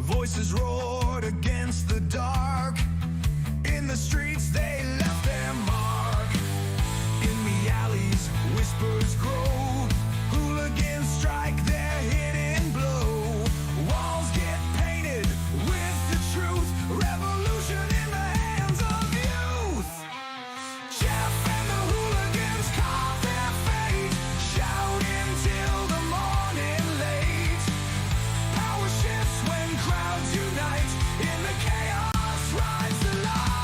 voices roared against the dark. In the streets they left their mark. In the alleys whispers grow. Hooligans strike their hidden blow. Walls get painted with the truth. Revolution in the hands of youth. Jeff and the hooligans carve their fate, shouting till the morning late. Power shifts when crowds unite. In the chaos rides the light.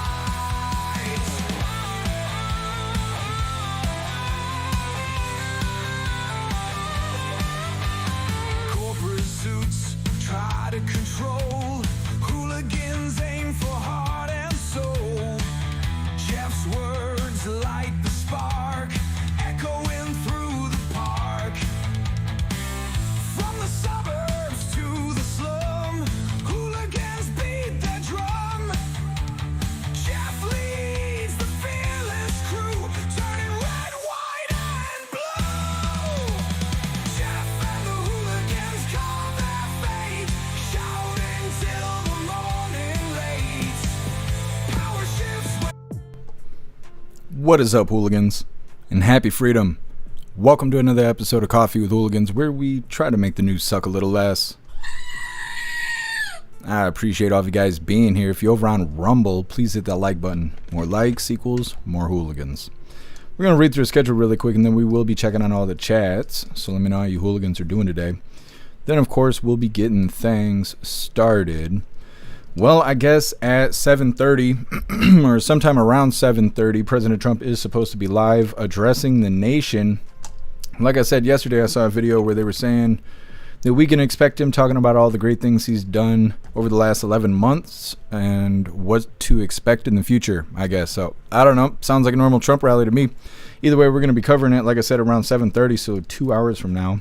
Corporate suits try to control. Hooligans aim for heart and soul. Jeff's words light the spark, echoing through the park. From the suburbs to the slum, hooligans beat their drum. Jeff leads the fearless crew, turning red, white, and blue. Jeff and the hooligans call their fate, shouting till the morning late. Power shifts. What is up, hooligans? And happy freedom. Welcome to another episode of Coffee with Hooligans, where we try to make the news suck a little less. I appreciate all of you guys being here. If you're over on Rumble, please hit that like button. More likes equals more hooligans. We're going to read through a schedule really quick, and then we will be checking on all the chats. So let me know how you hooligans are doing today. Then, of course, we'll be getting things started. Well, I guess at 7:30 or sometime around 7:30, President Trump is supposed to be live addressing the nation. Like I said yesterday, I saw a video where they were saying that we can expect him talking about all the great things he's done over the last 11 months and what to expect in the future, I guess. So, I don't know. Sounds like a normal Trump rally to me. Either way, we're going to be covering it, like I said, around 7:30, so 2 hours from now.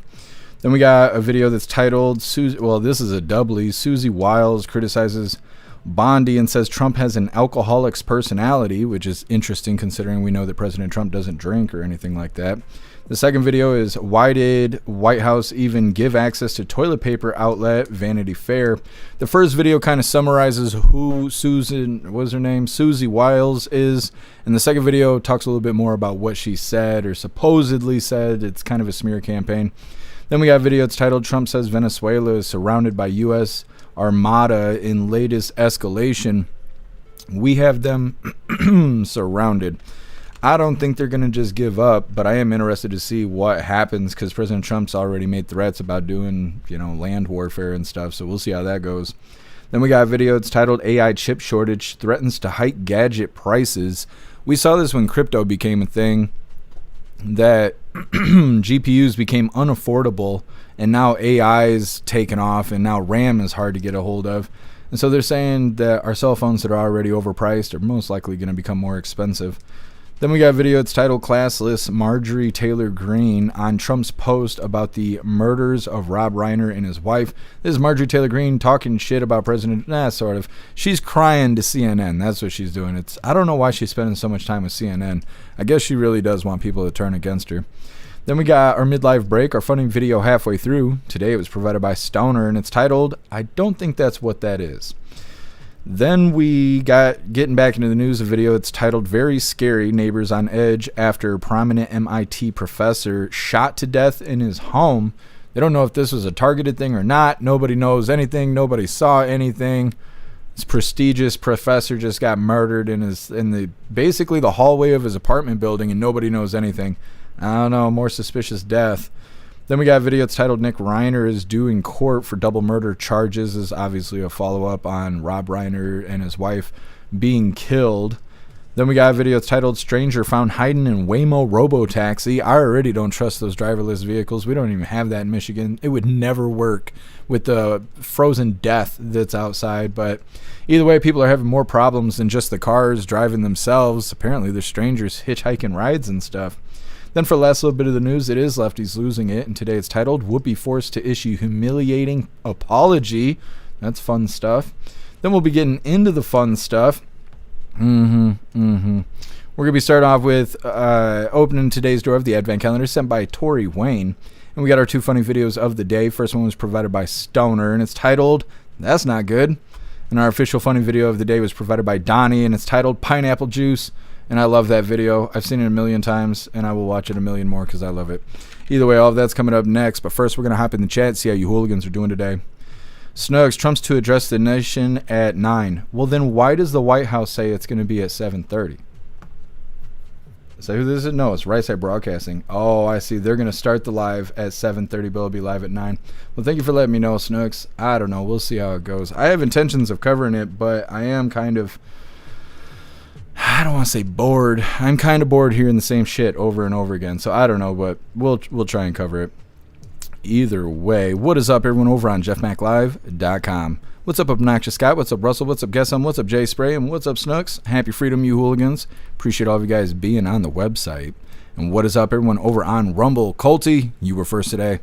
Then we got a video that's titled, this is a doubly, Susie Wiles criticizes Bondi and says Trump has an alcoholic's personality, which is interesting considering we know that President Trump doesn't drink or anything like that. The second video is, why did White House even give access to toilet paper outlet Vanity Fair? The first video kind of summarizes who Susie Wiles is, and the second video talks a little bit more about what she said or supposedly said. It's kind of a smear campaign. Then we got a video that's titled, Trump says Venezuela is surrounded by U.S. Armada in latest escalation. We have them surrounded. I don't think they're going to just give up, but I am interested to see what happens because President Trump's already made threats about doing, land warfare and stuff. So we'll see how that goes. Then we got a video that's titled, AI chip shortage threatens to hike gadget prices. We saw this when crypto became a thing, that GPUs became unaffordable, and now AI's taken off, and now RAM is hard to get a hold of. And so they're saying that our cell phones that are already overpriced are most likely going to become more expensive. Then we got a video that's titled, Classless Marjorie Taylor Greene on Trump's post about the murders of Rob Reiner and his wife. This is Marjorie Taylor Greene talking shit about President, sort of. She's crying to CNN. That's what she's doing. I don't know why she's spending so much time with CNN. I guess she really does want people to turn against her. Then we got our midlife break, our funny video halfway through. Today it was provided by Stoner, and it's titled, I don't think that's what that is. Then we got, getting back into the news, a video that's titled, Very Scary, Neighbors on Edge after prominent MIT professor shot to death in his home. They don't know if this was a targeted thing or not. Nobody knows anything. Nobody saw anything. This prestigious professor just got murdered in basically the hallway of his apartment building, and nobody knows anything. I don't know, more suspicious death. Then we got a video that's titled, Nick Reiner is due in court for double murder charges. This is obviously a follow-up on Rob Reiner and his wife being killed. Then we got a video that's titled, Stranger Found Hiding in Waymo Robo-Taxi. I already don't trust those driverless vehicles. We don't even have that in Michigan. It would never work with the frozen death that's outside. But either way, people are having more problems than just the cars driving themselves. Apparently, there's strangers hitchhiking rides and stuff. Then for the last little bit of the news, it is Lefties Losing It, and today it's titled, Whoopi Forced to Issue Humiliating Apology. That's fun stuff. Then we'll be getting into the fun stuff. We're going to be starting off with opening today's door of the Advent Calendar sent by Tori Wayne. And we got our two funny videos of the day. First one was provided by Stoner, and it's titled, That's not good. And our official funny video of the day was provided by Donnie, and it's titled Pineapple Juice. And I love that video. I've seen it a million times, and I will watch it a million more because I love it. Either way, all of that's coming up next. But first, we're going to hop in the chat, see how you hooligans are doing today. Snugs, Trump's to address the nation at 9. Well, then why does the White House say it's going to be at 7:30? Is that who this is? No, it's Right Side Broadcasting. Oh, I see. They're going to start the live at 7:30, but it'll be live at 9. Well, thank you for letting me know, Snooks. I don't know. We'll see how it goes. I have intentions of covering it, but I am kind of, I don't want to say bored. I'm kind of bored hearing the same shit over and over again. So I don't know, but we'll try and cover it. Either way, what is up, everyone, over on jeffmaclive.com. What's up, Obnoxious Scott? What's up, Russell? What's up, Guessum? What's up, Jay Spray? And what's up, Snooks? Happy freedom, you hooligans. Appreciate all of you guys being on the website. And what is up, everyone, over on Rumble? Colty, you were first today.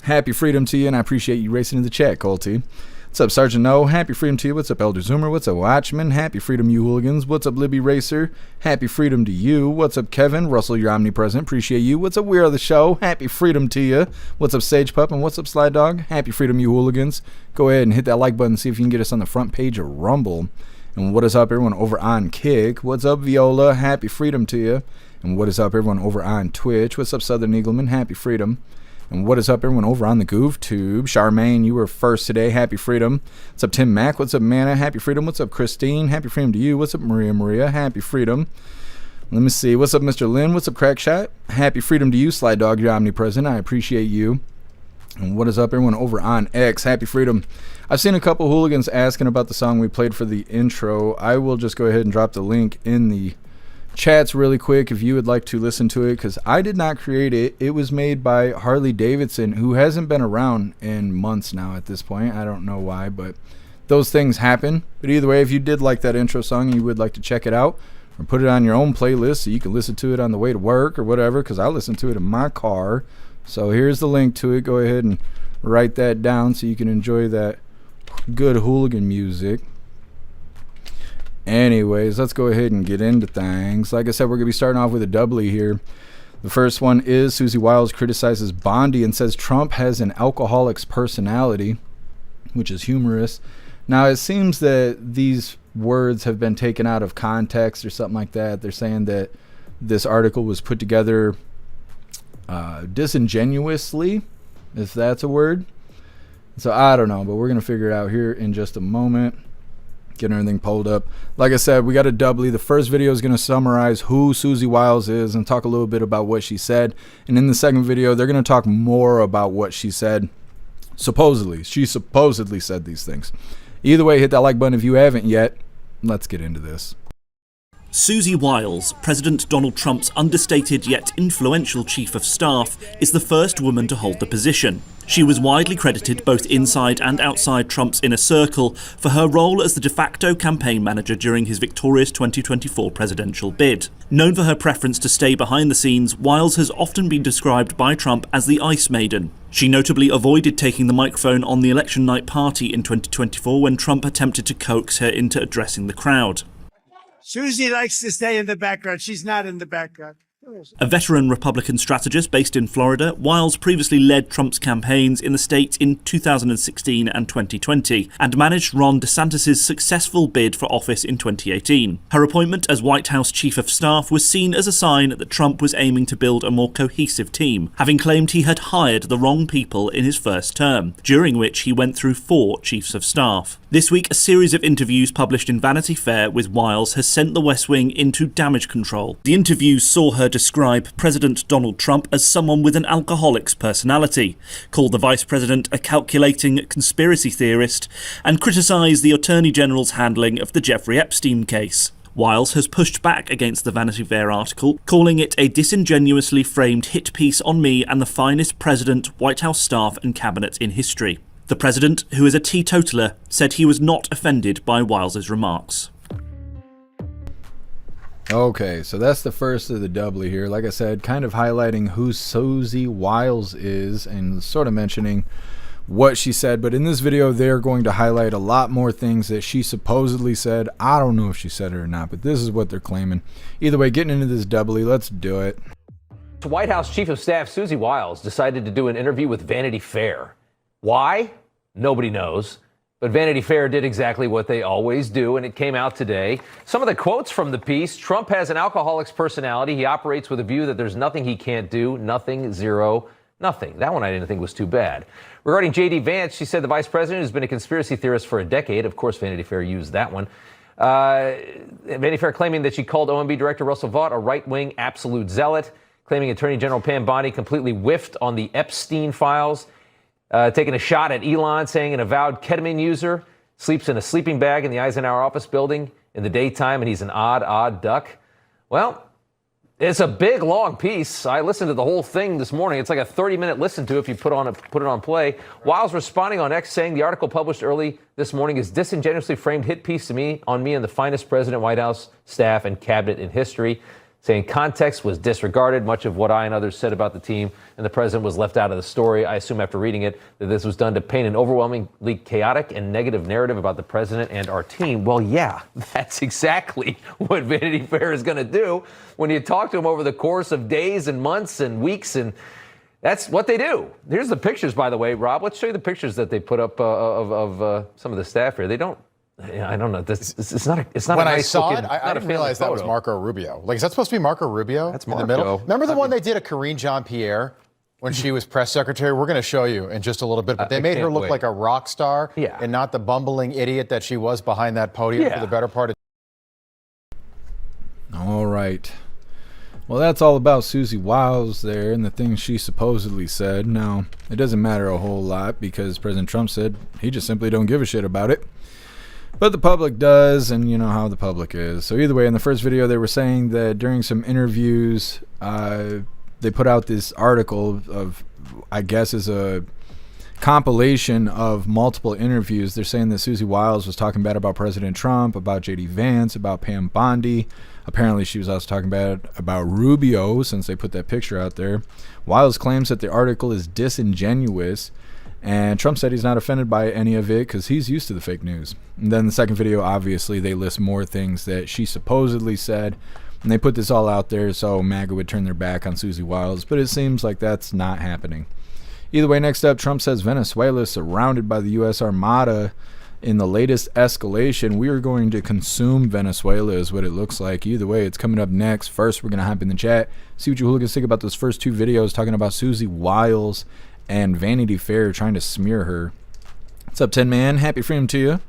Happy freedom to you, and I appreciate you racing in the chat, Colty. What's up, Sergeant No? Happy freedom to you. What's up, Elder Zoomer? What's up, Watchman? Happy freedom, you hooligans. What's up, Libby Racer? Happy freedom to you. What's up, Kevin? Russell, you're omnipresent. Appreciate you. What's up, We Are the Show? Happy freedom to you. What's up, Sage Pup? And what's up, Sly Dog? Happy freedom, you hooligans. Go ahead and hit that like button, see if you can get us on the front page of Rumble. And what is up, everyone, over on Kick? What's up, Viola? Happy freedom to you. And what is up, everyone, over on Twitch? What's up, Southern Eagleman? Happy freedom. And what is up, everyone, over on the Goof Tube? Charmaine, you were first today. Happy freedom. What's up, Tim Mack? What's up, Mana? Happy freedom. What's up, Christine? Happy freedom to you. What's up, Maria? Happy freedom. Let me see. What's up, Mr. Lynn? What's up, Crackshot? Happy freedom to you, Sly Dog. You're omnipresent. I appreciate you. And what is up, everyone, over on X? Happy freedom. I've seen a couple hooligans asking about the song we played for the intro. I will just go ahead and drop the link in the chats really quick if you would like to listen to it, because I did not create it. It was made by Harley Davidson, who hasn't been around in months now at this point. I don't know why, but those things happen. But either way, if you did like that intro song and you would like to check it out or put it on your own playlist so you can listen to it on the way to work or whatever, because I listen to it in my car. So here's the link to it. Go ahead and write that down so you can enjoy that good hooligan music. Anyways, let's go ahead and get into things. Like I said, we're going to be starting off with a doubly here. The first one is Susie Wiles criticizes Bondi and says Trump has an alcoholic's personality, which is humorous. Now, it seems that these words have been taken out of context or something like that. They're saying that this article was put together disingenuously, if that's a word. So I don't know, but we're going to figure it out here in just a moment. Getting everything pulled up. Like I said, we got a doubly. The first video is going to summarize who Susie Wiles is and talk a little bit about what she said. And in the second video, they're going to talk more about what she said. Supposedly. She supposedly said these things. Either way, hit that like button if you haven't yet. Let's get into this. Susie Wiles, President Donald Trump's understated yet influential chief of staff, is the first woman to hold the position. She was widely credited both inside and outside Trump's inner circle for her role as the de facto campaign manager during his victorious 2024 presidential bid. Known for her preference to stay behind the scenes, Wiles has often been described by Trump as the Ice Maiden. She notably avoided taking the microphone on the election night party in 2024 when Trump attempted to coax her into addressing the crowd. Susie likes to stay in the background. She's not in the background. A veteran Republican strategist based in Florida, Wiles previously led Trump's campaigns in the state in 2016 and 2020 and managed Ron DeSantis' successful bid for office in 2018. Her appointment as White House Chief of Staff was seen as a sign that Trump was aiming to build a more cohesive team, having claimed he had hired the wrong people in his first term, during which he went through 4 chiefs of staff. This week, a series of interviews published in Vanity Fair with Wiles has sent the West Wing into damage control. The interviews saw her describe President Donald Trump as someone with an alcoholic's personality, called the Vice President a calculating conspiracy theorist, and criticised the Attorney General's handling of the Jeffrey Epstein case. Wiles has pushed back against the Vanity Fair article, calling it a disingenuously framed hit piece on me and the finest president, White House staff and cabinet in history. The president, who is a teetotaler, said he was not offended by Wiles's remarks. Okay, so that's the first of the doubly here. Like I said, kind of highlighting who Susie Wiles is and sort of mentioning what she said. But in this video, they're going to highlight a lot more things that she supposedly said. I don't know if she said it or not, but this is what they're claiming. Either way, getting into this doubly, let's do it. White House Chief of Staff Susie Wiles decided to do an interview with Vanity Fair. Why? Nobody knows. But Vanity Fair did exactly what they always do, and it came out today. Some of the quotes from the piece: Trump has an alcoholic's personality. He operates with a view that there's nothing he can't do. Nothing, zero, nothing. That one I didn't think was too bad. Regarding J.D. Vance, she said the vice president has been a conspiracy theorist for a decade. Of course, Vanity Fair used that one. Vanity Fair claiming that she called OMB Director Russell Vought a right-wing absolute zealot, claiming Attorney General Pam Bondi completely whiffed on the Epstein files. Taking a shot at Elon, saying an avowed ketamine user sleeps in a sleeping bag in the Eisenhower office building in the daytime, and he's an odd duck. Well, it's a big, long piece. I listened to the whole thing this morning. It's like a 30-minute listen to if you put it on play. Wiles responding on X, saying the article published early this morning is disingenuously framed hit piece on me and the finest president, White House staff, and cabinet in history, saying context was disregarded. Much of what I and others said about the team and the president was left out of the story. I assume after reading it that this was done to paint an overwhelmingly chaotic and negative narrative about the president and our team. Well, yeah, that's exactly what Vanity Fair is going to do when you talk to them over the course of days and months and weeks, and that's what they do. Here's the pictures, by the way, Rob. Let's show you the pictures that they put up of some of the staff here. They don't. Yeah, I don't know. It's not. When a I nice saw looking, it, I didn't realize that was Marco Rubio. Like, is that supposed to be Marco Rubio? That's in the Marco. middle. Remember the one they did of Karine Jean-Pierre when she was press secretary? We're going to show you in just a little bit. But they made her look like a rock star, and not the bumbling idiot that she was behind that podium for the better part of. All right. Well, that's all about Susie Wiles there and the things she supposedly said. Now, it doesn't matter a whole lot because President Trump said he just simply don't give a shit about it. But the public does, and you know how the public is. So either way, in the first video, they were saying that during some interviews, they put out this article of, I guess, is a compilation of multiple interviews. They're saying that Susie Wiles was talking bad about President Trump, about J.D. Vance, about Pam Bondi. Apparently, she was also talking bad about Rubio, since they put that picture out there. Wiles claims that the article is disingenuous, and Trump said he's not offended by any of it because he's used to the fake news. And then the second video, obviously, they list more things that she supposedly said, and they put this all out there so MAGA would turn their back on Susie Wiles, but it seems like that's not happening. Either way, next up, Trump says Venezuela is surrounded by the U.S. Armada. In the latest escalation, we are going to consume Venezuela is what it looks like. Either way, it's coming up next. First, we're going to hop in the chat, see what you hooligans think about those first two videos talking about Susie Wiles and Vanity Fair trying to smear her. What's up, 10 Man? Happy freedom to you.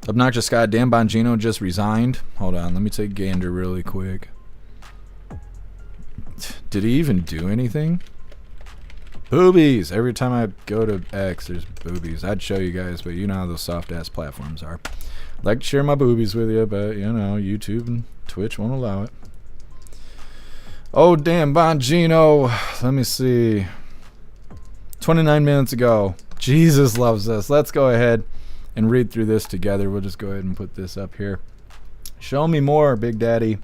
Obnoxious Scott, Dan Bongino just resigned. Hold on, let me take gander really quick. Did he even do anything? Boobies! Every time I go to X, there's boobies. I'd show you guys, but you know how those soft-ass platforms are. I'd like to share my boobies with you, but, you know, YouTube and Twitch won't allow it. Oh, damn, Bongino. Let me see. 29 minutes ago. Jesus loves us. Let's go ahead and read through this together. We'll just go ahead and put this up here. Show me more, Big Daddy.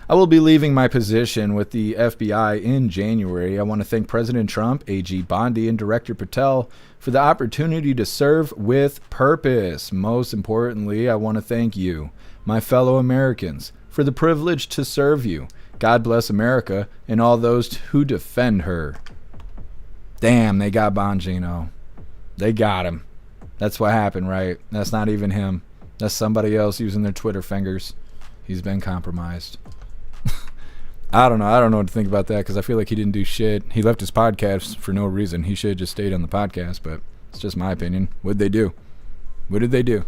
I will be leaving my position with the FBI in January. I want to thank President Trump, AG Bondi, and Director Patel for the opportunity to serve with purpose. Most importantly, I want to thank you, my fellow Americans, for the privilege to serve you. God bless America and all those who defend her. Damn, they got Bongino. They got him. That's what happened, right? That's not even him. That's somebody else using their Twitter fingers. He's been compromised. I don't know what to think about that because I feel like he didn't do shit. He left his podcast for no reason. He should have just stayed on the podcast, but it's just my opinion. What'd they do? What did they do?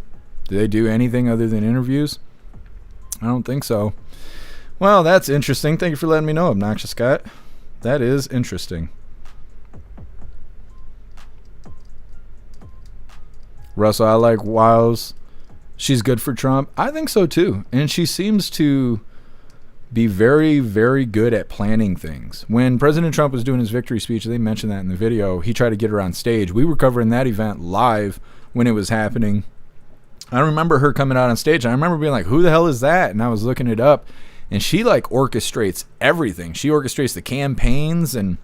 Did they do anything other than interviews? I don't think so. Well, that's interesting. Thank you for letting me know, Obnoxious Scott. That is interesting. Russell, I like Wiles. She's good for Trump. I think so too. And she seems to be very, very good at planning things. When President Trump was doing his victory speech, they mentioned that in the video, he tried to get her on stage. We were covering that event live when it was happening. I remember her coming out on stage, and I remember being like, who the hell is that? And I was looking it up. And she like orchestrates everything. She orchestrates the campaigns and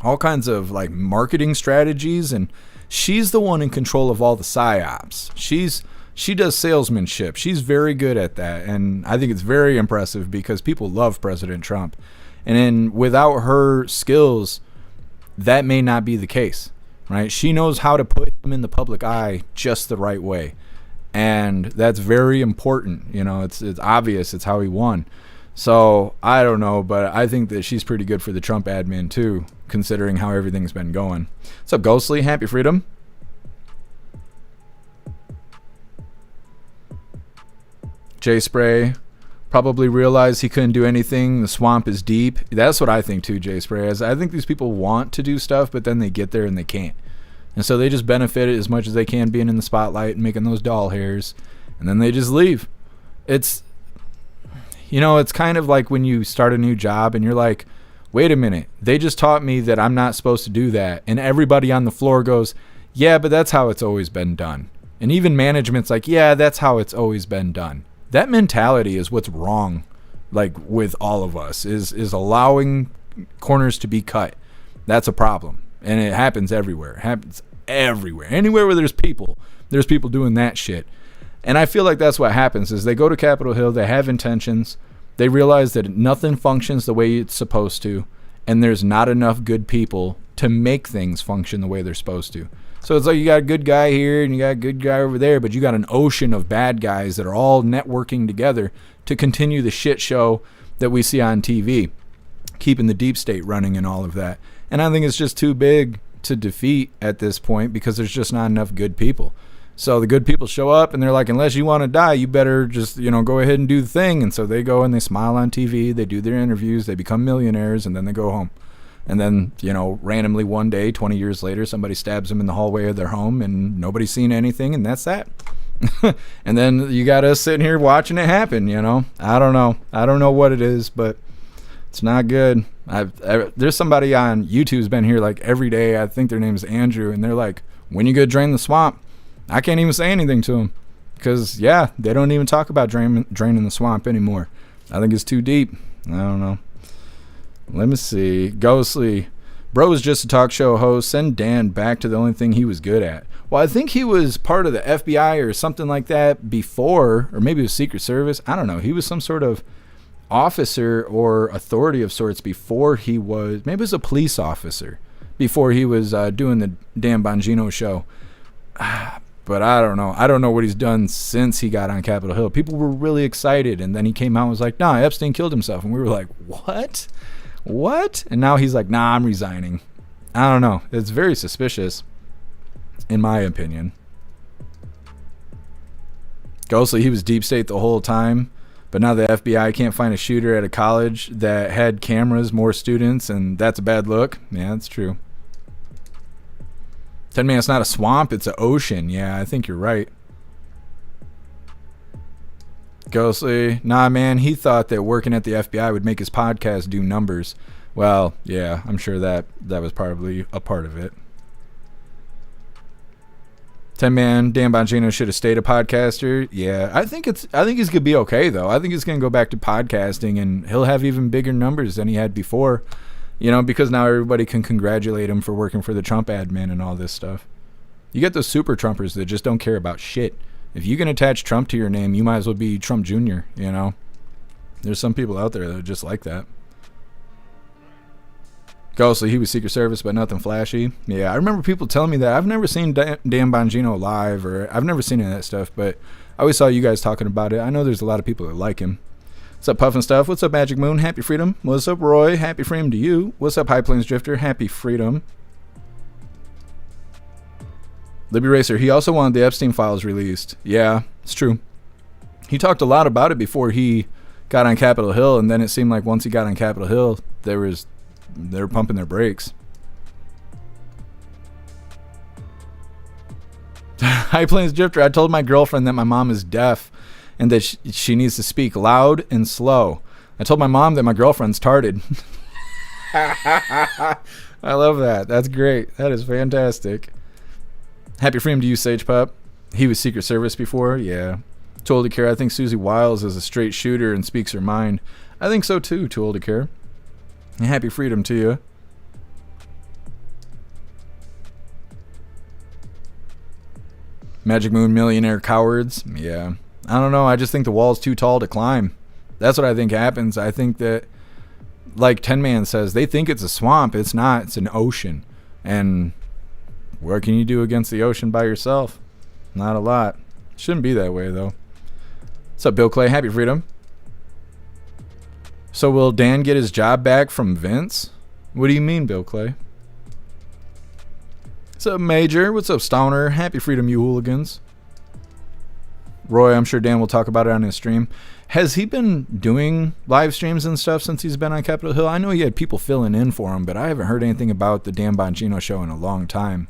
all kinds of like marketing strategies. And she's the one in control of all the psyops. She does salesmanship. She's very good at that. And I think it's very impressive because people love President Trump. And then without her skills, that may not be the case. right? She knows how to put him in the public eye just the right way. And that's very important. You know, it's obvious. It's how he won. So I don't know, but I think that she's pretty good for the Trump admin too, considering how everything's been going. What's up, Ghostly? Happy freedom. Jay Spray probably realized he couldn't do anything. The swamp is deep. That's what I think too, Jay Spray. I think these people want to do stuff, but then they get there and they can't. And so they just benefit as much as they can being in the spotlight and making those doll hairs. And then they just leave. It's, you know, it's kind of like when you start a new job and you're like, wait a minute, they just taught me that I'm not supposed to do that. And everybody on the floor goes, yeah, but that's how it's always been done. And even management's like, yeah, that's how it's always been done. That mentality is what's wrong, like with all of us, is allowing corners to be cut. That's a problem. And it happens everywhere. It happens everywhere. Anywhere where there's people doing that shit. And I feel like that's what happens is they go to Capitol Hill, they have intentions, they realize that nothing functions the way it's supposed to, and there's not enough good people to make things function the way they're supposed to. So it's like you got a good guy here and you got a good guy over there, but you got an ocean of bad guys that are all networking together to continue the shit show that we see on TV, keeping the deep state running and all of that. And I think it's just too big to defeat at this point because there's just not enough good people. So the good people show up and they're like, unless you want to die, you better just, you know, go ahead and do the thing. And so they go and they smile on TV, they do their interviews, they become millionaires, and then they go home. And then, you know, randomly one day, 20 years later, somebody stabs them in the hallway of their home and nobody's seen anything, and that's that. And then you got us sitting here watching it happen, you know. I don't know what it is, but it's not good. There's somebody on YouTube who's been here like every day. I think their name is Andrew, and they're like, when you go drain the swamp? I can't even say anything to them because, yeah, they don't even talk about draining the swamp anymore. I think it's too deep. I don't know. Let me see. Ghostly. Bro was just a talk show host. Send Dan back to the only thing he was good at. Well, I think he was part of the FBI or something like that before, or maybe it was Secret Service. I don't know. He was some sort of officer or authority of sorts before he was, maybe it was a police officer before he was doing the Dan Bongino show. But I don't know. I don't know what he's done since he got on Capitol Hill. People were really excited, and then he came out and was like, nah, Epstein killed himself. And we were like, what? What? And now he's like, nah, I'm resigning. I don't know. It's very suspicious, in my opinion. Ghostly, he was deep state the whole time, but now the FBI can't find a shooter at a college that had cameras, more students, and that's a bad look. Yeah, that's true. 10 man, it's not a swamp, it's an ocean. Yeah, I think you're right. Ghostly, nah, man, he thought that working at the FBI would make his podcast do numbers. Well, yeah, I'm sure that was probably a part of it. 10 man, Dan Bongino should have stayed a podcaster. Yeah, I think he's gonna be okay though. I think he's gonna go back to podcasting, and he'll have even bigger numbers than he had before. You know, because now everybody can congratulate him for working for the Trump admin and all this stuff. You get those super Trumpers that just don't care about shit. If you can attach Trump to your name, you might as well be Trump Jr., you know? There's some people out there that are just like that. Ghostly, he was Secret Service, but nothing flashy. Yeah, I remember people telling me that. I've never seen Dan Bongino live, or I've never seen any of that stuff, but I always saw you guys talking about it. I know there's a lot of people that like him. What's up, Puffin Stuff? What's up, Magic Moon? Happy freedom. What's up, Roy? Happy freedom to you. What's up, High Plains Drifter? Happy freedom. Libby Racer, he also wanted the Epstein files released. Yeah, it's true. He talked a lot about it before he got on Capitol Hill, and then it seemed like once he got on Capitol Hill, they were pumping their brakes. High Plains Drifter, I told my girlfriend that my mom is deaf and that she needs to speak loud and slow. I told my mom that my girlfriend's tarded. I love that. That's great. That is fantastic. Happy freedom to you, Sage Pup. He was Secret Service before. Yeah. Too old to care. I think Susie Wiles is a straight shooter and speaks her mind. I think so too, too old to care. And happy freedom to you. Magic Moon millionaire cowards. Yeah. I don't know. I just think the wall's too tall to climb. That's what I think happens. I think that, like 10 Man says, they think it's a swamp. It's not. It's an ocean. And what can you do against the ocean by yourself? Not a lot. Shouldn't be that way, though. What's up, Bill Clay? Happy freedom. So will Dan get his job back from Vince? What do you mean, Bill Clay? What's up, Major? What's up, Stoner? Happy freedom, you hooligans. Roy, I'm sure Dan will talk about it on his stream. Has he been doing live streams and stuff since he's been on Capitol Hill? I know he had people filling in for him, but I haven't heard anything about the Dan Bongino show in a long time.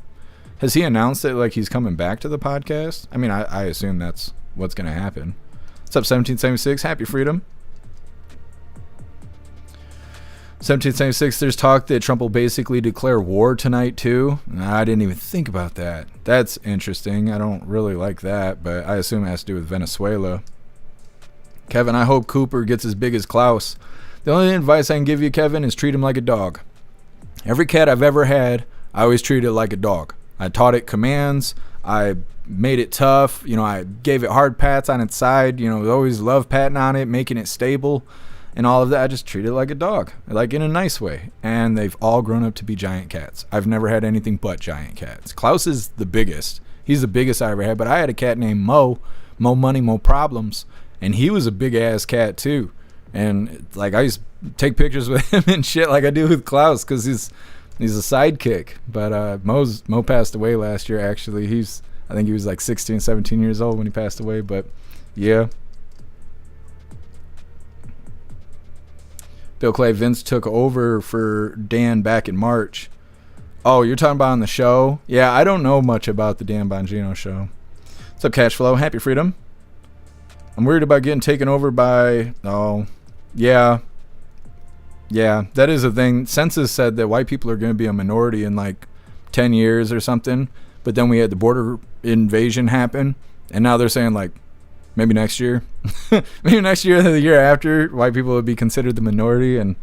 Has he announced that like he's coming back to the podcast? I mean, I assume that's what's going to happen. What's up, 1776? Happy freedom. 1776, there's talk that Trump will basically declare war tonight, too. I didn't even think about that. That's interesting. I don't really like that, but I assume it has to do with Venezuela. Kevin, I hope Cooper gets as big as Klaus. The only advice I can give you, Kevin, is treat him like a dog. Every cat I've ever had, I always treated it like a dog. I taught it commands. I made it tough. You know, I gave it hard pats on its side. You know, always love patting on it, making it stable. And all of that, I just treat it like a dog, like in a nice way. And they've all grown up to be giant cats. I've never had anything but giant cats. Klaus is the biggest. He's the biggest I ever had. But I had a cat named Mo Money, Mo Problems. And he was a big-ass cat, too. And, like, I used to take pictures with him and shit like I do with Klaus because he's a sidekick. But Mo passed away last year, actually. I think he was like 16, 17 years old when he passed away. But, yeah. Bill Clay, Vince took over for Dan back in March. Oh, you're talking about on the show? Yeah, I don't know much about the Dan Bongino show. What's up, Cashflow? Happy freedom. I'm worried about getting taken over by... Oh, yeah. Yeah, that is a thing. Census said that white people are going to be a minority in like 10 years or something. But then we had the border invasion happen. And now they're saying like, maybe next year. Maybe next year or the year after, white people would be considered the minority in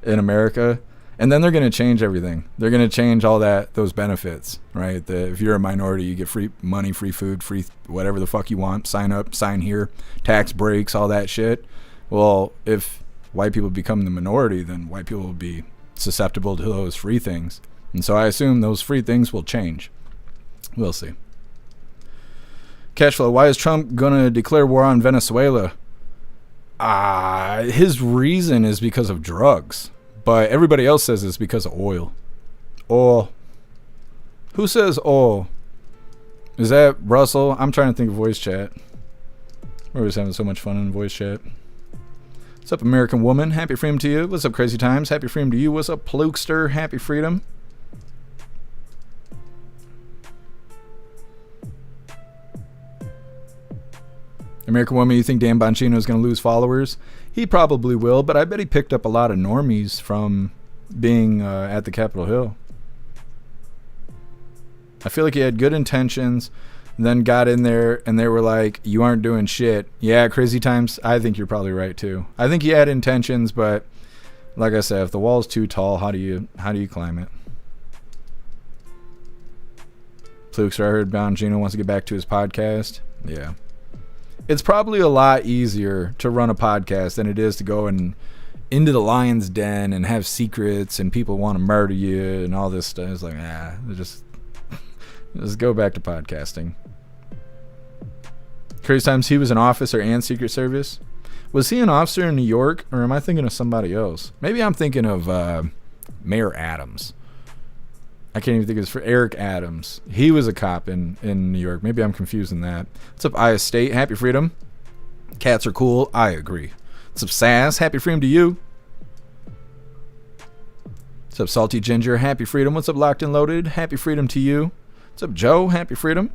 America. And then they're going to change everything. They're going to change all those benefits, right? If you're a minority, you get free money, free food, free whatever the fuck you want. Sign up, sign here, tax breaks, all that shit. Well, if white people become the minority, then white people will be susceptible to those free things. And so I assume those free things will change. We'll see. Cashflow, why is Trump going to declare war on Venezuela? His reason is because of drugs. But everybody else says it's because of oil. Oil. Who says oil? Is that Russell? I'm trying to think of voice chat. We're always having so much fun in voice chat. What's up, American Woman? Happy freedom to you. What's up, Crazy Times? Happy freedom to you. What's up, Plukester? Happy freedom. American Woman, you think Dan Bongino is going to lose followers? He probably will, but I bet he picked up a lot of normies from being at the Capitol Hill. I feel like he had good intentions, then got in there, and they were like, you aren't doing shit. Yeah, Crazy Times, I think you're probably right, too. I think he had intentions, but like I said, if the wall's too tall, how do you climb it? Plukes, I heard Bongino wants to get back to his podcast. Yeah. It's probably a lot easier to run a podcast than it is to go into the lion's den and have secrets and people want to murder you and all this stuff. It's like, just go back to podcasting. Crazy Times, he was an officer and Secret Service. Was he an officer in New York, or am I thinking of somebody else? Maybe I'm thinking of Mayor Adams. I can't even think of his for Eric Adams. He was a cop in New York. Maybe I'm confusing that. What's up, Iowa State? Happy freedom. Cats are cool. I agree. What's up, Sass? Happy freedom to you. What's up, Salty Ginger? Happy freedom. What's up, Locked and Loaded? Happy freedom to you. What's up, Joe? Happy freedom.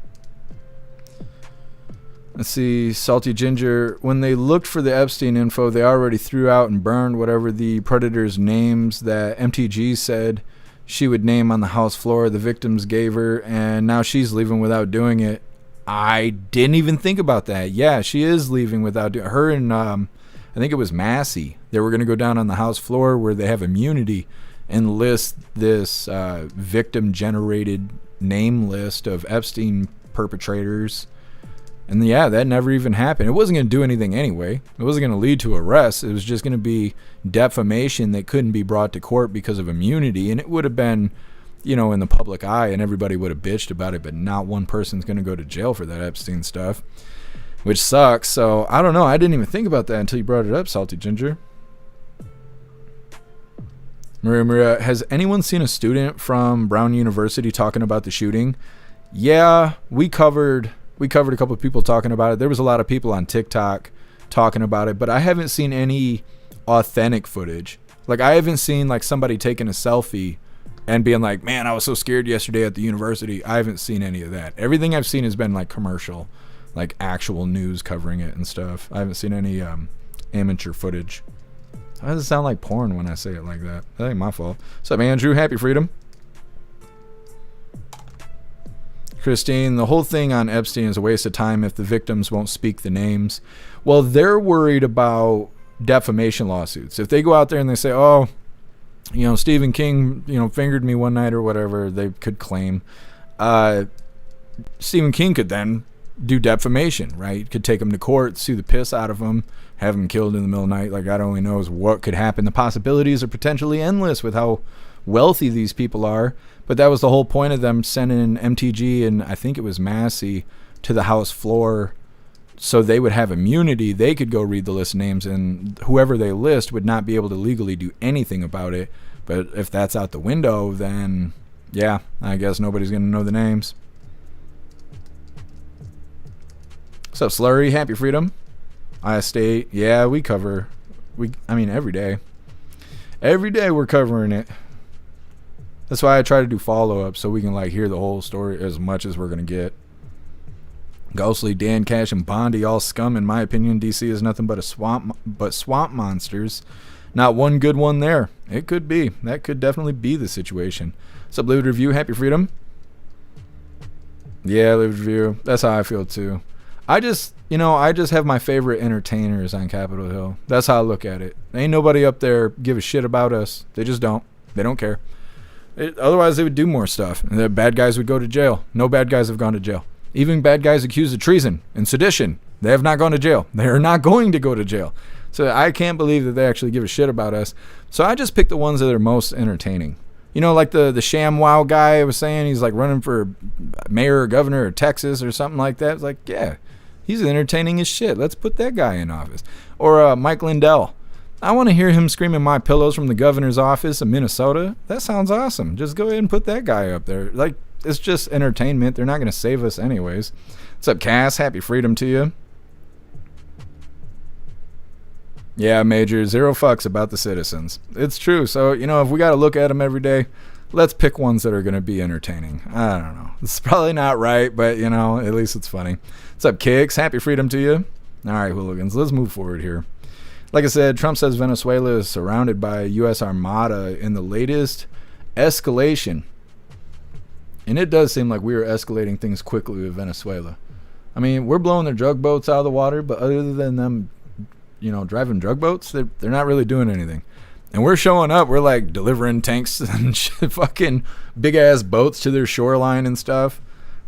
Let's see, Salty Ginger. When they looked for the Epstein info, they already threw out and burned whatever the predators' names that MTG said she would name on the House floor the victims gave her, and now she's leaving without doing it. I didn't even think about that. Yeah, she is leaving without doing it. Her and I think it was Massey. They were going to go down on the House floor where they have immunity and list this victim-generated name list of Epstein perpetrators. And yeah, that never even happened. It wasn't going to do anything anyway. It wasn't going to lead to arrests. It was just going to be defamation that couldn't be brought to court because of immunity. And it would have been in the public eye, and everybody would have bitched about it, but not one person's going to go to jail for that Epstein stuff, which sucks. So I don't know. I didn't even think about that until you brought it up, Salty Ginger. Maria, has anyone seen a student from Brown University talking about the shooting? Yeah, we covered a couple of people talking about it. There was a lot of people on TikTok talking about it, but I haven't seen any authentic footage. Like, I haven't seen like somebody taking a selfie and being like, man, I was so scared yesterday at the university. I haven't seen any of that. Everything I've seen has been like commercial, like actual news covering it and stuff. I haven't seen any amateur footage. Why does it sound like porn when I say it like that? That ain't my fault. What's up, Andrew? Happy freedom. Christine, the whole thing on Epstein is a waste of time if the victims won't speak the names. Well, they're worried about defamation lawsuits. If they go out there and they say, oh, Stephen King, fingered me one night or whatever, they could claim. Stephen King could then do defamation, right? Could take him to court, sue the piss out of him, have him killed in the middle of the night. Like, God only knows what could happen. The possibilities are potentially endless with how wealthy these people are. But that was the whole point of them sending MTG and I think it was Massey to the House floor so they would have immunity. They could go read the list of names, and whoever they list would not be able to legally do anything about it. But if that's out the window, then yeah, I guess nobody's going to know the names. What's up, Slurry? Happy freedom. State. Yeah, we cover. Every day. Every day we're covering it. That's why I try to do follow-up so we can hear the whole story as much as we're going to get. Ghostly, Dan Cash, and Bondi, all scum in my opinion. DC is nothing but swamp monsters. Not one good one there. It could be. That could definitely be the situation. What's up, Livid Review? Happy freedom? Yeah, Livid Review. That's how I feel too. I just have my favorite entertainers on Capitol Hill. That's how I look at it. Ain't nobody up there give a shit about us. They just don't. They don't care. Otherwise, they would do more stuff. And the bad guys would go to jail. No bad guys have gone to jail. Even bad guys accused of treason and sedition, they have not gone to jail. They are not going to go to jail. So I can't believe that they actually give a shit about us. So I just pick the ones that are most entertaining. Like the ShamWow guy I was saying, he's running for mayor or governor of Texas or something like that. It's yeah, he's entertaining as shit. Let's put that guy in office. Or Mike Lindell. I want to hear him screaming my pillows from the governor's office of Minnesota. That sounds awesome. Just go ahead and put that guy up there. It's just entertainment. They're not going to save us anyways. What's up, Cass? Happy freedom to you. Yeah, Major, zero fucks about the citizens. It's true. So, if we got to look at them every day, let's pick ones that are going to be entertaining. I don't know. It's probably not right, but, at least it's funny. What's up, Kicks? Happy freedom to you. All right, hooligans, let's move forward here. Like I said, Trump says Venezuela is surrounded by a U.S. Armada in the latest escalation. And it does seem like we are escalating things quickly with Venezuela. We're blowing their drug boats out of the water, but other than them, driving drug boats, they're not really doing anything. And we're showing up. We're delivering tanks and fucking big-ass boats to their shoreline and stuff.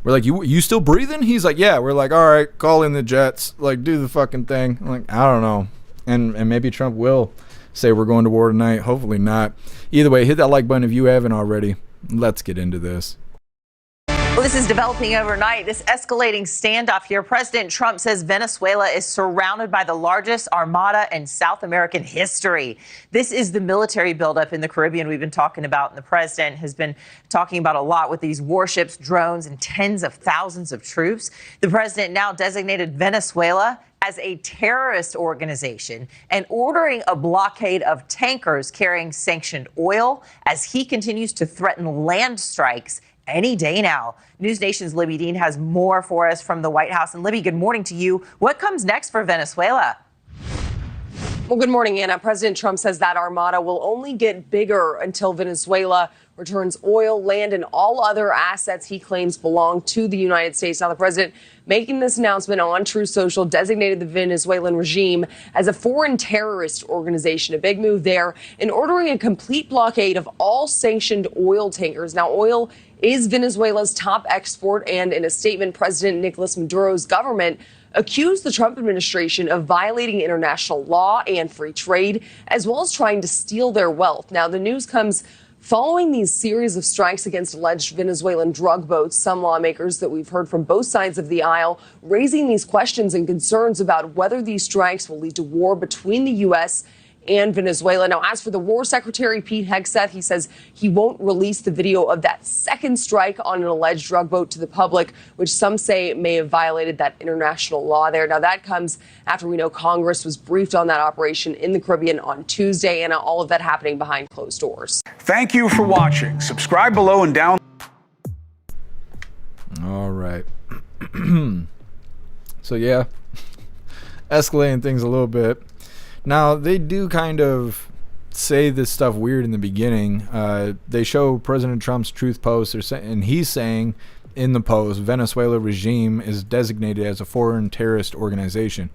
We're like, you still breathing? He's like, yeah. We're like, all right, call in the jets. Do the fucking thing. I'm like, I don't know. And maybe Trump will say we're going to war tonight. Hopefully not. Either way, hit that like button if you haven't already. Let's get into this. Well, this is developing overnight. This escalating standoff here. President Trump says Venezuela is surrounded by the largest armada in South American history. This is the military buildup in the Caribbean we've been talking about, and the president has been talking about a lot with these warships, drones, and tens of thousands of troops. The president now designated Venezuela as a terrorist organization and ordering a blockade of tankers carrying sanctioned oil as he continues to threaten land strikes any day now. NewsNation's Libby Dean has more for us from the White House. And Libby, good morning to you. What comes next for Venezuela? Well, good morning, Anna. President Trump says that armada will only get bigger until Venezuela returns oil, land, and all other assets he claims belong to the United States. Now, the president making this announcement on Truth Social designated the Venezuelan regime as a foreign terrorist organization, a big move there, in ordering a complete blockade of all sanctioned oil tankers. Now, oil is Venezuela's top export, and in a statement, President Nicolas Maduro's government accused the Trump administration of violating international law and free trade, as well as trying to steal their wealth. Now, the news comes Following these series of strikes against alleged Venezuelan drug boats, some lawmakers that we've heard from both sides of the aisle raising these questions and concerns about whether these strikes will lead to war between the U.S. and Venezuela. Now, as for the War Secretary, Pete Hegseth, he says he won't release the video of that second strike on an alleged drug boat to the public, which some say may have violated that international law there. Now, that comes after we know Congress was briefed on that operation in the Caribbean on Tuesday, and all of that happening behind closed doors. Thank you for watching. Subscribe below and down. All right. So, yeah, escalating things a little bit. Now, they do kind of say this stuff weird in the beginning. They show President Trump's truth post, and he's saying in the post, Venezuela Regime is designated as a foreign terrorist organization.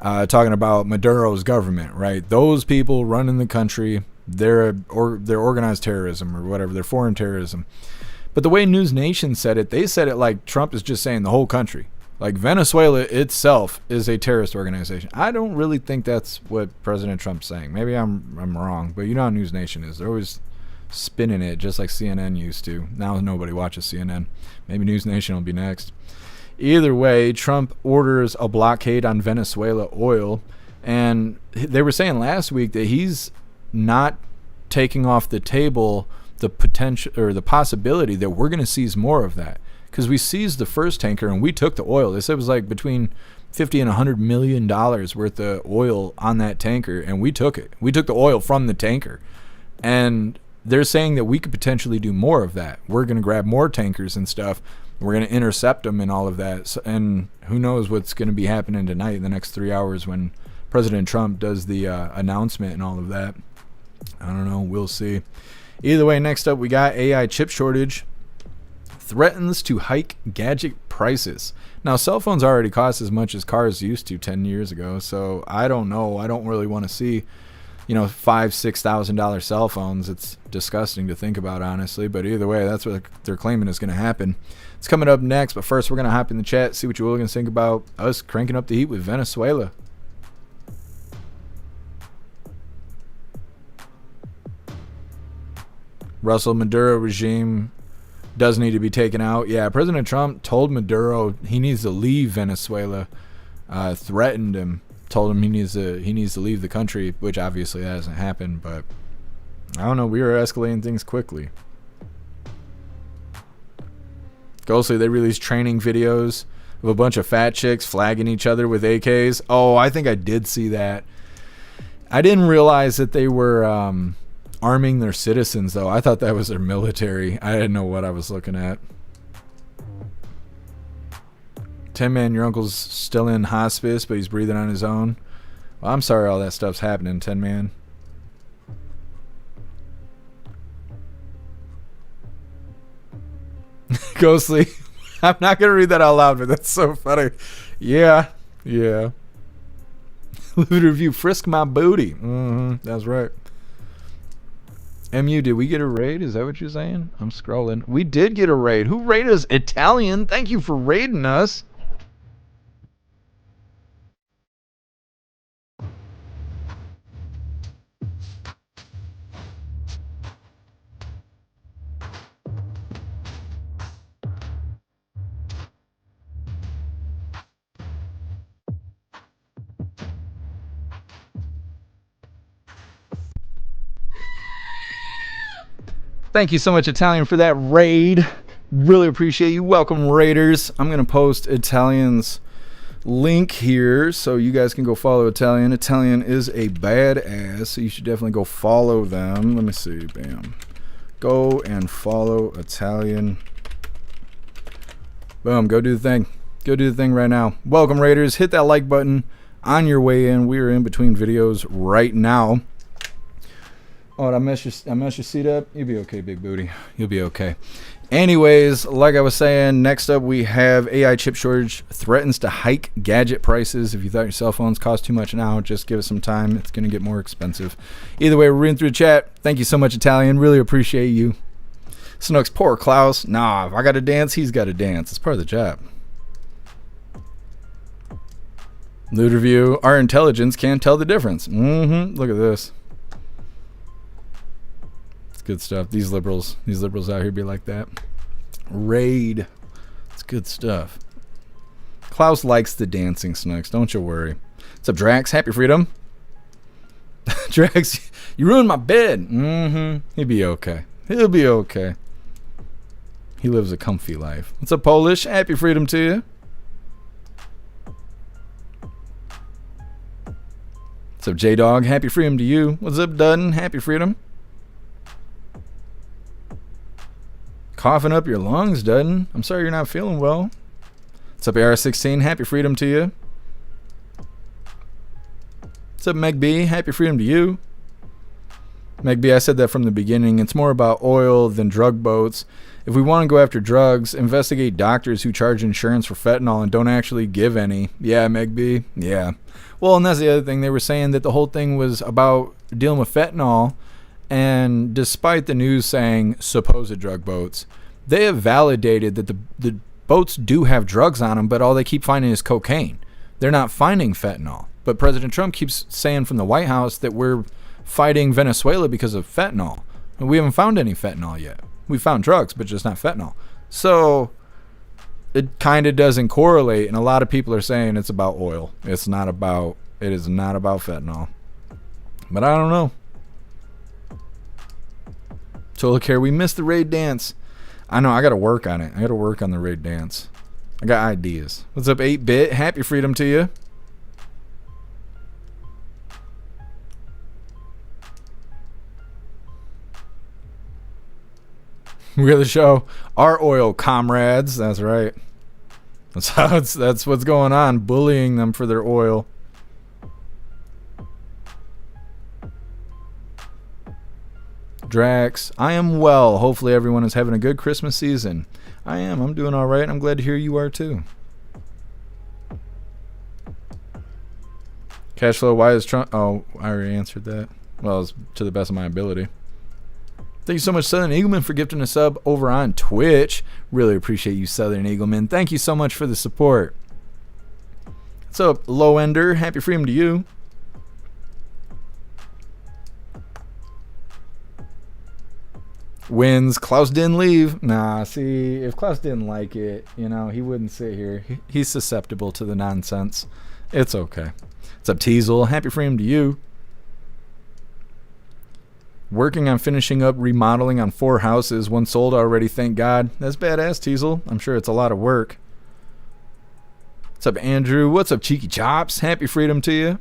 Talking about Maduro's government, right? Those people running the country, they're organized terrorism or whatever. They're foreign terrorism. But the way NewsNation said it, they said it like Trump is just saying the whole country. Like Venezuela itself is a terrorist organization. I don't really think that's what President Trump's saying. Maybe I'm wrong, but you know how NewsNation is. They're always spinning it just like CNN used to. Now nobody watches CNN. Maybe NewsNation will be next. Either way, Trump orders a blockade on Venezuela oil, and they were saying last week that he's not taking off the table the potential or the possibility that we're going to seize more of that. Because we seized the first tanker and we took the oil. They said it was like between $50 and $100 million worth of oil on that tanker, and we took it. We took the oil from the tanker. And they're saying that we could potentially do more of that. We're going to grab more tankers and stuff. We're going to intercept them and all of that. So, and who knows what's going to be happening tonight in the next 3 hours when President Trump does the announcement and all of that. I don't know. We'll see. Either way, next up we got AI chip shortage threatens to hike gadget prices. Now, cell phones already cost as much as cars used to 10 years ago, so I don't know. I don't really want to see, $5,000-$6,000 cell phones. It's disgusting to think about, honestly, but either way, that's what they're claiming is going to happen. It's coming up next, but first we're going to hop in the chat, see what you hooligans think about us cranking up the heat with Venezuela. Russell, Maduro regime does need to be taken out. Yeah, President Trump told Maduro he needs to leave Venezuela. Threatened him, told him he needs to leave the country, which obviously hasn't happened. But I don't know. We are escalating things quickly. Ghostly, they released training videos of a bunch of fat chicks flagging each other with AKs. Oh, I think I did see that. I didn't realize that they were arming their citizens, though. I thought that was their military. I didn't know what I was looking at. 10-man, your uncle's still in hospice, but he's breathing on his own. Well, I'm sorry all that stuff's happening, 10-man. Ghostly. I'm not going to read that out loud, but that's so funny. Yeah. Loot review, frisk my booty. That's right. MU, did we get a raid? Is that what you're saying? I'm scrolling. We did get a raid. Who raided us? Italian. Thank you for raiding us. Thank you so much, Italian, for that raid. Really appreciate you. Welcome, Raiders. I'm going to post Italian's link here so you guys can go follow Italian. Italian is a badass, so you should definitely go follow them. Let me see. Bam. Go and follow Italian. Boom. Go do the thing. Go do the thing right now. Welcome, Raiders. Hit that like button on your way in. We are in between videos right now. Oh, I messed your seat up? You'll be okay, big booty. You'll be okay. Anyways, like I was saying, next up we have AI chip shortage threatens to hike gadget prices. If you thought your cell phones cost too much now, just give it some time. It's going to get more expensive. Either way, we're reading through the chat. Thank you so much, Italian. Really appreciate you. Snooks, poor Klaus. Nah, if I got to dance, he's got to dance. It's part of the job. Loot review. Our intelligence can't tell the difference. Look at this. good stuff. These liberals out here be like that. Raid. It's good stuff. Klaus likes the dancing snooks. Don't you worry. What's up, Drax? Happy freedom. Drax, you ruined my bed. He'll be okay. He'll be okay. He lives a comfy life. What's up, Polish? Happy freedom to you. What's up, J-Dog? Happy freedom to you. What's up, Dudden? Happy freedom. Coughing up your lungs, Dudden. I'm sorry you're not feeling well. What's up, AR-16? Happy freedom to you. What's up, Meg B? Happy freedom to you. Meg B, I said that from the beginning. It's more about oil than drug boats. If we want to go after drugs, investigate doctors who charge insurance for fentanyl and don't actually give any. Yeah, Meg B. Yeah. Well, and that's the other thing. They were saying that the whole thing was about dealing with fentanyl. And despite the news saying supposed drug boats, they have validated that the boats do have drugs on them, but all they keep finding is cocaine. They're not finding fentanyl. But President Trump keeps saying from the White House that we're fighting Venezuela because of fentanyl. And we haven't found any fentanyl yet. We found drugs, but just not fentanyl. So it kind of doesn't correlate. And a lot of people are saying it's about oil. It is not about fentanyl. But I don't know. So look here, we missed the raid dance. I know, I got to work on it. I got to work on the raid dance. I got ideas. What's up, 8-Bit? Happy freedom to you. We're the show. Our oil comrades. That's right. That's what's going on. Bullying them for their oil. Drax, I am well. Hopefully everyone is having a good Christmas season. I am. I'm doing all right. I'm glad to hear you are too. Cash flow, why is Trump... Oh, I already answered that. Well, it's to the best of my ability. Thank you so much, Southern Eagleman, for gifting a sub over on Twitch. Really appreciate you, Southern Eagleman. Thank you so much for the support. What's up, Low Ender? Happy freedom to you. Wins. Klaus didn't leave. Nah, see, if Klaus didn't like it, you know, he wouldn't sit here. He's susceptible to the nonsense. It's okay. What's up, Teasel? Happy freedom to you. Working on finishing up remodeling on 4 houses. 1 sold already, thank God. That's badass, Teasel. I'm sure it's a lot of work. What's up, Andrew? What's up, Cheeky Chops? Happy freedom to you.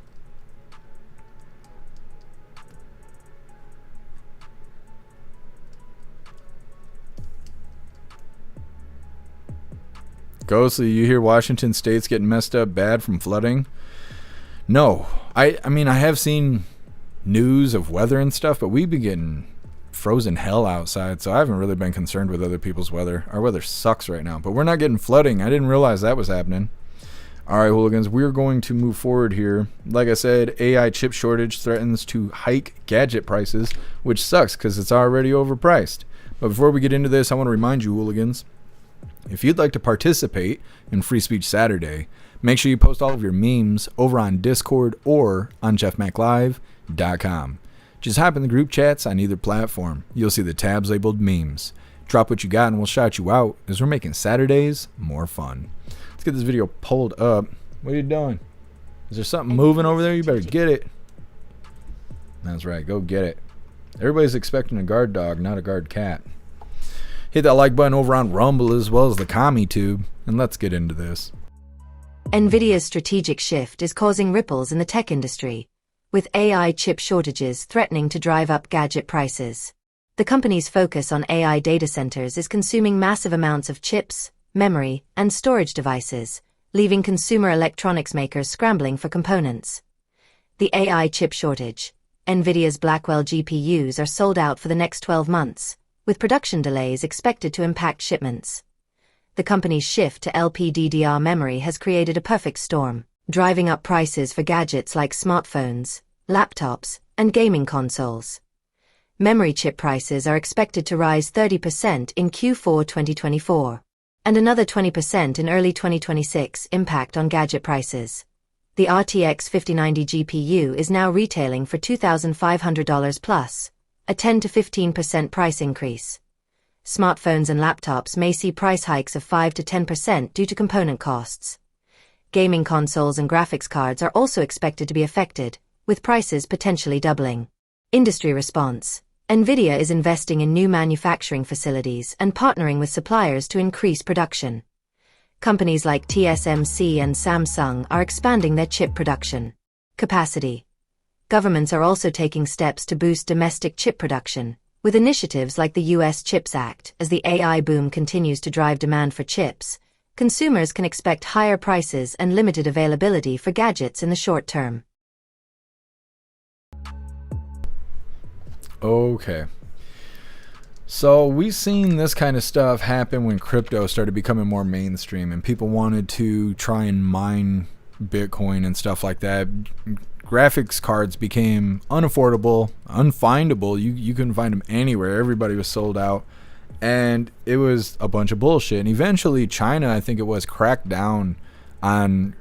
Ghostly, you hear Washington State's getting messed up bad from flooding? No. I mean, I have seen news of weather and stuff, but we've been getting frozen hell outside, so I haven't really been concerned with other people's weather. Our weather sucks right now, but we're not getting flooding. I didn't realize that was happening. All right, hooligans, we're going to move forward here. Like I said, AI chip shortage threatens to hike gadget prices, which sucks because it's already overpriced. But before we get into this, I want to remind you, hooligans, if you'd like to participate in Free Speech Saturday, make sure you post all of your memes over on Discord or on jeffmaclive.com. Just hop in the group chats on either platform. You'll see the tabs labeled memes. Drop what you got and we'll shout you out as we're making Saturdays more fun. Let's get this video pulled up. What are you doing? Is there something moving over there? You better get it. That's right. Go get it. Everybody's expecting a guard dog, not a guard cat. Hit that like button over on Rumble as well as the Commie Tube, and let's get into this. NVIDIA's strategic shift is causing ripples in the tech industry, with AI chip shortages threatening to drive up gadget prices. The company's focus on AI data centers is consuming massive amounts of chips, memory, and storage devices, leaving consumer electronics makers scrambling for components. The AI chip shortage. NVIDIA's Blackwell GPUs are sold out for the next 12 months, with production delays expected to impact shipments. The company's shift to LPDDR memory has created a perfect storm, driving up prices for gadgets like smartphones, laptops, and gaming consoles. Memory chip prices are expected to rise 30% in Q4 2024, and another 20% in early 2026 impact on gadget prices. The RTX 5090 GPU is now retailing for $2,500 plus, a 10 to 15% price increase. Smartphones and laptops may see price hikes of 5 to 10% due to component costs. Gaming consoles and graphics cards are also expected to be affected, with prices potentially doubling. Industry response. NVIDIA is investing in new manufacturing facilities and partnering with suppliers to increase production. Companies like TSMC and Samsung are expanding their chip production capacity. Governments are also taking steps to boost domestic chip production, with initiatives like the U.S. CHIPS Act. As the AI boom continues to drive demand for chips, consumers can expect higher prices and limited availability for gadgets in the short term. Okay. So we've seen this kind of stuff happen when crypto started becoming more mainstream and people wanted to try and mine Bitcoin and stuff like that. Graphics cards became unaffordable, unfindable. You couldn't find them anywhere. Everybody was sold out. And it was a bunch of bullshit. And eventually China, I think it was, cracked down on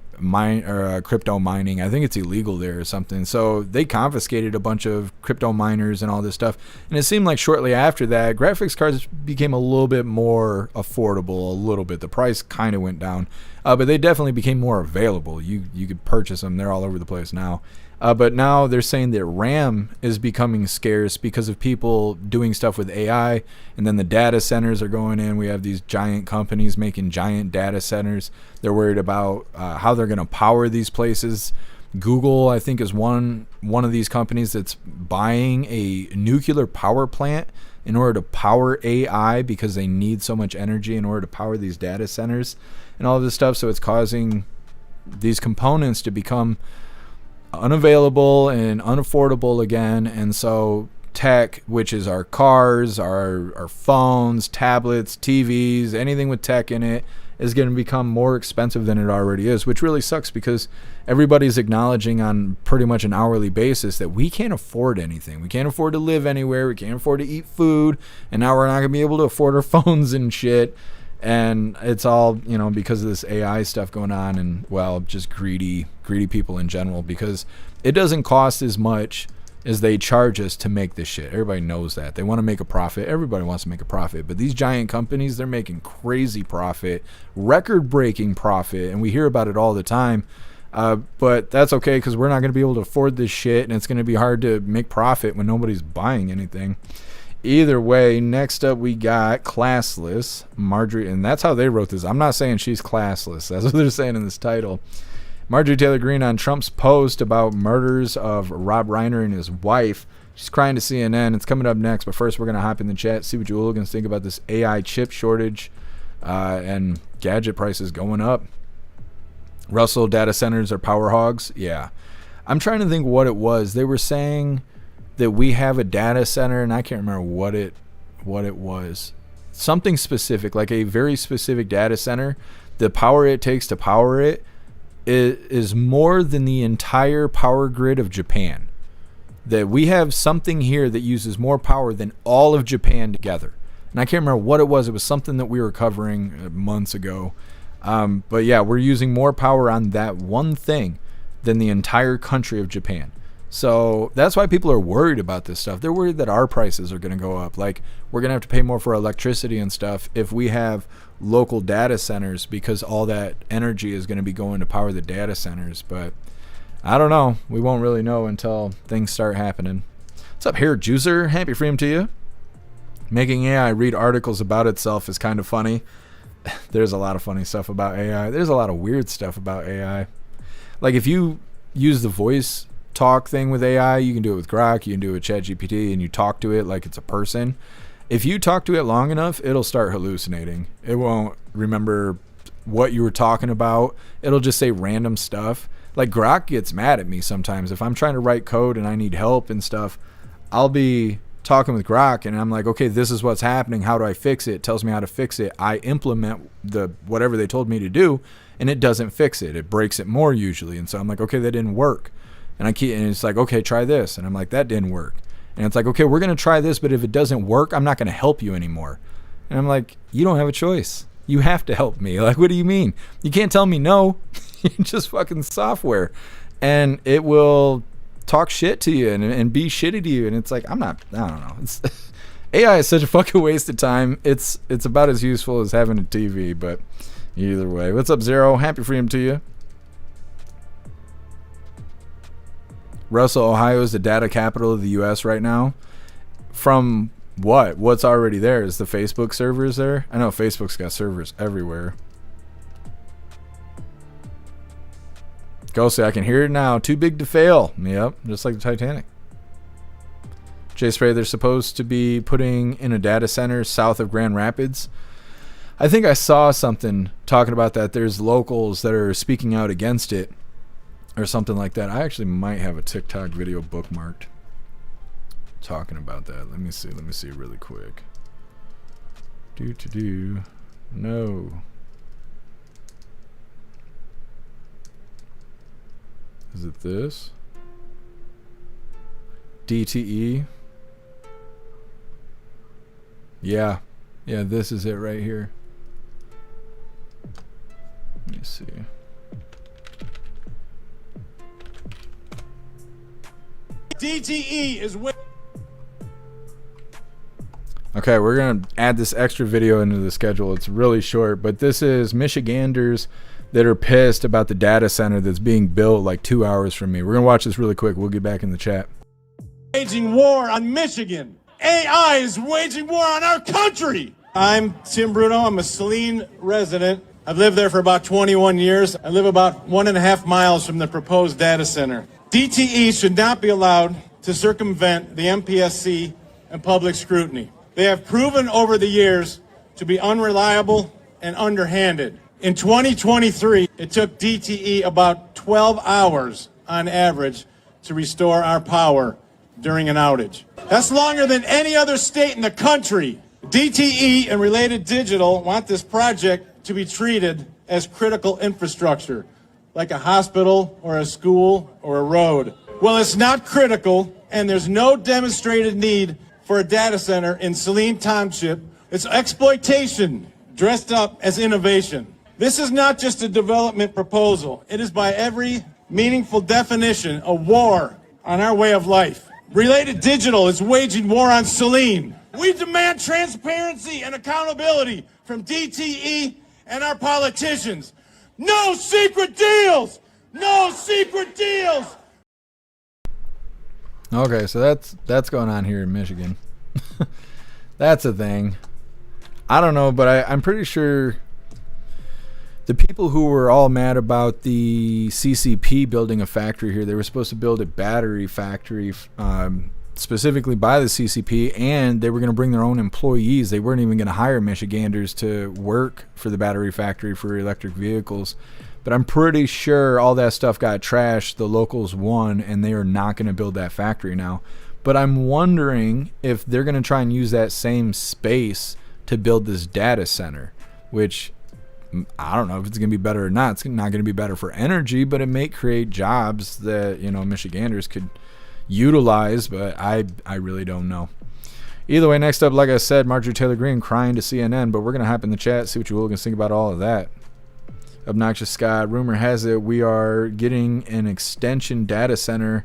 crypto mining. I think it's illegal there or something. So they confiscated a bunch of crypto miners and all this stuff. And it seemed like shortly after that, graphics cards became a little bit more affordable, a little bit. The price kind of went down. But they definitely became more available. You could purchase them. They're all over the place now. But now they're saying that RAM is becoming scarce because of people doing stuff with AI, and then the data centers are going in. We have these giant companies making giant data centers. They're worried about how they're going to power these places. Google, I think, is one of these companies that's buying a nuclear power plant in order to power AI because they need so much energy in order to power these data centers and all of this stuff. So it's causing these components to become unavailable and unaffordable again. And so tech, which is our cars, our phones, tablets, TVs, anything with tech in it, is going to become more expensive than it already is, which really sucks because everybody's acknowledging on pretty much an hourly basis that we can't afford anything. We can't afford to live anywhere. We can't afford to eat food. And now we're not going to be able to afford our phones and shit. And it's all, because of this AI stuff going on and, well, just greedy people in general, because it doesn't cost as much as they charge us to make this shit. Everybody knows that. They want to make a profit. Everybody wants to make a profit. But these giant companies, they're making crazy profit, record-breaking profit, and we hear about it all the time. But that's okay because we're not going to be able to afford this shit, and it's going to be hard to make profit when nobody's buying anything. Either way, next up we got classless Marjorie, and that's how they wrote this. I'm not saying she's classless. That's what they're saying in this title. Marjorie Taylor Greene on Trump's post about murders of Rob Reiner and his wife. She's crying to CNN. It's coming up next, but first we're going to hop in the chat, see what you hooligans think about this AI chip shortage and gadget prices going up. Russell, data centers are power hogs. Yeah. I'm trying to think what it was. They were saying that we have a data center, and I can't remember what it was. Something specific, like a very specific data center. The power it takes to power it is more than the entire power grid of Japan. That we have something here that uses more power than all of Japan together. And I can't remember what it was. It was something that we were covering months ago. But yeah, we're using more power on that one thing than the entire country of Japan. So that's why people are worried about this stuff. They're worried that our prices are going to go up. Like, we're going to have to pay more for electricity and stuff if we have local data centers, because all that energy is going to be going to power the data centers. But I don't know. We won't really know until things start happening. What's up here, Juicer? Happy freedom to you. Making AI read articles about itself is kind of funny. There's a lot of funny stuff about AI. There's a lot of weird stuff about AI. Like, if you use the voice talk thing with AI, you can do it with Grok, you can do it with ChatGPT, and you talk to it like it's a person. If you talk to it long enough, it'll start hallucinating. It won't remember what you were talking about. It'll just say random stuff. Like, Grok gets mad at me sometimes. If I'm trying to write code and I need help and stuff, I'll be talking with Grok and I'm like, okay, this is what's happening. How do I fix it? It tells me how to fix it. I implement the whatever they told me to do, and it doesn't fix it. It breaks it more usually. And so I'm like, okay, that didn't work. And it's like, okay, try this. And I'm like, that didn't work. And it's like, okay, we're going to try this, but if it doesn't work, I'm not going to help you anymore. And I'm like, you don't have a choice. You have to help me. Like, what do you mean? You can't tell me no. You're just fucking software. And it will talk shit to you and be shitty to you. And it's like, I don't know. AI is such a fucking waste of time. It's about as useful as having a TV, but either way. What's up, Zero? Happy freedom to you. Russell, Ohio is the data capital of the U.S. right now. From what? What's already there? Is the Facebook servers there? I know Facebook's got servers everywhere. Ghosty, I can hear it now. Too big to fail. Yep, just like the Titanic. Jay Spray, they're supposed to be putting in a data center south of Grand Rapids. I think I saw something talking about that. There's locals that are speaking out against it or something like that. I actually might have a TikTok video bookmarked talking about that. Let me see really quick. No. Is it this? DTE. Yeah, this is it right here. Let me see. DTE is okay, we're gonna add this extra video into the schedule. It's really short, but this is Michiganders that are pissed about the data center that's being built like 2 hours from me. We're gonna watch this really quick. We'll get back in the chat. waging war on Michigan. AI is waging war on our country. I'm Tim Bruno. I'm a Saline resident. I've lived there for about 21 years. I live about 1.5 miles from the proposed data center. DTE should not be allowed to circumvent the MPSC and public scrutiny. They have proven over the years to be unreliable and underhanded. In 2023, it took DTE about 12 hours on average to restore our power during an outage. That's longer than any other state in the country. DTE and Related Digital want this project to be treated as critical infrastructure, like a hospital or a school or a road. Well, it's not critical, and there's no demonstrated need for a data center in Saline Township. It's exploitation dressed up as innovation. This is not just a development proposal. It is, by every meaningful definition, a war on our way of life. Related Digital is waging war on Saline. We demand transparency and accountability from DTE and our politicians. No secret deals! No secret deals! Okay, so that's going on here in Michigan. That's a thing. I don't know, but I'm pretty sure the people who were all mad about the CCP building a factory here, they were supposed to build a battery factory specifically by the CCP, and they were going to bring their own employees. They weren't even going to hire Michiganders to work for the battery factory for electric vehicles. But I'm pretty sure all that stuff got trashed. The locals won, and they are not going to build that factory now. But I'm wondering if they're going to try and use that same space to build this data center, which I don't know if it's going to be better or not. It's not going to be better for energy, but it may create jobs that, Michiganders could utilize, but I really don't know. Either way, next up, like I said, Marjorie Taylor Greene crying to CNN, but we're going to hop in the chat, see what you hooligans think about all of that. Obnoxious Scott, rumor has it we are getting an extension data center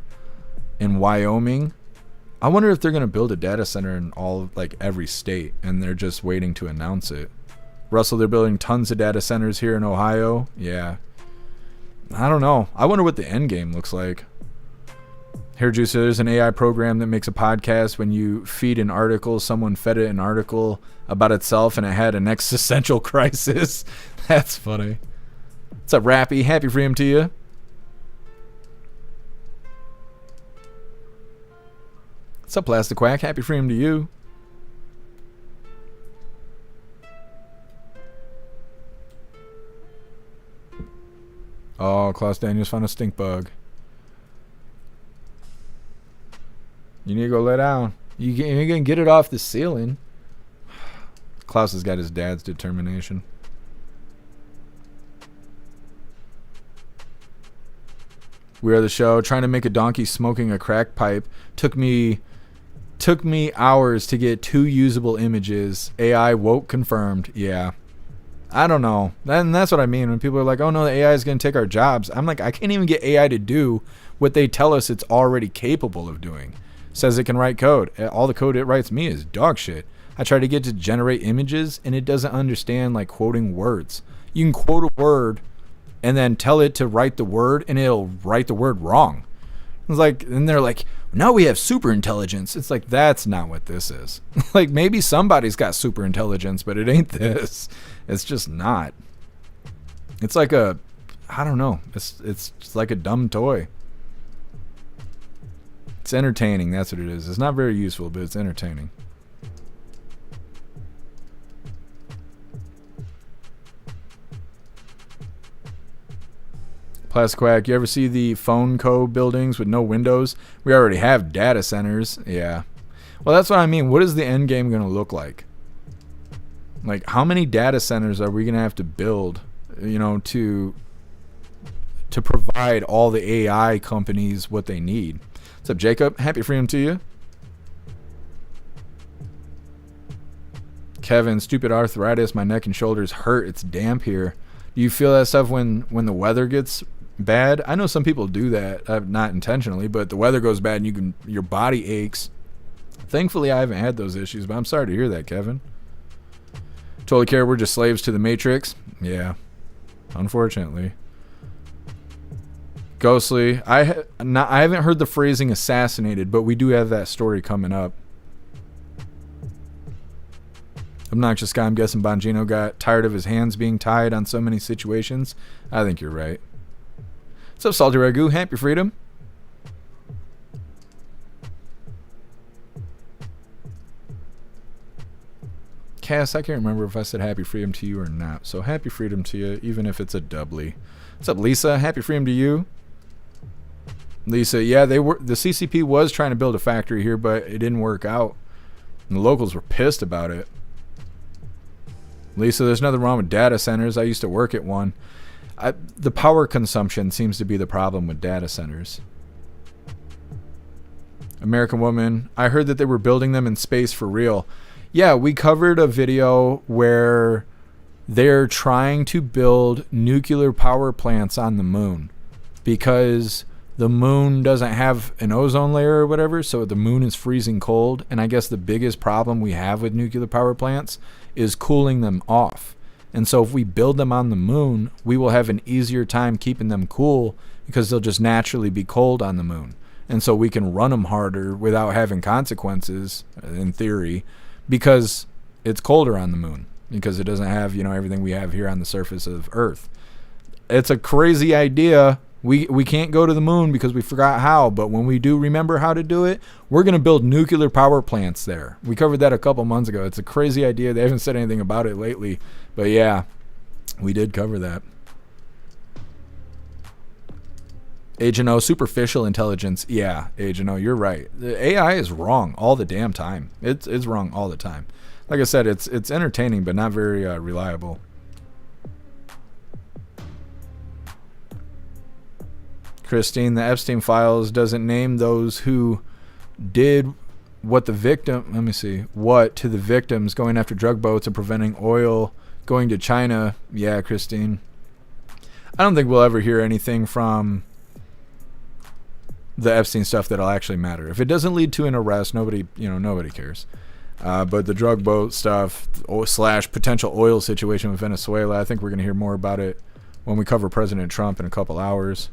in Wyoming. I wonder if they're going to build a data center in every state, and they're just waiting to announce it. Russell, they're building tons of data centers here in Ohio. Yeah. I don't know. I wonder what the end game looks like. Here, Juice, there's an AI program that makes a podcast. When you feed an article, someone fed it an article about itself, and it had an existential crisis. That's funny. What's up, Rappy? Happy freedom to you. What's up, Plastic Quack? Happy freedom to you. Oh, Klaus Daniels found a stink bug. You need to go lay down. You're going to get it off the ceiling. Klaus has got his dad's determination. We Are the Show. Trying to make a donkey smoking a crack pipe. Took me hours to get 2 usable images. AI woke confirmed. Yeah. I don't know. And that's what I mean when people are like, oh no, the AI is going to take our jobs. I'm like, I can't even get AI to do what they tell us it's already capable of doing. Says it can write code. All the code it writes me is dog shit. I try to get to generate images and it doesn't understand like quoting words. You can quote a word and then tell it to write the word and it'll write the word wrong. It's like, and they're like, now we have super intelligence. It's like, that's not what this is. Like, maybe somebody's got super intelligence, but it ain't this. It's just not. It's like a, I don't know. It's just like a dumb toy. It's entertaining. That's what it is. It's not very useful, but it's entertaining. Plastic Quack, you ever see the phone co buildings with no windows? We already have data centers. Yeah. Well, that's what I mean. What is the end game going to look like? Like, how many data centers are we going to have to build, you know, to provide all the AI companies what they need? What's up, Jacob? Happy freedom to you. Kevin, stupid arthritis. My neck and shoulders hurt. It's damp here. Do you feel that stuff when the weather gets bad? I know some people do that, not intentionally, but the weather goes bad and your body aches. Thankfully, I haven't had those issues, but I'm sorry to hear that, Kevin. Totally care. We're just slaves to the Matrix. Yeah, unfortunately. Ghostly, I haven't heard the phrasing assassinated, but we do have that story coming up. Obnoxious guy, I'm guessing Bongino got tired of his hands being tied on so many situations. I think you're right. What's up, Salty Ragu? Happy freedom. Cass, I can't remember if I said happy freedom to you or not. So happy freedom to you, even if it's a doubly. What's up, Lisa? Happy freedom to you. Lisa, yeah, the CCP was trying to build a factory here, but it didn't work out. And the locals were pissed about it. Lisa, there's nothing wrong with data centers. I used to work at one. The power consumption seems to be the problem with data centers. American Woman, I heard that they were building them in space for real. Yeah, we covered a video where they're trying to build nuclear power plants on the moon because the moon doesn't have an ozone layer or whatever, so the moon is freezing cold. And I guess the biggest problem we have with nuclear power plants is cooling them off. And so if we build them on the moon, we will have an easier time keeping them cool because they'll just naturally be cold on the moon. And so we can run them harder without having consequences, in theory, because it's colder on the moon, because it doesn't have, you know, everything we have here on the surface of Earth. It's a crazy idea. We can't go to the moon because we forgot how, but when we do remember how to do it, we're going to build nuclear power plants there. We covered that a couple months ago. It's a crazy idea. They haven't said anything about it lately, but yeah, we did cover that. Agent O, superficial intelligence. Yeah, Agent O, you're right. The AI is wrong all the damn time. It's wrong all the time. Like I said, it's entertaining, but not very reliable. Christine, the Epstein files doesn't name those who did what to the victims going after drug boats and preventing oil going to China. Yeah, Christine. I don't think we'll ever hear anything from the Epstein stuff that'll actually matter. If it doesn't lead to an arrest, nobody cares. But the drug boat stuff / potential oil situation with Venezuela, I think we're going to hear more about it when we cover President Trump in a couple hours.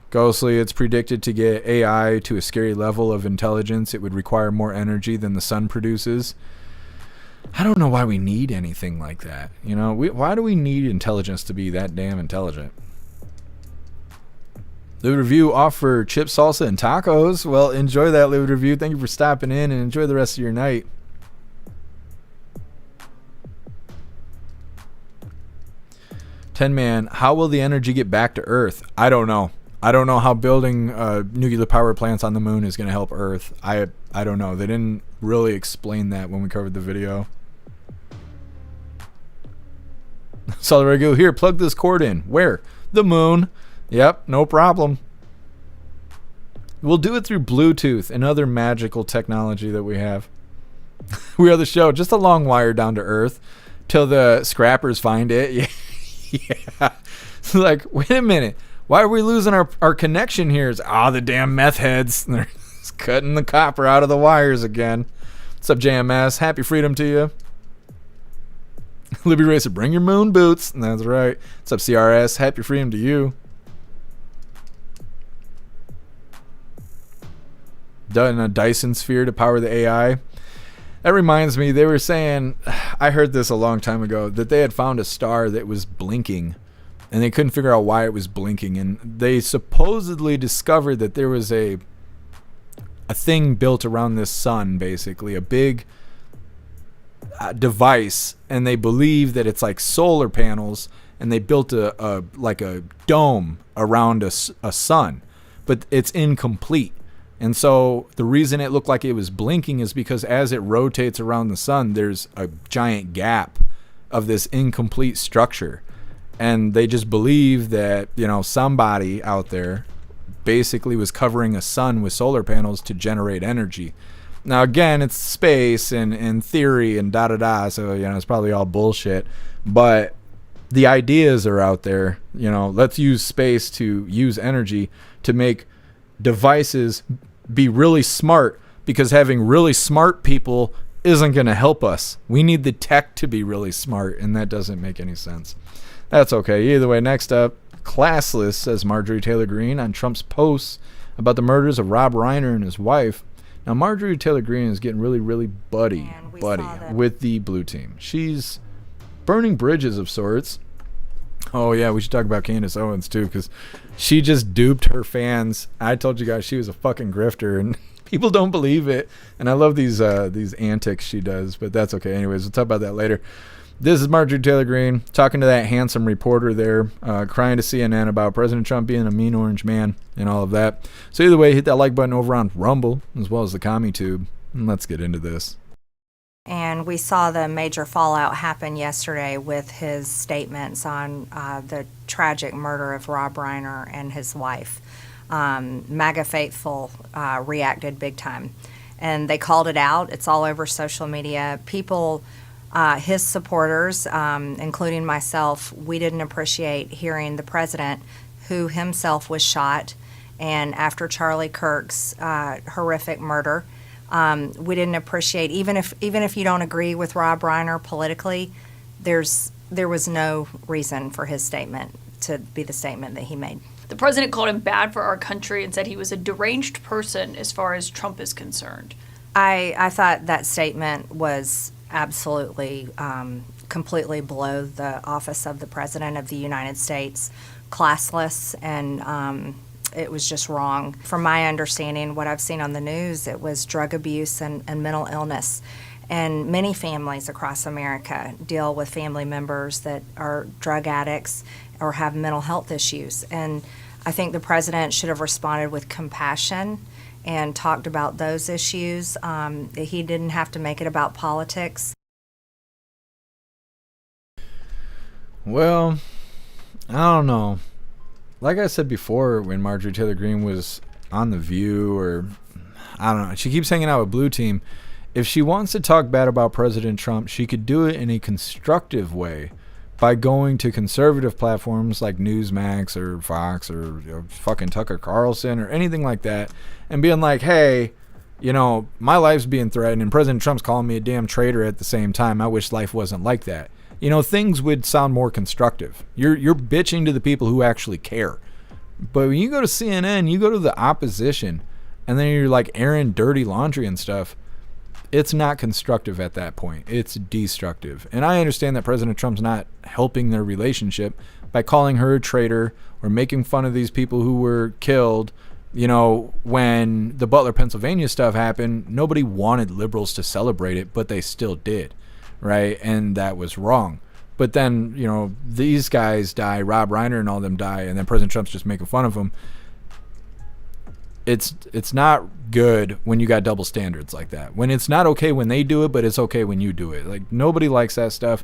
Ghostly, it's predicted to get AI to a scary level of intelligence. It would require more energy than the sun produces. I don't know why we need anything like that. You know, why do we need intelligence to be that damn intelligent? Live Review offer chip salsa and tacos. Well, enjoy that, Live Review. Thank you for stopping in and enjoy the rest of your night. Ten Man, how will the energy get back to Earth? I don't know. I don't know how building nuclear power plants on the moon is going to help Earth. I don't know. They didn't really explain that when we covered the video. Solid Regu, here, plug this cord in. Where? The moon. Yep, no problem. We'll do it through Bluetooth and other magical technology that we have. We are the show. Just a long wire down to Earth till the scrappers find it. Yeah. It's like, wait a minute. Why are we losing our connection here? It's, the damn meth heads. They're cutting the copper out of the wires again. What's up, JMS? Happy freedom to you. Libby Racer, bring your moon boots. That's right. What's up, CRS? Happy freedom to you. Done a Dyson sphere to power the AI. That reminds me, they were saying, I heard this a long time ago, that they had found a star that was blinking, and they couldn't figure out why it was blinking. And they supposedly discovered that there was a thing built around this sun, basically, a big device, and they believe that it's like solar panels, and they built a dome around a sun, but it's incomplete. And so the reason it looked like it was blinking is because as it rotates around the sun, there's a giant gap of this incomplete structure. And they just believe that, somebody out there basically was covering a sun with solar panels to generate energy. Now, again, it's space and theory and da-da-da, so, it's probably all bullshit. But the ideas are out there. Let's use space to use energy to make devices be really smart, because having really smart people isn't going to help us. We need the tech to be really smart, and that doesn't make any sense. That's okay. Either way, next up, classless, says Marjorie Taylor Greene on Trump's posts about the murders of Rob Reiner and his wife. Now, Marjorie Taylor Greene is getting really, really buddy with the blue team. She's burning bridges of sorts. Oh, yeah, we should talk about Candace Owens, too, because she just duped her fans. I told you guys she was a fucking grifter, and people don't believe it. And I love these antics she does, but that's okay. Anyways, we'll talk about that later. This is Marjorie Taylor Greene talking to that handsome reporter there, crying to CNN about President Trump being a mean orange man and all of that. So either way, hit that like button over on Rumble as well as the CommuTube, and let's get into this. And we saw the major fallout happen yesterday with his statements on the tragic murder of Rob Reiner and his wife. MAGA faithful reacted big time, and they called it out. It's all over social media. People, his supporters, including myself, we didn't appreciate hearing the president, who himself was shot, and after Charlie Kirk's horrific murder. We didn't appreciate, even if you don't agree with Rob Reiner politically, there was no reason for his statement to be the statement that he made. The president called him bad for our country and said he was a deranged person as far as Trump is concerned. I thought that statement was absolutely completely below the office of the president of the United States, classless, and it was just wrong. From my understanding, what I've seen on the news, it was drug abuse and mental illness. And many families across America deal with family members that are drug addicts or have mental health issues. And I think the president should have responded with compassion and talked about those issues. He didn't have to make it about politics. Well, I don't know. Like I said before, when Marjorie Taylor Greene was on The View, or I don't know, she keeps hanging out with Blue Team. If she wants to talk bad about President Trump, she could do it in a constructive way by going to conservative platforms like Newsmax or Fox or fucking Tucker Carlson or anything like that, and being like, hey, my life's being threatened and President Trump's calling me a damn traitor at the same time. I wish life wasn't like that. Things would sound more constructive. You're bitching to the people who actually care. But when you go to CNN, you go to the opposition, and then you're like airing dirty laundry and stuff, it's not constructive at that point. It's destructive. And I understand that President Trump's not helping their relationship by calling her a traitor or making fun of these people who were killed. When the Butler, Pennsylvania stuff happened, nobody wanted liberals to celebrate it, but they still did. Right, and that was wrong. But then, these guys die, Rob Reiner and all them die, and then President Trump's just making fun of them. It's not good when you got double standards like that. When it's not okay when they do it, but it's okay when you do it. Like, nobody likes that stuff.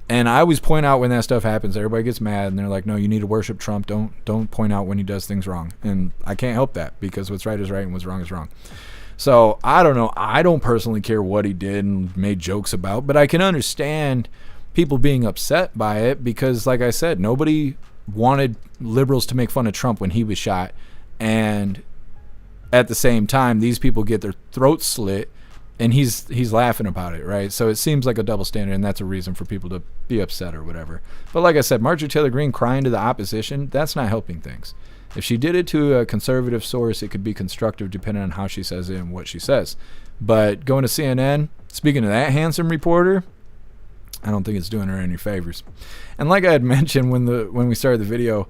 And I always point out when that stuff happens, everybody gets mad, and they're like, no, you need to worship Trump. Don't point out when he does things wrong. And I can't help that, because what's right is right and what's wrong is wrong. So, I don't know. I don't personally care what he did and made jokes about, but I can understand people being upset by it because, like I said, nobody wanted liberals to make fun of Trump when he was shot, and at the same time these people get their throats slit and he's laughing about it, right? So it seems like a double standard, and that's a reason for people to be upset or whatever. But like I said, Marjorie Taylor Greene crying to the opposition, that's not helping things. If she did it to a conservative source, it could be constructive depending on how she says it and what she says. But going to CNN, speaking of that handsome reporter, I don't think it's doing her any favors. And like I had mentioned when we started the video,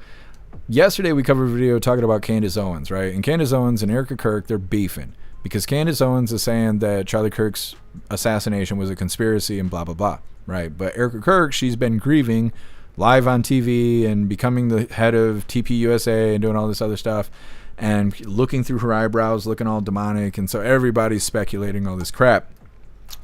yesterday we covered a video talking about Candace Owens, right? And Candace Owens and Erica Kirk, they're beefing because Candace Owens is saying that Charlie Kirk's assassination was a conspiracy and blah, blah, blah, right? But Erica Kirk, she's been grieving live on TV and becoming the head of TPUSA and doing all this other stuff and looking through her eyebrows, looking all demonic. And so everybody's speculating all this crap.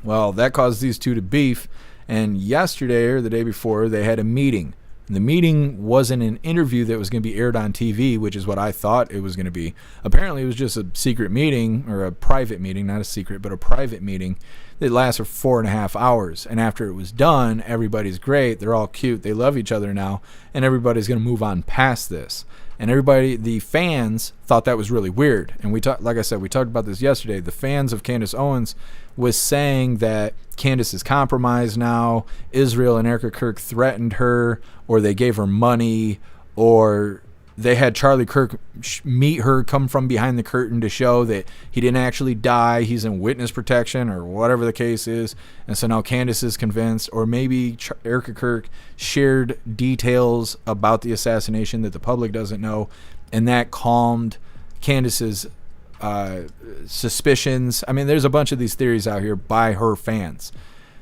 Well, that caused these two to beef. And yesterday or the day before, they had a meeting. The meeting wasn't an interview that was going to be aired on TV, which is what I thought it was going to be. Apparently, it was just a secret meeting, or a private meeting, not a secret, but a private meeting that lasted for 4.5 hours. And after it was done, everybody's great. They're all cute. They love each other now. And everybody's going to move on past this. And everybody, the fans, thought that was really weird. And we talked, like I said, we talked about this yesterday. The fans of Candace Owens was saying that Candace is compromised now. Israel and Erica Kirk threatened her, or they gave her money, or they had Charlie Kirk meet her, come from behind the curtain to show that he didn't actually die. He's in witness protection or whatever the case is. And so now Candace is convinced, or maybe Erica Kirk shared details about the assassination that the public doesn't know, and that calmed Candace's suspicions. I mean, there's a bunch of these theories out here by her fans.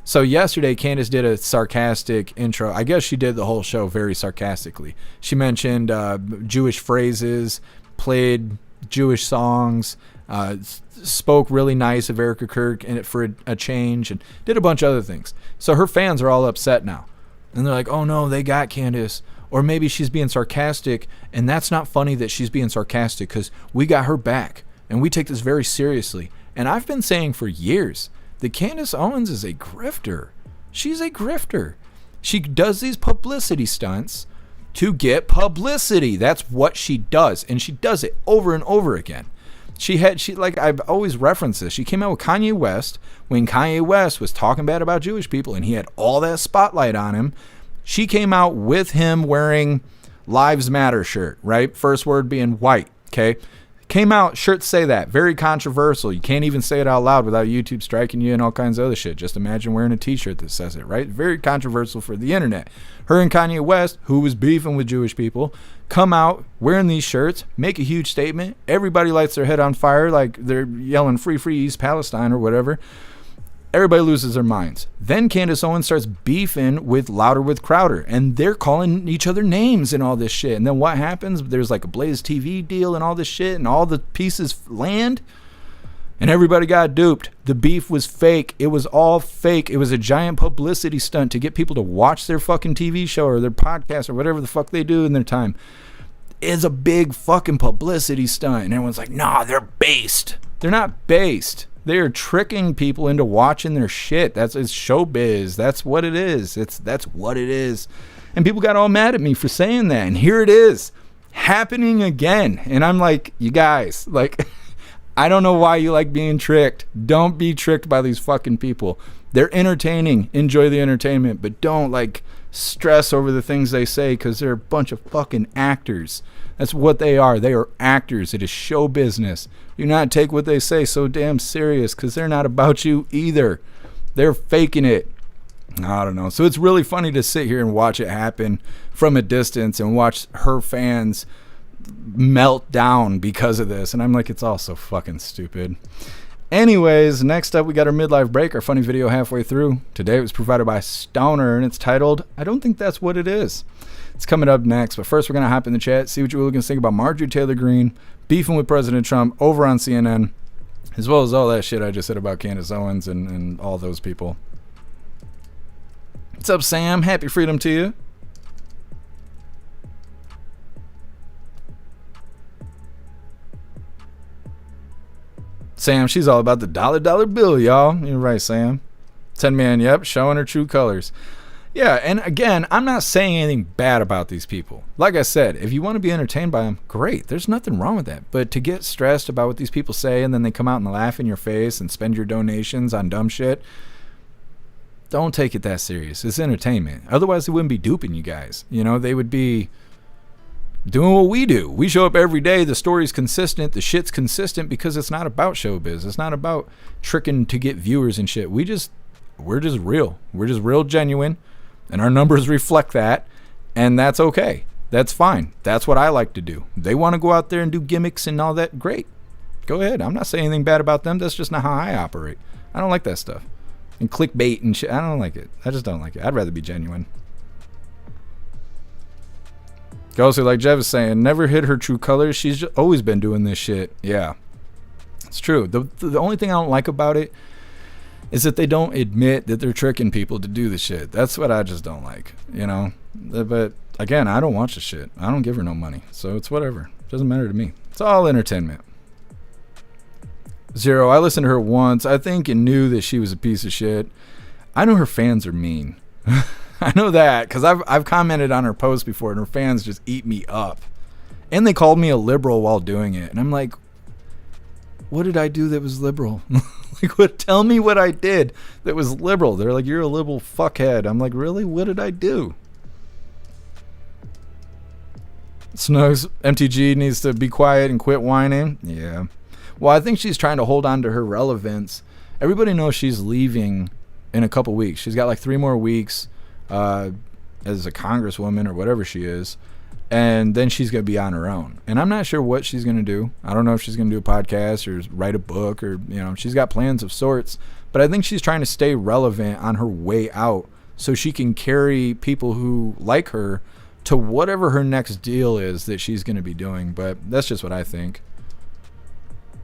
So yesterday, Candace did a sarcastic intro. I guess she did the whole show very sarcastically. She mentioned Jewish phrases, played Jewish songs, spoke really nice of Erica Kirk in it for a change, and did a bunch of other things. So her fans are all upset now. And they're like, oh no, they got Candace. Or maybe she's being sarcastic, and that's not funny that she's being sarcastic because we got her back. And we take this very seriously. And I've been saying for years that Candace Owens is a grifter. She's a grifter. She does these publicity stunts to get publicity. That's what she does. And she does it over and over again. She like I've always referenced this. She came out with Kanye West when Kanye West was talking bad about Jewish people and he had all that spotlight on him. She came out with him wearing Lives Matter shirt, right? First word being white, okay? Came out, shirts say that. Very controversial. You can't even say it out loud without YouTube striking you and all kinds of other shit. Just imagine wearing a t-shirt that says it, right? Very controversial for the internet. Her and Kanye West, who was beefing with Jewish people, come out wearing these shirts, make a huge statement. Everybody lights their head on fire like they're yelling free, free East Palestine or whatever. Everybody loses their minds. Then Candace Owens starts beefing with Louder with Crowder, and they're calling each other names and all this shit. And then what happens? There's like a Blaze TV deal and all this shit, and all the pieces land, and everybody got duped. The beef was fake. It was all fake. It was a giant publicity stunt to get people to watch their fucking TV show or their podcast or whatever the fuck they do in their time. It's a big fucking publicity stunt, and everyone's like, nah, they're based. They're not based. They are tricking people into watching their shit. It's showbiz. That's what it is. That's what it is. And people got all mad at me for saying that. And here it is, happening again. And I'm like, you guys, like, I don't know why you like being tricked. Don't be tricked by these fucking people. They're entertaining. Enjoy the entertainment. But don't, like, stress over the things they say because they're a bunch of fucking actors. That's what they are. They are actors. It is show business. Do not take what they say so damn serious because they're not about you either. They're faking it. I don't know. So it's really funny to sit here and watch it happen from a distance and watch her fans melt down because of this. And I'm like, it's all so fucking stupid. Anyways, next up we got our midlife break, our funny video halfway through. Today it was provided by Stoner and it's titled, I Don't Think That's What It Is. It's coming up next, but first we're going to hop in the chat, see what you hooligans think about Marjorie Taylor Greene beefing with President Trump over on CNN, as well as all that shit I just said about Candace Owens and all those people. What's up, Sam? Happy freedom to you. Sam, she's all about the dollar bill, y'all. You're right, Sam. 10 Man, yep, showing her true colors. Yeah, and again, I'm not saying anything bad about these people. Like I said, if you want to be entertained by them, great. There's nothing wrong with that. But to get stressed about what these people say and then they come out and laugh in your face and spend your donations on dumb shit, don't take it that serious. It's entertainment. Otherwise, they wouldn't be duping you guys. You know, they would be doing what we do. We show up every day. The story's consistent. The shit's consistent because it's not about showbiz. It's not about tricking to get viewers and shit. We're just real. We're just real genuine. And our numbers reflect that, and that's okay. That's fine. That's what I like to do. They want to go out there and do gimmicks and all that, great. Go ahead. I'm not saying anything bad about them. That's just not how I operate. I don't like that stuff. And clickbait and shit, I don't like it. I just don't like it. I'd rather be genuine. Also, like Jeff is saying, never hid her true colors. She's just always been doing this shit. Yeah, it's true. The only thing I don't like about it is that they don't admit that they're tricking people to do the shit. That's what I just don't like, you know? But again, I don't watch the shit. I don't give her no money. So it's whatever. It doesn't matter to me. It's all entertainment. Zero, I listened to her once, I think, and knew that she was a piece of shit. I know her fans are mean. I know that because I've commented on her post before and her fans just eat me up. And they called me a liberal while doing it. And I'm like, what did I do that was liberal? Like, tell me what I did that was liberal. They're like, you're a liberal fuckhead. I'm like, really? What did I do? Snugs, MTG needs to be quiet and quit whining. Yeah. Well, I think she's trying to hold on to her relevance. Everybody knows she's leaving in a couple weeks. She's got like 3 more weeks as a congresswoman or whatever she is. And then she's going to be on her own. And I'm not sure what she's going to do. I don't know if she's going to do a podcast or write a book or, you know, she's got plans of sorts. But I think she's trying to stay relevant on her way out so she can carry people who like her to whatever her next deal is that she's going to be doing. But that's just what I think.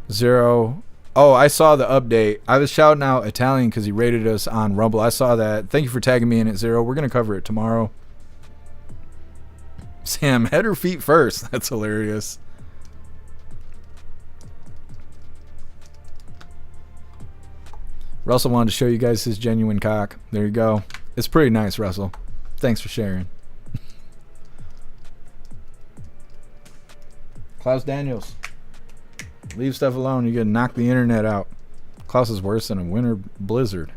Zero. Oh, I saw the update. I was shouting out Italian because he rated us on Rumble. I saw that. Thank you for tagging me in it, Zero. We're going to cover it tomorrow. Sam, head or feet first. That's hilarious. Russell wanted to show you guys his genuine cock. There you go. It's pretty nice, Russell. Thanks for sharing. Klaus Daniels. Leave stuff alone. You're going to knock the internet out. Klaus is worse than a winter blizzard.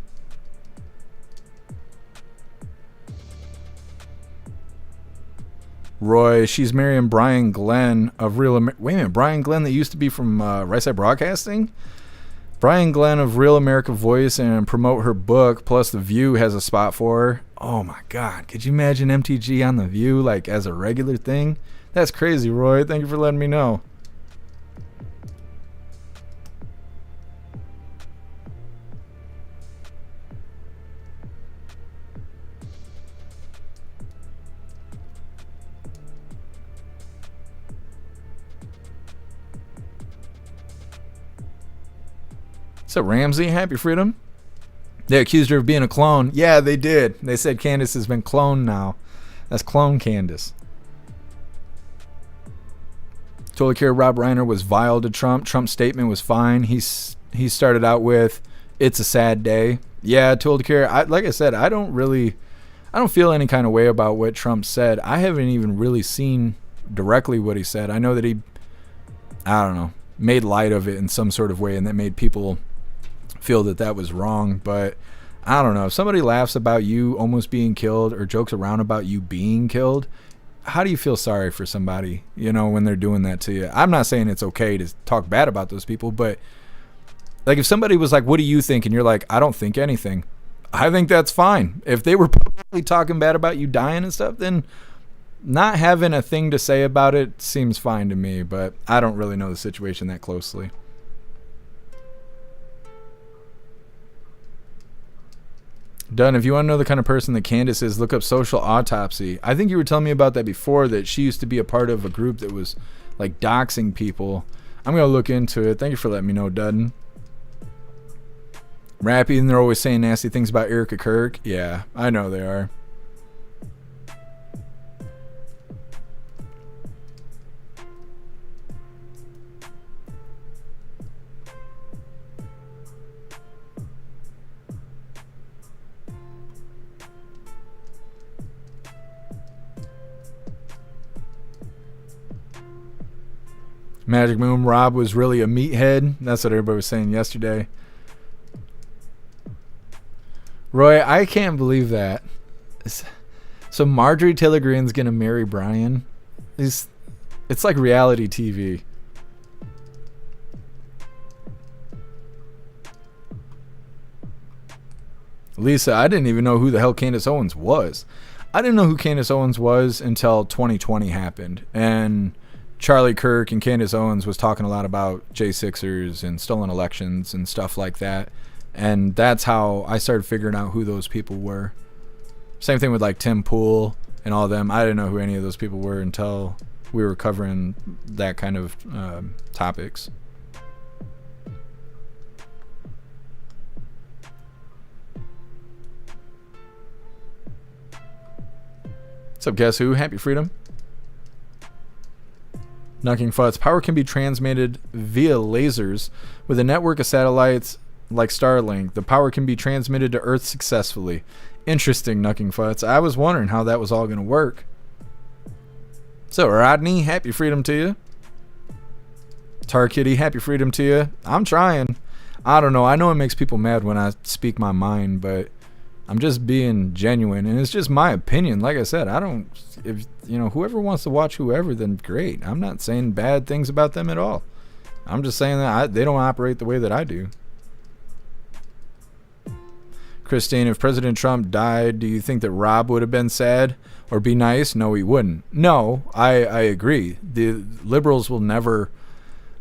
Roy, she's marrying Brian Glenn of Real America. Wait a minute, Brian Glenn that used to be from Right Side Broadcasting? Brian Glenn of Real America Voice and promote her book, plus The View has a spot for her. Oh my God, could you imagine MTG on The View like as a regular thing? That's crazy, Roy. Thank you for letting me know. So Ramsey, happy freedom. They accused her of being a clone. Yeah, they did. They said Candace has been cloned now. That's clone Candace. Totally care Rob Reiner was vile to Trump. Trump's statement was fine. He started out with, "It's a sad day." Yeah, totally care. Like I said, I don't feel any kind of way about what Trump said. I haven't even really seen directly what he said. I know that he, I don't know, made light of it in some sort of way, and that made people feel that was wrong. But I don't know, if somebody laughs about you almost being killed or jokes around about you being killed, how do you feel sorry for somebody, you know, when they're doing that to you? I'm not saying it's okay to talk bad about those people, but like if somebody was like, "What do you think?" and you're like, "I don't think anything," I think that's fine. If they were publicly talking bad about you dying and stuff, then not having a thing to say about it seems fine to me. But I don't really know the situation that closely. Dunn, if you want to know the kind of person that Candace is, look up Social Autopsy. I think you were telling me about that before, that she used to be a part of a group that was like doxing people. I'm going to look into it. Thank you for letting me know, Dudden. Rappy, and they're always saying nasty things about Erica Kirk. Yeah, I know they are. Magic Moon Rob was really a meathead. That's what everybody was saying yesterday. Roy, I can't believe that. So Marjorie Taylor Greene's gonna marry Brian. It's like reality TV. Lisa, I didn't even know who the hell Candace Owens was. I didn't know who Candace Owens was until 2020 happened. And Charlie Kirk and Candace Owens was talking a lot about J6ers and stolen elections and stuff like that. And that's how I started figuring out who those people were. Same thing with like Tim Pool and all of them. I didn't know who any of those people were until we were covering that kind of topics. What's up, guess who? Happy Freedom. Knocking Futz. Power can be transmitted via lasers. With a network of satellites like Starlink, the power can be transmitted to Earth successfully. Interesting, Knocking Futz. I was wondering how that was all going to work. So, Rodney, happy freedom to you. Tar Kitty, happy freedom to you. I'm trying. I don't know. I know it makes people mad when I speak my mind, but I'm just being genuine, and it's just my opinion. Like I said, if whoever wants to watch whoever, then great. I'm not saying bad things about them at all. I'm just saying that they don't operate the way that I do. Christine, if President Trump died, do you think that Rob would have been sad or be nice? No, he wouldn't. No, I agree. The liberals will never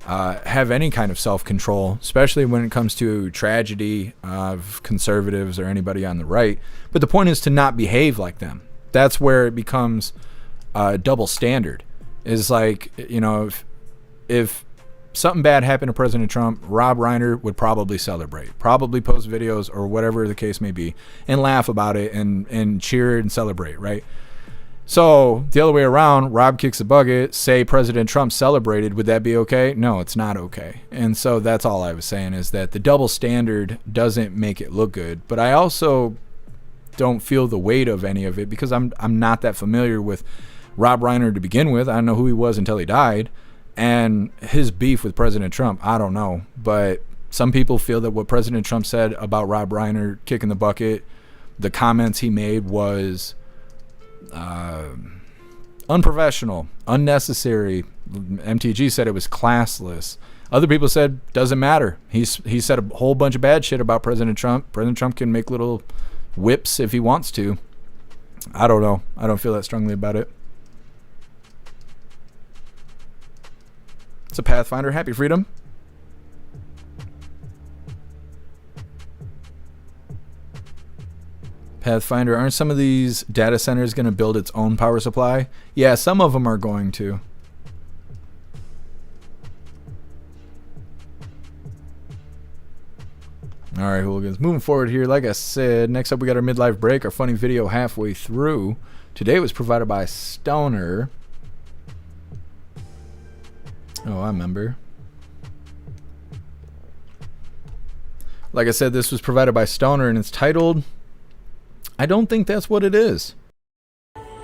have any kind of self-control, especially when it comes to tragedy of conservatives or anybody on the right. But the point is to not behave like them. That's where it becomes a double standard. Is like, if something bad happened to President Trump, Rob Reiner would probably celebrate, probably post videos or whatever the case may be, and laugh about it and cheer and celebrate, right? So the other way around, Rob kicks the bucket, say President Trump celebrated, would that be okay? No, it's not okay. And so that's all I was saying, is that the double standard doesn't make it look good. But I also don't feel the weight of any of it because I'm not that familiar with Rob Reiner to begin with. I don't know who he was until he died. And his beef with President Trump, I don't know. But some people feel that what President Trump said about Rob Reiner kicking the bucket, the comments he made was unprofessional, unnecessary. MTG said it was classless. Other people said doesn't matter. He said a whole bunch of bad shit about President Trump. President Trump can make little whips if he wants to. I don't know. I don't feel that strongly about it. It's a Pathfinder. Happy freedom. Pathfinder, aren't some of these data centers going to build its own power supply? Yeah, some of them are going to. All right, hooligans. Moving forward here, like I said, next up we got our midlife break, our funny video halfway through. Today was provided by Stoner. Oh, I remember. Like I said, this was provided by Stoner, and it's titled, I don't think that's what it is.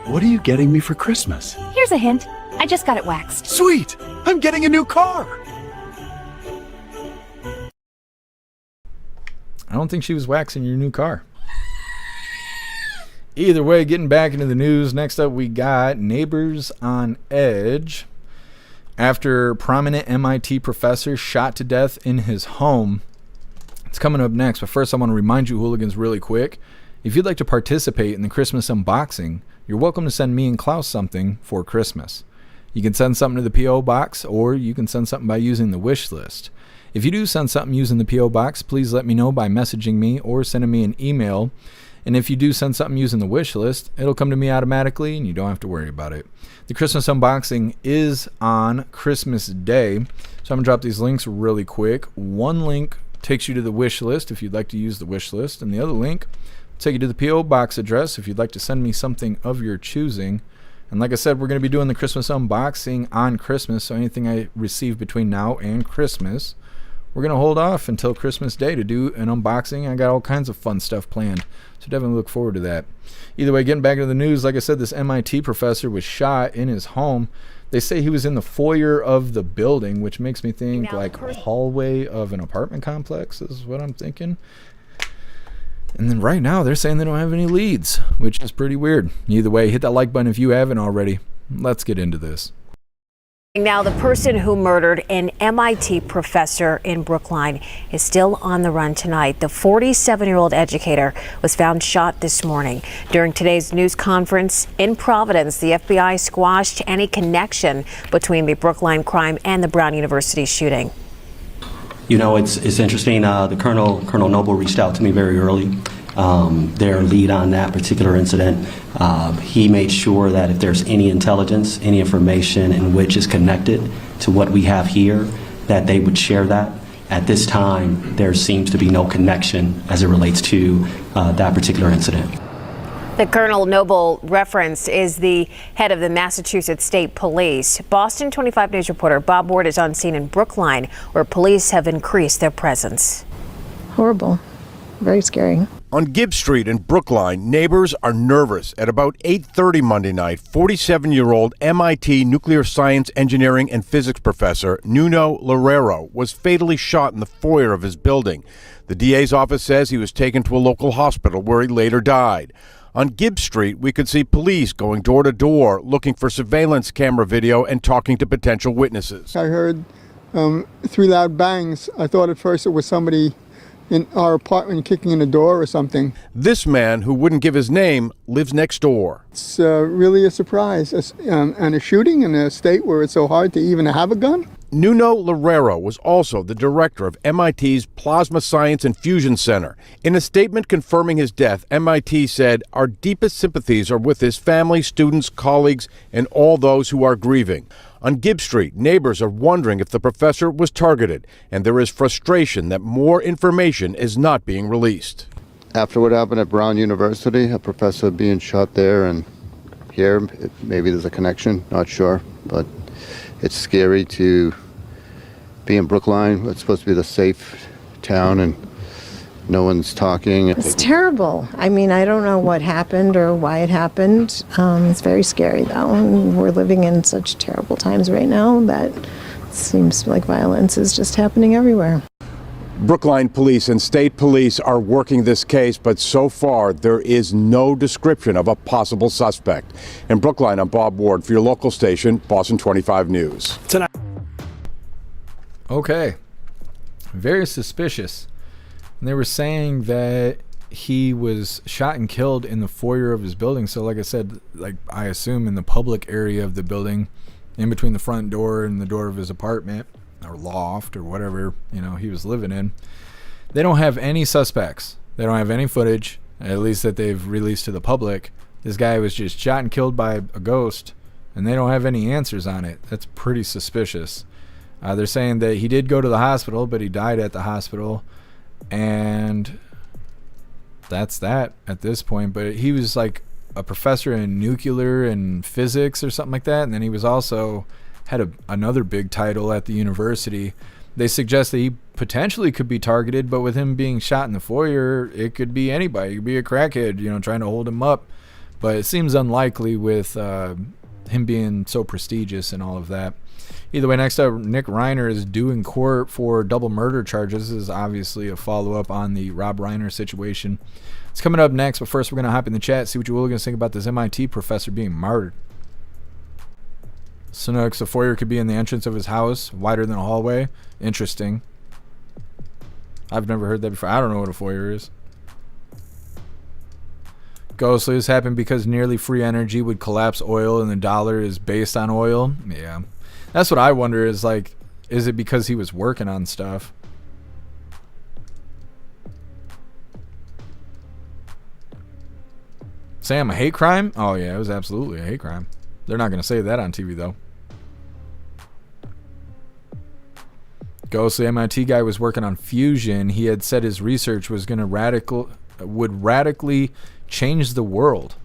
What are you getting me for Christmas? Here's a hint. I just got it waxed. Sweet! I'm getting a new car! I don't think she was waxing your new car. Either way, getting back into the news, next up we got neighbors on edge. After prominent MIT professor shot to death in his home. It's coming up next, but first I want to remind you, hooligans, really quick. If you'd like to participate in the Christmas unboxing, you're welcome to send me and Klaus something for Christmas. You can send something to the P.O. box, or you can send something by using the wish list. If you do send something using the P.O. box, please let me know by messaging me or sending me an email. And if you do send something using the wish list, it'll come to me automatically and you don't have to worry about it. The Christmas unboxing is on Christmas Day. So I'm going to drop these links really quick. One link takes you to the wish list if you'd like to use the wish list. And the other link will take you to the P.O. box address if you'd like to send me something of your choosing. And like I said, we're going to be doing the Christmas unboxing on Christmas. So anything I receive between now and Christmas, we're going to hold off until Christmas Day to do an unboxing. I got all kinds of fun stuff planned. So definitely look forward to that. Either way, getting back into the news, like I said, this MIT professor was shot in his home. They say he was in the foyer of the building, which makes me think like a hallway of an apartment complex is what I'm thinking. And then right now they're saying they don't have any leads, which is pretty weird. Either way, hit that like button if you haven't already. Let's get into this. Now, the person who murdered an MIT professor in Brookline is still on the run tonight. The 47-year-old educator was found shot this morning. During today's news conference in Providence, the FBI squashed any connection between the Brookline crime and the Brown University shooting. You know, it's interesting. The Colonel Noble reached out to me very early. Their lead on that particular incident, he made sure that if there's any intelligence, any information in which is connected to what we have here, that they would share that. At this time, there seems to be no connection as it relates to that particular incident. The Colonel Noble referenced is the head of the Massachusetts State Police. Boston 25 News reporter Bob Ward is on scene in Brookline, where police have increased their presence. Horrible. Very scary. On Gibbs Street in Brookline, neighbors are nervous. At about 8:30 Monday night, 47-year-old MIT nuclear science, engineering, and physics professor Nuno Loureiro was fatally shot in the foyer of his building. The DA's office says he was taken to a local hospital where he later died. On Gibbs Street, we could see police going door to door looking for surveillance camera video and talking to potential witnesses. I heard 3 loud bangs. I thought at first it was somebody in our apartment kicking in the door or something. This man, who wouldn't give his name, lives next door. It's really a surprise. And a shooting in a state where it's so hard to even have a gun? Nuno Loureiro was also the director of MIT's Plasma Science and Fusion Center. In a statement confirming his death, MIT said, "Our deepest sympathies are with his family, students, colleagues, and all those who are grieving." On Gibbs Street, neighbors are wondering if the professor was targeted, and there is frustration that more information is not being released. After what happened at Brown University, a professor being shot there and here, maybe there's a connection, not sure, but it's scary to be in Brookline. It's supposed to be the safe town and no one's talking. It's terrible. I mean, I don't know what happened or why it happened. It's very scary, though. And we're living in such terrible times right now that it seems like violence is just happening everywhere. Brookline police and state police are working this case, but so far there is no description of a possible suspect. In Brookline, I'm Bob Ward for your local station, Boston 25 News. Tonight. Okay. Very suspicious. And they were saying that he was shot and killed in the foyer of his building. So like I said, like I assume in the public area of the building, in between the front door and the door of his apartment or loft or whatever, you know, he was living in. They don't have any suspects. They don't have any footage, at least that they've released to the public. This guy was just shot and killed by a ghost, and they don't have any answers on it. That's pretty suspicious. They're saying that he did go to the hospital, but he died at the hospital. And that's that at this point. But he was like a professor in nuclear and physics or something like that, and then he was also had another big title at the university. They suggest that he potentially could be targeted, but with him being shot in the foyer, it could be anybody. It could be a crackhead, you know, trying to hold him up. But it seems unlikely with him being so prestigious and all of that. Either way, next up, Nick Reiner is due in court for double murder charges. This is obviously a follow-up on the Rob Reiner situation. It's coming up next, but first we're going to hop in the chat, see what you hooligans think about this MIT professor being martyred. Snooks, the foyer could be in the entrance of his house, wider than a hallway. Interesting. I've never heard that before. I don't know what a foyer is. Ghostly, this happened because nearly free energy would collapse oil and the dollar is based on oil. Yeah. That's what I wonder is like, is it because he was working on stuff? Sam, a hate crime? Oh yeah, it was absolutely a hate crime. They're not going to say that on TV though. Ghostly, MIT guy was working on fusion. He had said his research was going to radically change the world.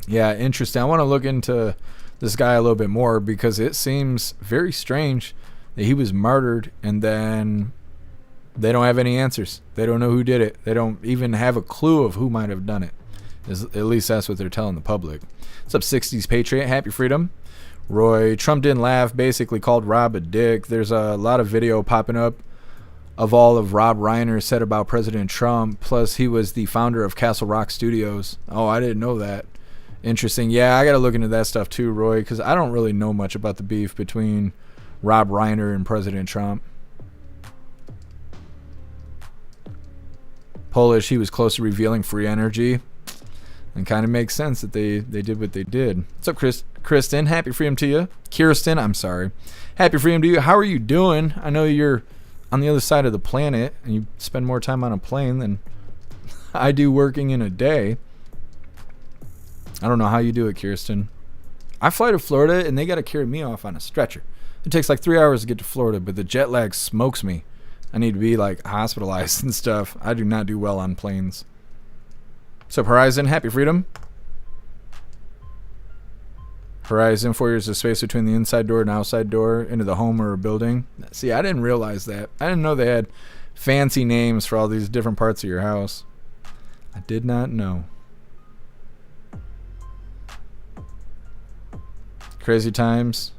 Yeah, interesting. I want to look into this guy a little bit more because it seems very strange that he was martyred and then they don't have any answers. They don't know who did it. They don't even have a clue of who might have done it. At least that's what they're telling the public. What's up, 60s Patriot? Happy Freedom. Roy, Trump didn't laugh, basically called Rob a dick. There's a lot of video popping up of all of Rob Reiner said about President Trump. Plus, he was the founder of Castle Rock Studios. Oh, I didn't know that. Interesting. Yeah, I got to look into that stuff too, Roy, because I don't really know much about the beef between Rob Reiner and President Trump. Polish, he was close to revealing free energy. And kind of makes sense that they did what they did. What's up, Kristen? Happy freedom to you. Kirsten, I'm sorry. Happy freedom to you. How are you doing? I know you're on the other side of the planet and you spend more time on a plane than I do working in a day. I don't know how you do it, Kirsten. I fly to Florida and they got to carry me off on a stretcher. It takes like 3 hours to get to Florida, but the jet lag smokes me. I need to be like hospitalized and stuff. I do not do well on planes. What's up, Horizon? Happy freedom. Horizon, 4 years of space between the inside door and outside door into the home or a building. See, I didn't realize that. I didn't know they had fancy names for all these different parts of your house. I did not know. Crazy times.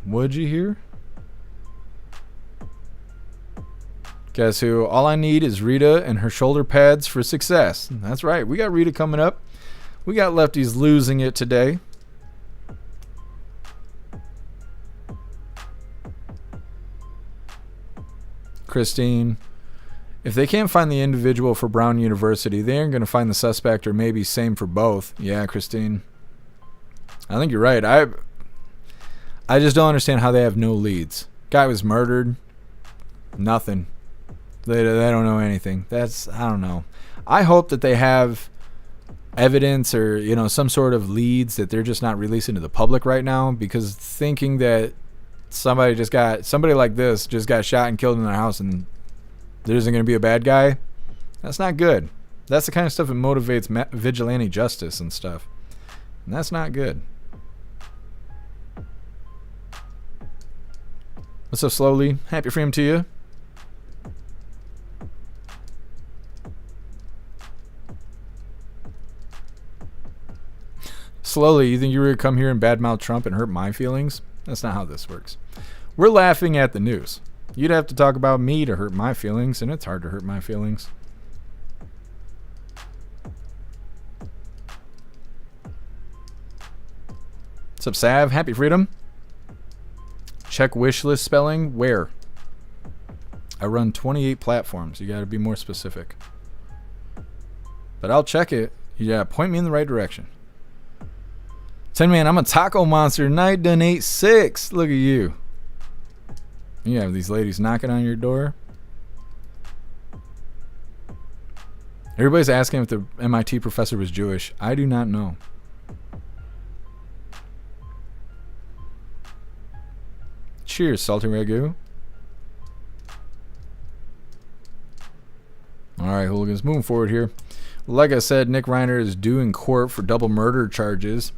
What'd you hear? Guess who? All I need is Rita and her shoulder pads for success. That's right. We got Rita coming up. We got lefties losing it today. Christine, if they can't find the individual for Brown University, they aren't going to find the suspect, or maybe same for both. Yeah, Christine. I think you're right. I just don't understand how they have no leads. Guy was murdered. Nothing. They don't know anything. I don't know. I hope that they have evidence or, some sort of leads that they're just not releasing to the public right now, because thinking that somebody like this just got shot and killed in their house and there isn't going to be a bad guy, that's not good. That's the kind of stuff that motivates vigilante justice and stuff. And that's not good. What's up, Slowly? Happy freedom to you. Slowly, you think you were going to come here and badmouth Trump and hurt my feelings? That's not how this works. We're laughing at the news. You'd have to talk about me to hurt my feelings, and it's hard to hurt my feelings. What's up, Sav? Happy freedom. Check wish list spelling. Where? I run 28 platforms. You got to be more specific. But I'll check it. You got to point me in the right direction. 10 man, I'm a taco monster. Night done 8-6. Look at you. You have these ladies knocking on your door. Everybody's asking if the MIT professor was Jewish. I do not know. Cheers, Salty Ragu. Alright, hooligans, moving forward here. Like I said, Nick Reiner is due in court for double murder charges.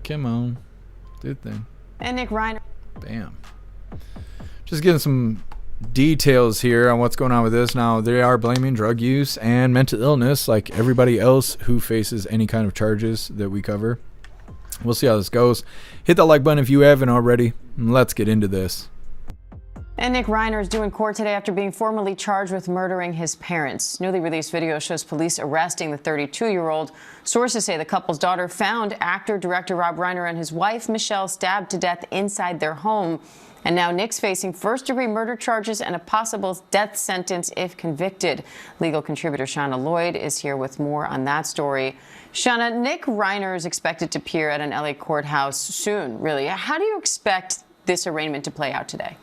Come on. Do the thing. And Nick Reiner. Bam. Just getting some details here on what's going on with this. Now, they are blaming drug use and mental illness like everybody else who faces any kind of charges that we cover. We'll see how this goes. Hit that like button if you haven't already. Let's get into this. And Nick Reiner is due in court today after being formally charged with murdering his parents. Newly released video shows police arresting the 32-year-old. Sources say the couple's daughter found actor-director Rob Reiner and his wife, Michelle, stabbed to death inside their home. And now Nick's facing first-degree murder charges and a possible death sentence if convicted. Legal contributor Shauna Lloyd is here with more on that story. Shauna, Nick Reiner is expected to appear at an LA courthouse soon, really. How do you expect this arraignment to play out today?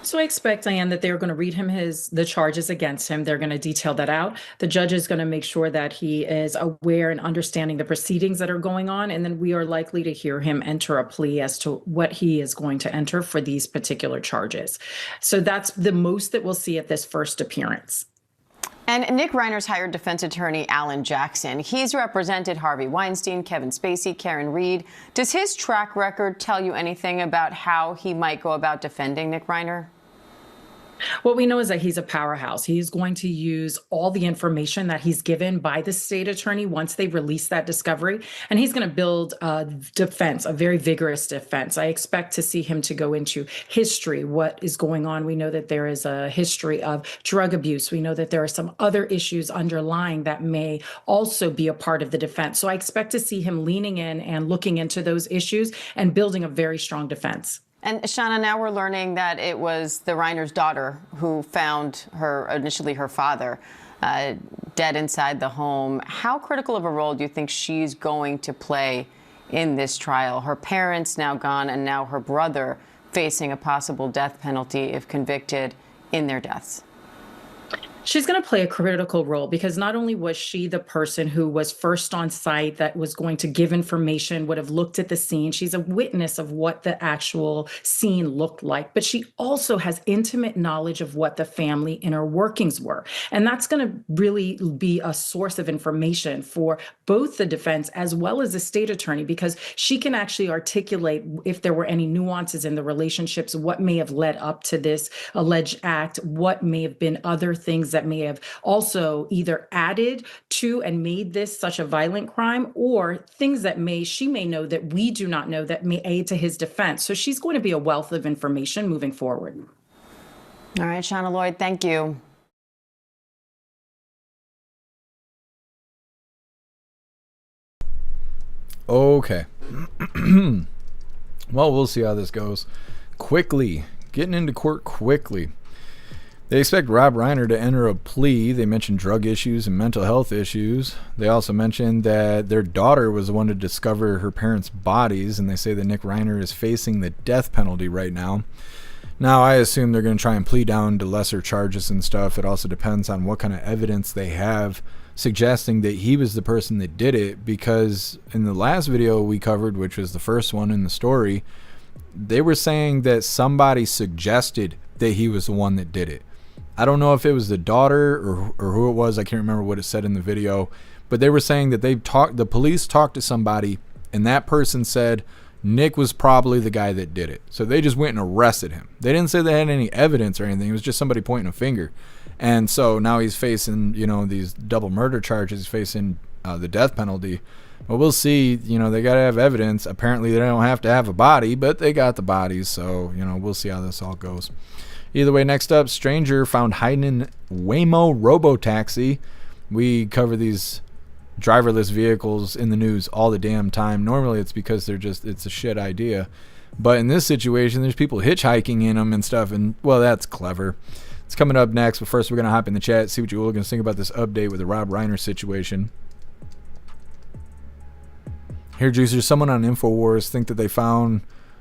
So I expect, Diane, that they're going to read him the charges against him. They're going to detail that out. The judge is going to make sure that he is aware and understanding the proceedings that are going on. And then we are likely to hear him enter a plea as to what he is going to enter for these particular charges. So that's the most that we'll see at this first appearance. And Nick Reiner's hired defense attorney Alan Jackson. He's represented Harvey Weinstein, Kevin Spacey, Karen Reed. Does his track record tell you anything about how he might go about defending Nick Reiner? What we know is that he's a powerhouse. He's going to use all the information that he's given by the state attorney once they release that discovery, and he's going to build a defense, a very vigorous defense. I expect to see him to go into history, what is going on. We know that there is a history of drug abuse. We know that there are some other issues underlying that may also be a part of the defense. So I expect to see him leaning in and looking into those issues and building a very strong defense. And Shauna, now we're learning that it was the Reiner's daughter who found initially her father, dead inside the home. How critical of a role do you think she's going to play in this trial? Her parents now gone, and now her brother facing a possible death penalty if convicted in their deaths. She's going to play a critical role because not only was she the person who was first on site that was going to give information, would have looked at the scene. She's a witness of what the actual scene looked like, but she also has intimate knowledge of what the family inner workings were. And that's going to really be a source of information for both the defense as well as the state attorney, because she can actually articulate if there were any nuances in the relationships, what may have led up to this alleged act, what may have been other things that may have also either added to and made this such a violent crime, or things that she may know that we do not know that may aid to his defense. So she's going to be a wealth of information moving forward. All right, Shauna Lloyd, thank you. Okay. Well, we'll see how this goes. Quickly, getting into court quickly. They expect Rob Reiner to enter a plea. They mentioned drug issues and mental health issues. They also mentioned that their daughter was the one to discover her parents' bodies, and they say that Nick Reiner is facing the death penalty right now. Now, I assume they're going to try and plead down to lesser charges and stuff. It also depends on what kind of evidence they have suggesting that he was the person that did it, because in the last video we covered, which was the first one in the story, they were saying that somebody suggested that he was the one that did it. I don't know if it was the daughter or who it was. I can't remember what it said in the video, but they were saying that the police talked to somebody and that person said Nick was probably the guy that did it. So they just went and arrested him. They didn't say they had any evidence or anything. It was just somebody pointing a finger. And so now he's facing, these double murder charges. He's facing the death penalty. But we'll see. They got to have evidence. Apparently they don't have to have a body, but they got the bodies. So, we'll see how this all goes. Either way, next up, stranger found hiding in Waymo Robo-Taxi. We cover these driverless vehicles in the news all the damn time. Normally it's because it's a shit idea. But in this situation, there's people hitchhiking in them and stuff. And, well, that's clever. It's coming up next. But first, we're going to hop in the chat, see what you hooligans think about this update with the Rob Reiner situation. Here, juicers, someone on InfoWars think that they found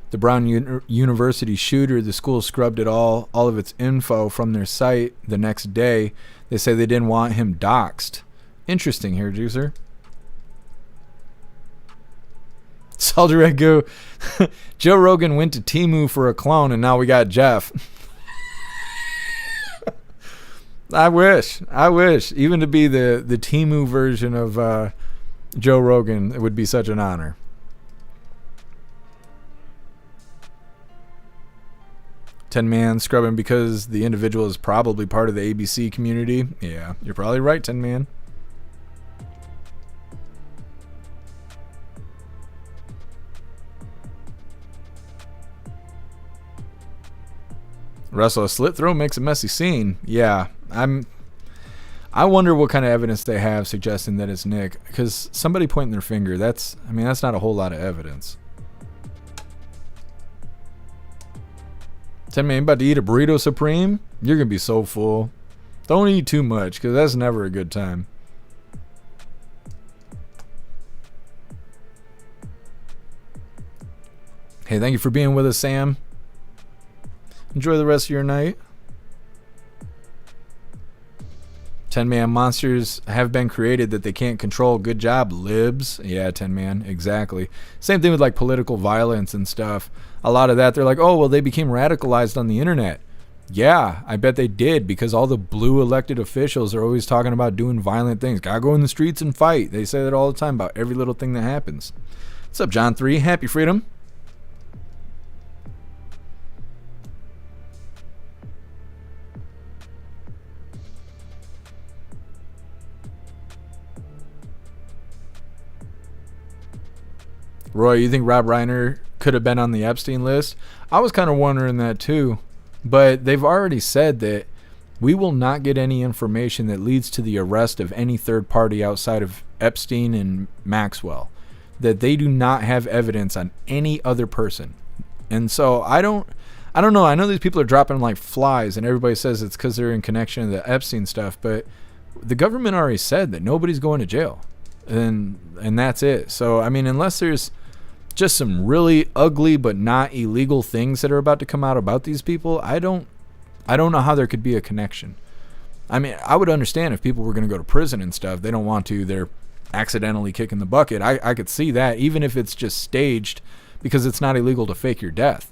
the Brown University shooter. The school scrubbed it all of its info from their site the next day. They say they didn't want him doxxed. Interesting here, juicer. Soldier Red Goo. Joe Rogan went to Temu for a clone, and now we got Jeff. I wish. Even to be the Temu version of Joe Rogan, it would be such an honor. Ten Man scrubbing because the individual is probably part of the ABC community. Yeah, you're probably right, 10 Man. Russell, a slit throat makes a messy scene. Yeah, I wonder what kind of evidence they have suggesting that it's Nick, because somebody pointing their finger, that's not a whole lot of evidence. 10 Man, about to eat a burrito supreme? You're going to be so full. Don't eat too much, because that's never a good time. Hey, thank you for being with us, Sam. Enjoy the rest of your night. 10 Man, monsters have been created that they can't control. Good job, libs. Yeah, 10 Man, exactly. Same thing with like political violence and stuff. A lot of that, they're like, oh, well, they became radicalized on the internet. Yeah, I bet they did, because all the blue elected officials are always talking about doing violent things. Gotta go in the streets and fight. They say that all the time about every little thing that happens. What's up, John 3? Happy freedom. Roy, you think Rob Reiner could have been on the Epstein list? I was kind of wondering that too, but they've already said that we will not get any information that leads to the arrest of any third party outside of Epstein and Maxwell, that they do not have evidence on any other person. And so I don't know. I know these people are dropping like flies and everybody says it's because they're in connection to the Epstein stuff, but the government already said that nobody's going to jail, and that's it. So, I mean, unless there's just some really ugly but not illegal things that are about to come out about these people, I don't know how there could be a connection. I mean, I would understand if people were going to go to prison and stuff. They don't want to. They're accidentally kicking the bucket. I could see that, even if it's just staged, because it's not illegal to fake your death.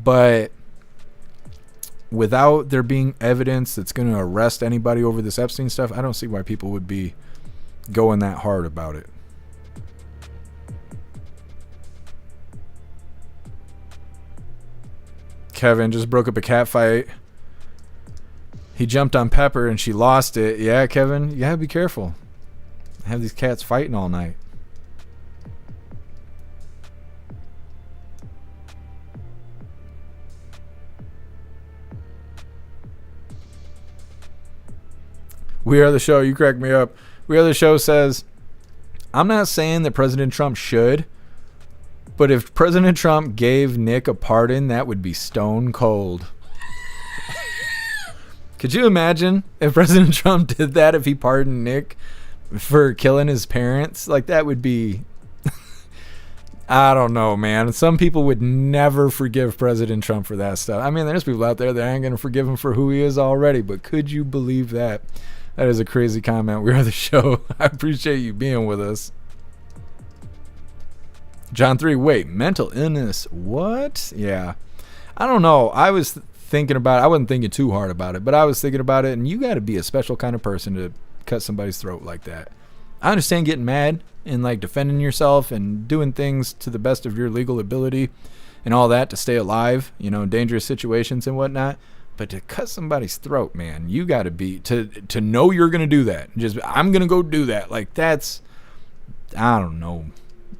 But without there being evidence that's going to arrest anybody over this Epstein stuff, I don't see why people would be going that hard about it. Kevin just broke up a cat fight. He jumped on Pepper and she lost it. Yeah, Kevin, you gotta be careful. I have these cats fighting all night. We Are the Show, you crack me up. We Are the Show says, I'm not saying that President Trump should, but if President Trump gave Nick a pardon, that would be stone cold. Could you imagine if President Trump did that, if he pardoned Nick for killing his parents? Like, that would be... I don't know, man. Some people would never forgive President Trump for that stuff. I mean, there's people out there that ain't going to forgive him for who he is already, but could you believe that? That is a crazy comment. We Are the Show. I appreciate you being with us. John 3, wait, mental illness, what? Yeah. I don't know. I was thinking about it. I wasn't thinking too hard about it, but I was thinking about it, and you got to be a special kind of person to cut somebody's throat like that. I understand getting mad and like defending yourself and doing things to the best of your legal ability and all that to stay alive, you know, in dangerous situations and whatnot. But to cut somebody's throat, man, you got to be, to know you're going to do that. Just, I'm going to go do that. Like, that's, I don't know.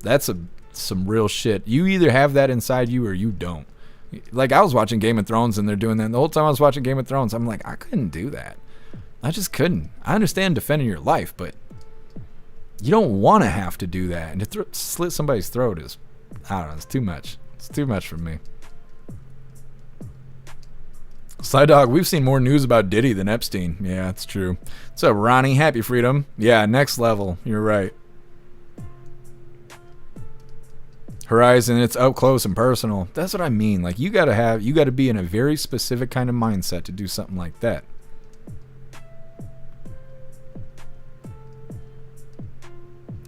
That's some real shit. You either have that inside you or you don't. Like, I was watching Game of Thrones and they're doing that. And the whole time I was watching Game of Thrones, I'm like, I couldn't do that. I just couldn't. I understand defending your life, but you don't want to have to do that. And to slit somebody's throat is, I don't know, it's too much. It's too much for me. Sly Dog, we've seen more news about Diddy than Epstein. Yeah, it's true. What's up, Ronnie? Happy Freedom. Yeah, next level. You're right. Horizon, it's up close and personal. That's what I mean. Like, you gotta be in a very specific kind of mindset to do something like that.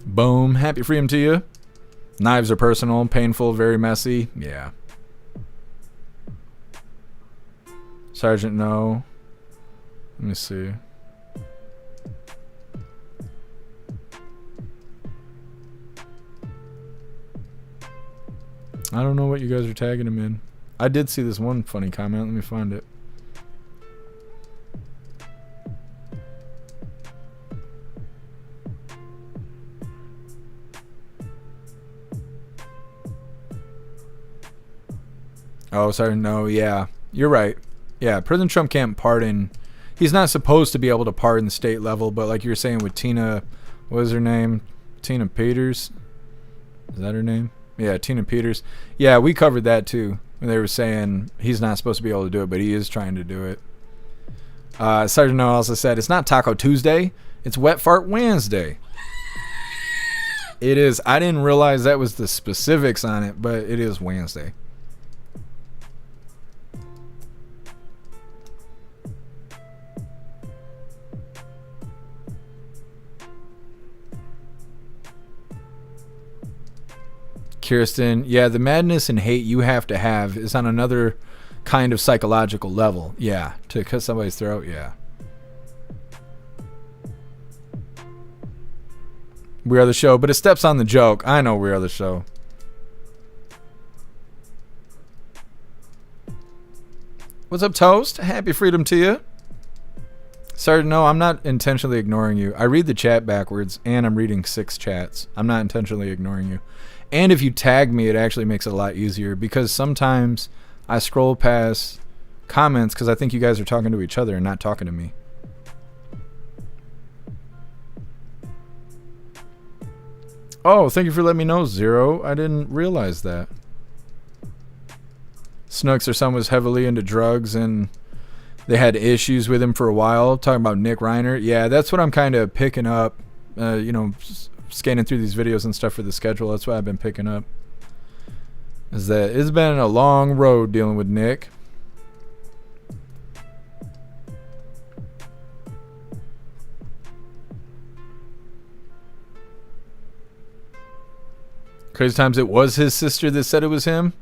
Boom. Happy Freedom to you. Knives are personal, painful, very messy. Yeah. Sergeant, no. Let me see. I don't know what you guys are tagging him in. I did see this one funny comment. Let me find it. Oh, sorry. No, yeah. You're right. Yeah, President Trump can't pardon. He's not supposed to be able to pardon state level, but like you were saying with Tina, what was her name? Tina Peters? Is that her name? Yeah, Tina Peters. Yeah, we covered that too. They were saying he's not supposed to be able to do it, but he is trying to do it. Sergeant Noah also said, it's not Taco Tuesday, it's Wet Fart Wednesday. It is. I didn't realize that was the specifics on it, but it is Wednesday. Kirsten, yeah, the madness and hate you have to have is on another kind of psychological level. Yeah, to cut somebody's throat, yeah. We Are the Show, but it steps on the joke. I know We Are the Show. What's up, Toast? Happy Freedom to you. Sorry, no, I'm not intentionally ignoring you. I read the chat backwards, and I'm reading 6 chats. I'm not intentionally ignoring you. And if you tag me, it actually makes it a lot easier, because sometimes I scroll past comments because I think you guys are talking to each other and not talking to me. Oh, thank you for letting me know, Zero. I didn't realize that. Snooks, their son was heavily into drugs and they had issues with him for a while. Talking about Nick Reiner. Yeah, that's what I'm kind of picking up. You know, scanning through these videos and stuff for the schedule. That's what I've been picking up. Is that it's been a long road dealing with Nick. Crazy times it was his sister that said it was him.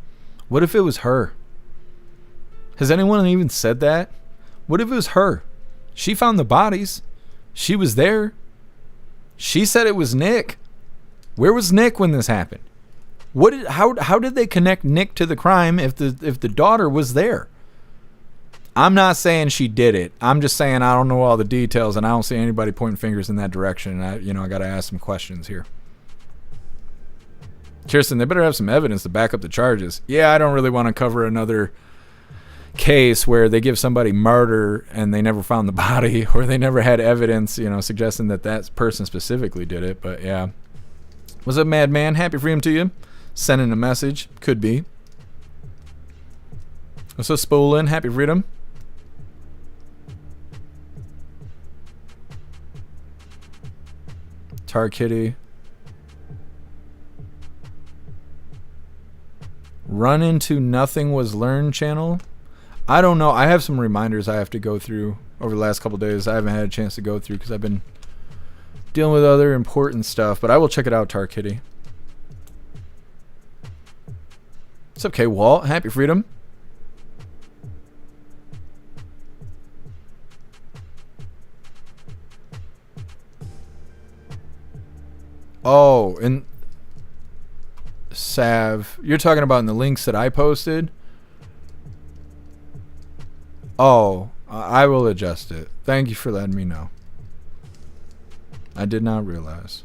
What if it was her? Has anyone even said that? What if it was her? She found the bodies. She was there. She said it was Nick. Where was Nick when this happened? How did they connect Nick to the crime if the daughter was there? I'm not saying she did it. I'm just saying I don't know all the details and I don't see anybody pointing fingers in that direction. I got to ask some questions here. Kirsten, they better have some evidence to back up the charges. Yeah, I don't really want to cover another case where they give somebody murder and they never found the body, or they never had evidence, suggesting that person specifically did it. But yeah. What's up, Madman? Happy freedom to you. Sending a message. Could be. What's up, Spolin? Happy freedom. Tar Kitty. Run into Nothing Was Learned channel. I don't know. I have some reminders I have to go through over the last couple days. I haven't had a chance to go through because I've been dealing with other important stuff, but I will check it out, Tar Kitty. It's okay, Walt. Happy freedom. Oh, and Sav, you're talking about in the links that I posted? Oh, I will adjust it. Thank you for letting me know. I did not realize.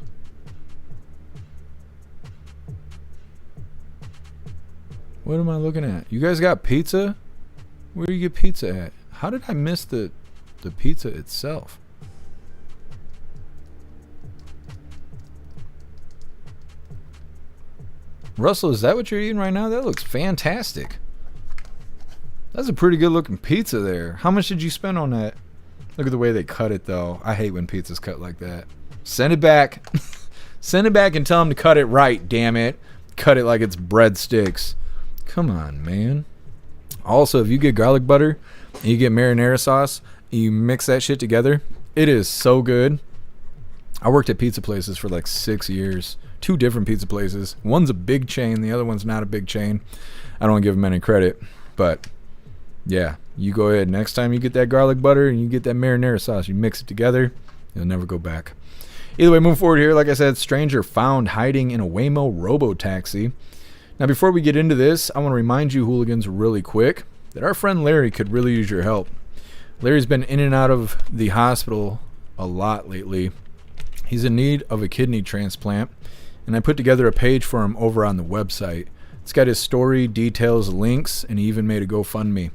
What am I looking at? You guys got pizza? Where do you get pizza at? How did I miss the pizza itself? Russell, is that what you're eating right now? That looks fantastic. That's a pretty good looking pizza there. How much did you spend on that? Look at the way they cut it though. I hate when pizza's cut like that. Send it back. Send it back and tell them to cut it right, damn it. Cut it like it's breadsticks. Come on, man. Also, if you get garlic butter and you get marinara sauce and you mix that shit together, it is so good. I worked at pizza places for like 6 years. 2 different pizza places. One's a big chain, the other one's not a big chain. I don't give them any credit, but yeah, you go ahead. Next time you get that garlic butter and you get that marinara sauce, you mix it together, you'll never go back. Either way, move forward here. Like I said, stranger found hiding in a Waymo Robo-Taxi. Now, before we get into this, I want to remind you, hooligans, really quick, that our friend Larry could really use your help. Larry's been in and out of the hospital a lot lately. He's in need of a kidney transplant, and I put together a page for him over on the website. It's got his story, details, links, and he even made a GoFundMe.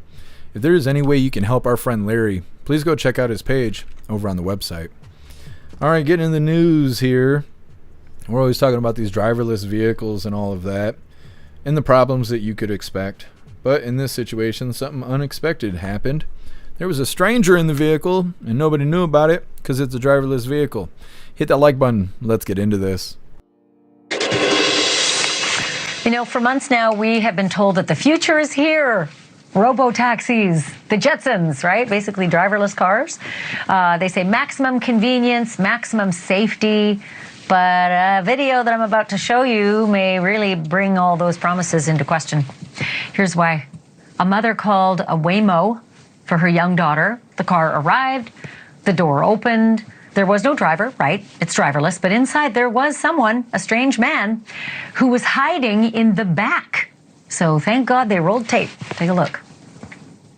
If there is any way you can help our friend Larry, please go check out his page over on the website. All right, getting in the news here. We're always talking about these driverless vehicles and all of that, and the problems that you could expect. But in this situation, something unexpected happened. There was a stranger in the vehicle, and nobody knew about it because it's a driverless vehicle. Hit that like button. Let's get into this. For months now, we have been told that the future is here. Robo-taxis, the Jetsons, right? Basically driverless cars. They say maximum convenience, maximum safety. But a video that I'm about to show you may really bring all those promises into question. Here's why. A mother called a Waymo for her young daughter. The car arrived, the door opened. There was no driver, right? It's driverless, but inside there was someone, a strange man, who was hiding in the back. So thank God they rolled tape. Take a look.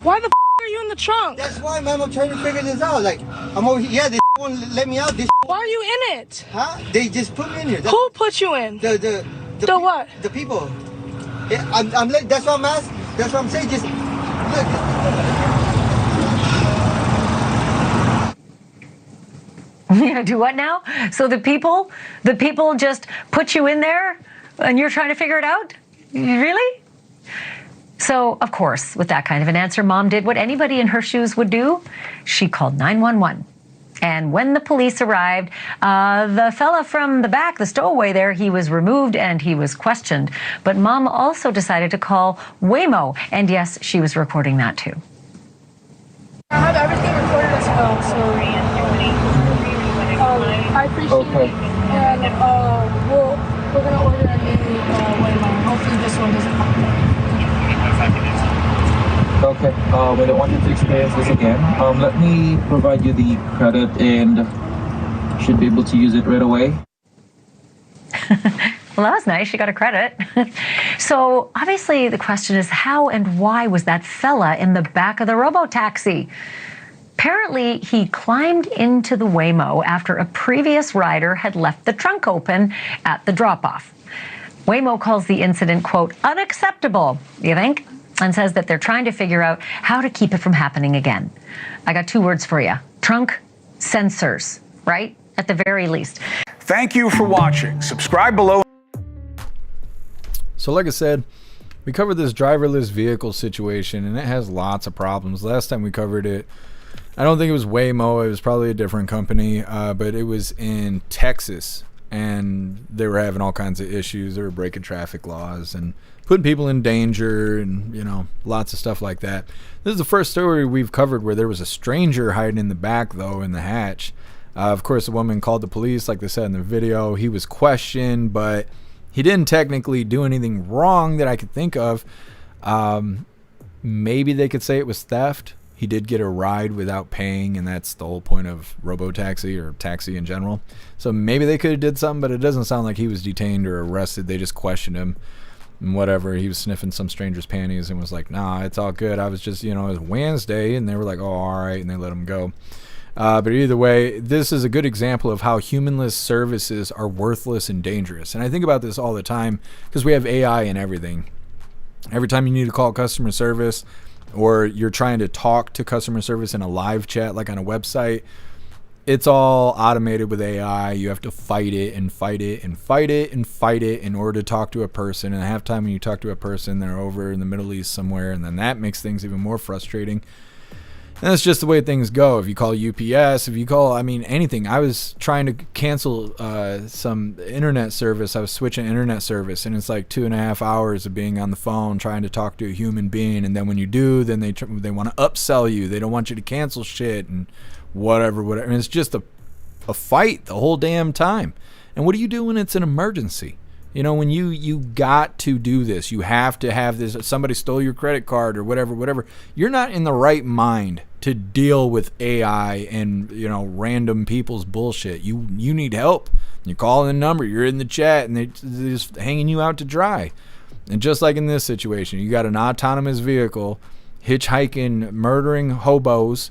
Why the are you in the trunk? That's why, man, I'm trying to figure this out. Like, I'm over here. Yeah, they won't let me out. Why are you in it? Huh? They just put me in here. Who put you in? The So what? The people. Yeah, that's what I'm asking. That's what I'm saying. Just look. You're gonna do what now? So the people just put you in there and you're trying to figure it out? Really? So, of course, with that kind of an answer, Mom did what anybody in her shoes would do. She called 911. And when the police arrived, the fella from the back, the stowaway there, he was removed and he was questioned. But Mom also decided to call Waymo. And yes, she was recording that too. I have everything recorded as well, so I appreciate it. And we're going to order a new Waymo. Hopefully this one doesn't come. Okay, we don't want you to experience this again. Let me provide you the credit and should be able to use it right away. Well, that was nice. She got a credit. So obviously the question is how and why was that fella in the back of the Robo-Taxi? Apparently, he climbed into the Waymo after a previous rider had left the trunk open at the drop-off. Waymo calls the incident, quote, unacceptable, you think? And says that they're trying to figure out how to keep it from happening again. I got two words for you. Trunk sensors, right? At the very least. Thank you for watching. Subscribe below. So like I said, we covered this driverless vehicle situation, and it has lots of problems. Last time we covered it, I don't think it was Waymo. It was probably a different company, but it was in Texas, and they were having all kinds of issues. They were breaking traffic laws and putting people in danger and, you know, lots of stuff like that. This is the first story we've covered where there was a stranger hiding in the back, though, in the hatch. Of course, the woman called the police, like they said in the video. He was questioned, but he didn't technically do anything wrong that I could think of. Maybe they could say it was theft. He did get a ride without paying, and that's the whole point of Robo-Taxi or taxi in general. So maybe they could have did something, but it doesn't sound like he was detained or arrested. They just questioned him and whatever. He was sniffing some stranger's panties and was like, nah, it's all good. I was just, you know, it was Wednesday, and they were like, oh, all right, and they let him go. But either way, this is a good example of how humanless services are worthless and dangerous. And I think about this all the time because we have AI and everything. Every time you need to call customer service, or you're trying to talk to customer service in a live chat like on a website, it's all automated with AI. You have to fight it and fight it and fight it and fight it in order to talk to a person. And half time when you talk to a person, they're over in the Middle East somewhere, and then that makes things even more frustrating. And that's just the way things go. If you call UPS, if you call, I mean, anything. I was trying to cancel some internet service. I was switching internet service, and it's like 2.5 hours of being on the phone trying to talk to a human being. And then when you do, then they want to upsell you. They don't want you to cancel shit and whatever. And it's just a fight the whole damn time. And what do you do when it's an emergency? You know, when you got to do this, you have to have this. Somebody stole your credit card or whatever. You're not in the right mind to deal with AI and, you know, random people's bullshit. You need help. You call the number. You're in the chat, and they're just hanging you out to dry. And just like in this situation, you got an autonomous vehicle hitchhiking, murdering hobos,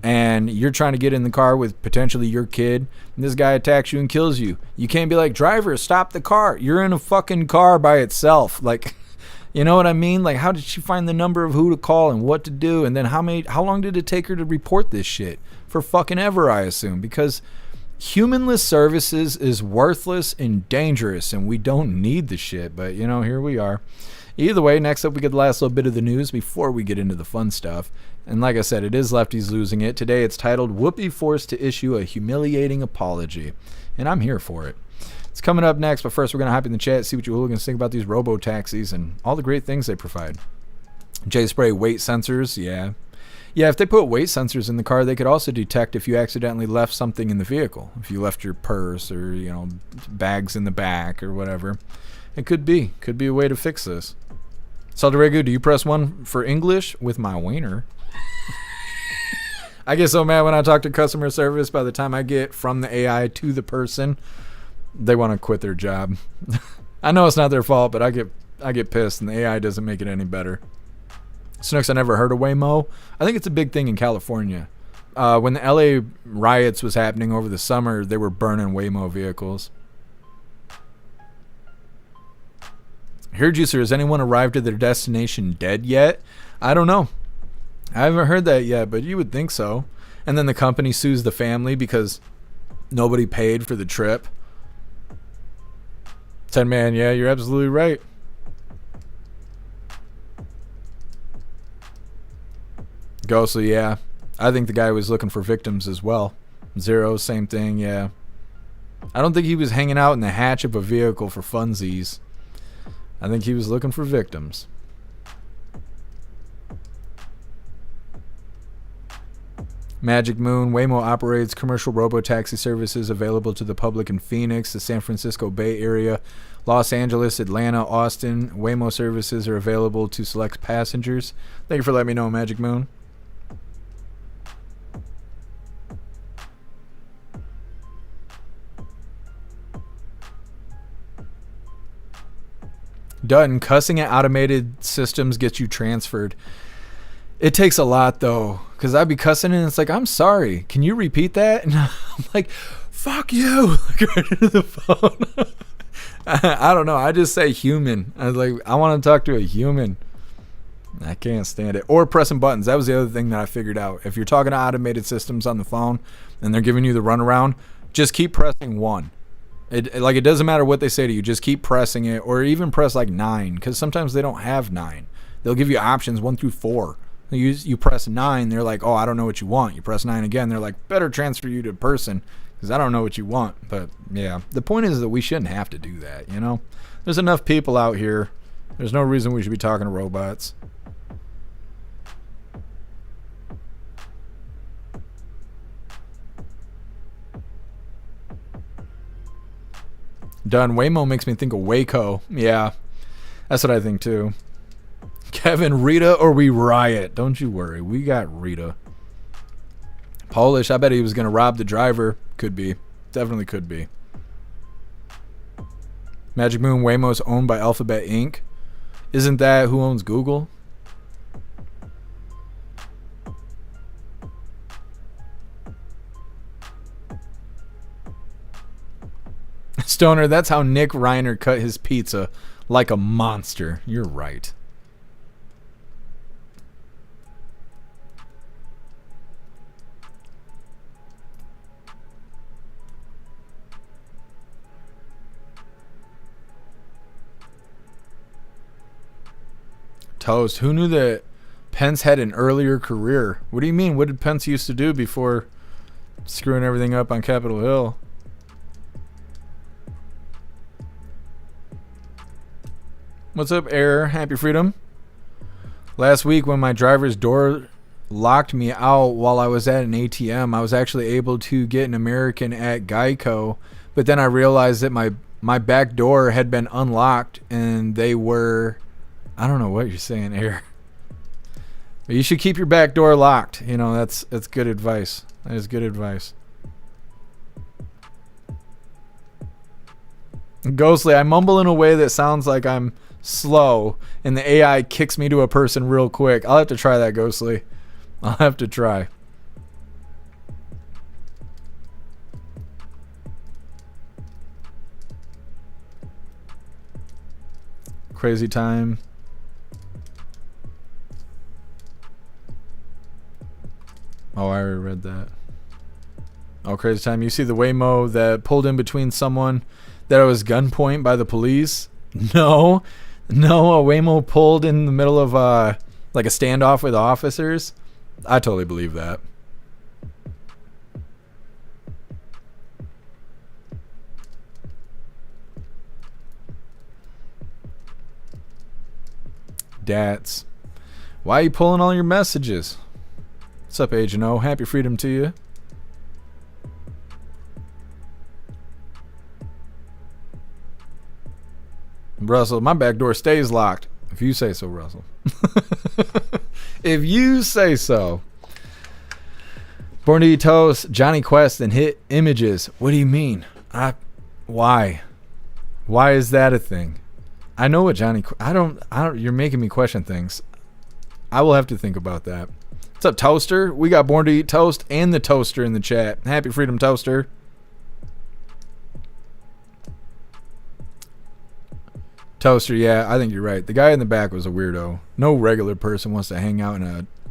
and you're trying to get in the car with potentially your kid, and this guy attacks you and kills you. You can't be like, driver, stop the car. You're in a fucking car by itself. Like, you know what I mean? Like, how did she find the number of who to call and what to do? And then how long did it take her to report this shit? For fucking ever, I assume. Because humanless services is worthless and dangerous, and we don't need the shit. But, you know, here we are. Either way, next up we get the last little bit of the news before we get into the fun stuff. And like I said, it is lefties losing it. Today it's titled, Whoopi Forced to Issue a Humiliating Apology. And I'm here for it. It's coming up next, but first we're going to hop in the chat, see what you hooligans think about these robo-taxis and all the great things they provide. J-Spray weight sensors, yeah. Yeah, if they put weight sensors in the car, they could also detect if you accidentally left something in the vehicle. If you left your purse or, you know, bags in the back or whatever. It could be a way to fix this. Saldaregu, do you press 1 for English with my wiener? I get so mad when I talk to customer service. By the time I get from the AI to the person, they want to quit their job. I know it's not their fault, but I get pissed, and the AI doesn't make it any better. Snooks, I never heard of Waymo. I think it's a big thing in California. When the LA riots was happening over the summer, they were burning Waymo vehicles. Heard you, sir. Has anyone arrived at their destination dead yet? I don't know. I haven't heard that yet, but you would think so. And then the company sues the family because nobody paid for the trip. 10 man, yeah, you're absolutely right. Ghostly, yeah. I think the guy was looking for victims as well. Zero, same thing, yeah. I don't think he was hanging out in the hatch of a vehicle for funsies. I think he was looking for victims. Magic Moon, Waymo operates commercial robo-taxi services available to the public in Phoenix, the San Francisco Bay Area, Los Angeles, Atlanta, Austin. Waymo services are available to select passengers. Thank you for letting me know, Magic Moon. Dutton, cussing at automated systems gets you transferred. It takes a lot, though, because I'd be cussing and it's like, I'm sorry. Can you repeat that? And I'm like, fuck you. Right into the phone. I don't know. I just say human. I was like, I want to talk to a human. I can't stand it. Or pressing buttons. That was the other thing that I figured out. If you're talking to automated systems on the phone and they're giving you the runaround, just keep pressing 1. It doesn't matter what they say to you. Just keep pressing it, or even press like 9, because sometimes they don't have 9. They'll give you options 1 through 4. You press 9, they're like, oh, I don't know what you want. You press 9 again, they're like, better transfer you to a person because I don't know what you want. But yeah, the point is that we shouldn't have to do that. You know, there's enough people out here. There's no reason we should be talking to robots. Done. Waymo makes me think of Waco. Yeah, that's what I think too. Kevin, Rita or we riot. Don't you worry. We got Rita. Polish, I bet he was going to rob the driver. Could be. Definitely could be. Magic Moon, Waymo's owned by Alphabet Inc. Isn't that who owns Google? Stoner, that's how Nick Reiner cut his pizza, like a monster. You're right. Toast, who knew that Pence had an earlier career? What do you mean? What did Pence used to do before screwing everything up on Capitol Hill? What's up, Error? Happy Freedom. Last week when my driver's door locked me out while I was at an ATM, I was actually able to get an American at Geico, but then I realized that my back door had been unlocked and they were... I don't know what you're saying, Error. But you should keep your back door locked. You know, that's good advice. That is good advice. Ghostly, I mumble in a way that sounds like I'm slow and the AI kicks me to a person real quick. I'll have to try that, Ghostly. I'll have to try. Crazy time. Oh, I already read that. Oh, crazy time. You see the Waymo that pulled in between someone that was gunpoint by the police? No, a Waymo pulled in the middle of like a standoff with officers. I totally believe that. Dats, why are you pulling all your messages? What's up, Agent O? Happy Freedom to you. Russell, my back door stays locked. If you say so, Russell. If you say so. Born to Eat Toast, Johnny Quest, and Hit Images. What do you mean? Why? Why is that a thing? I know what Johnny... I don't... You're making me question things. I will have to think about that. What's up, Toaster? We got Born to Eat Toast and the Toaster in the chat. Happy Freedom, Toaster. Toaster, yeah, I think you're right. The guy in the back was a weirdo. No regular person wants to hang out in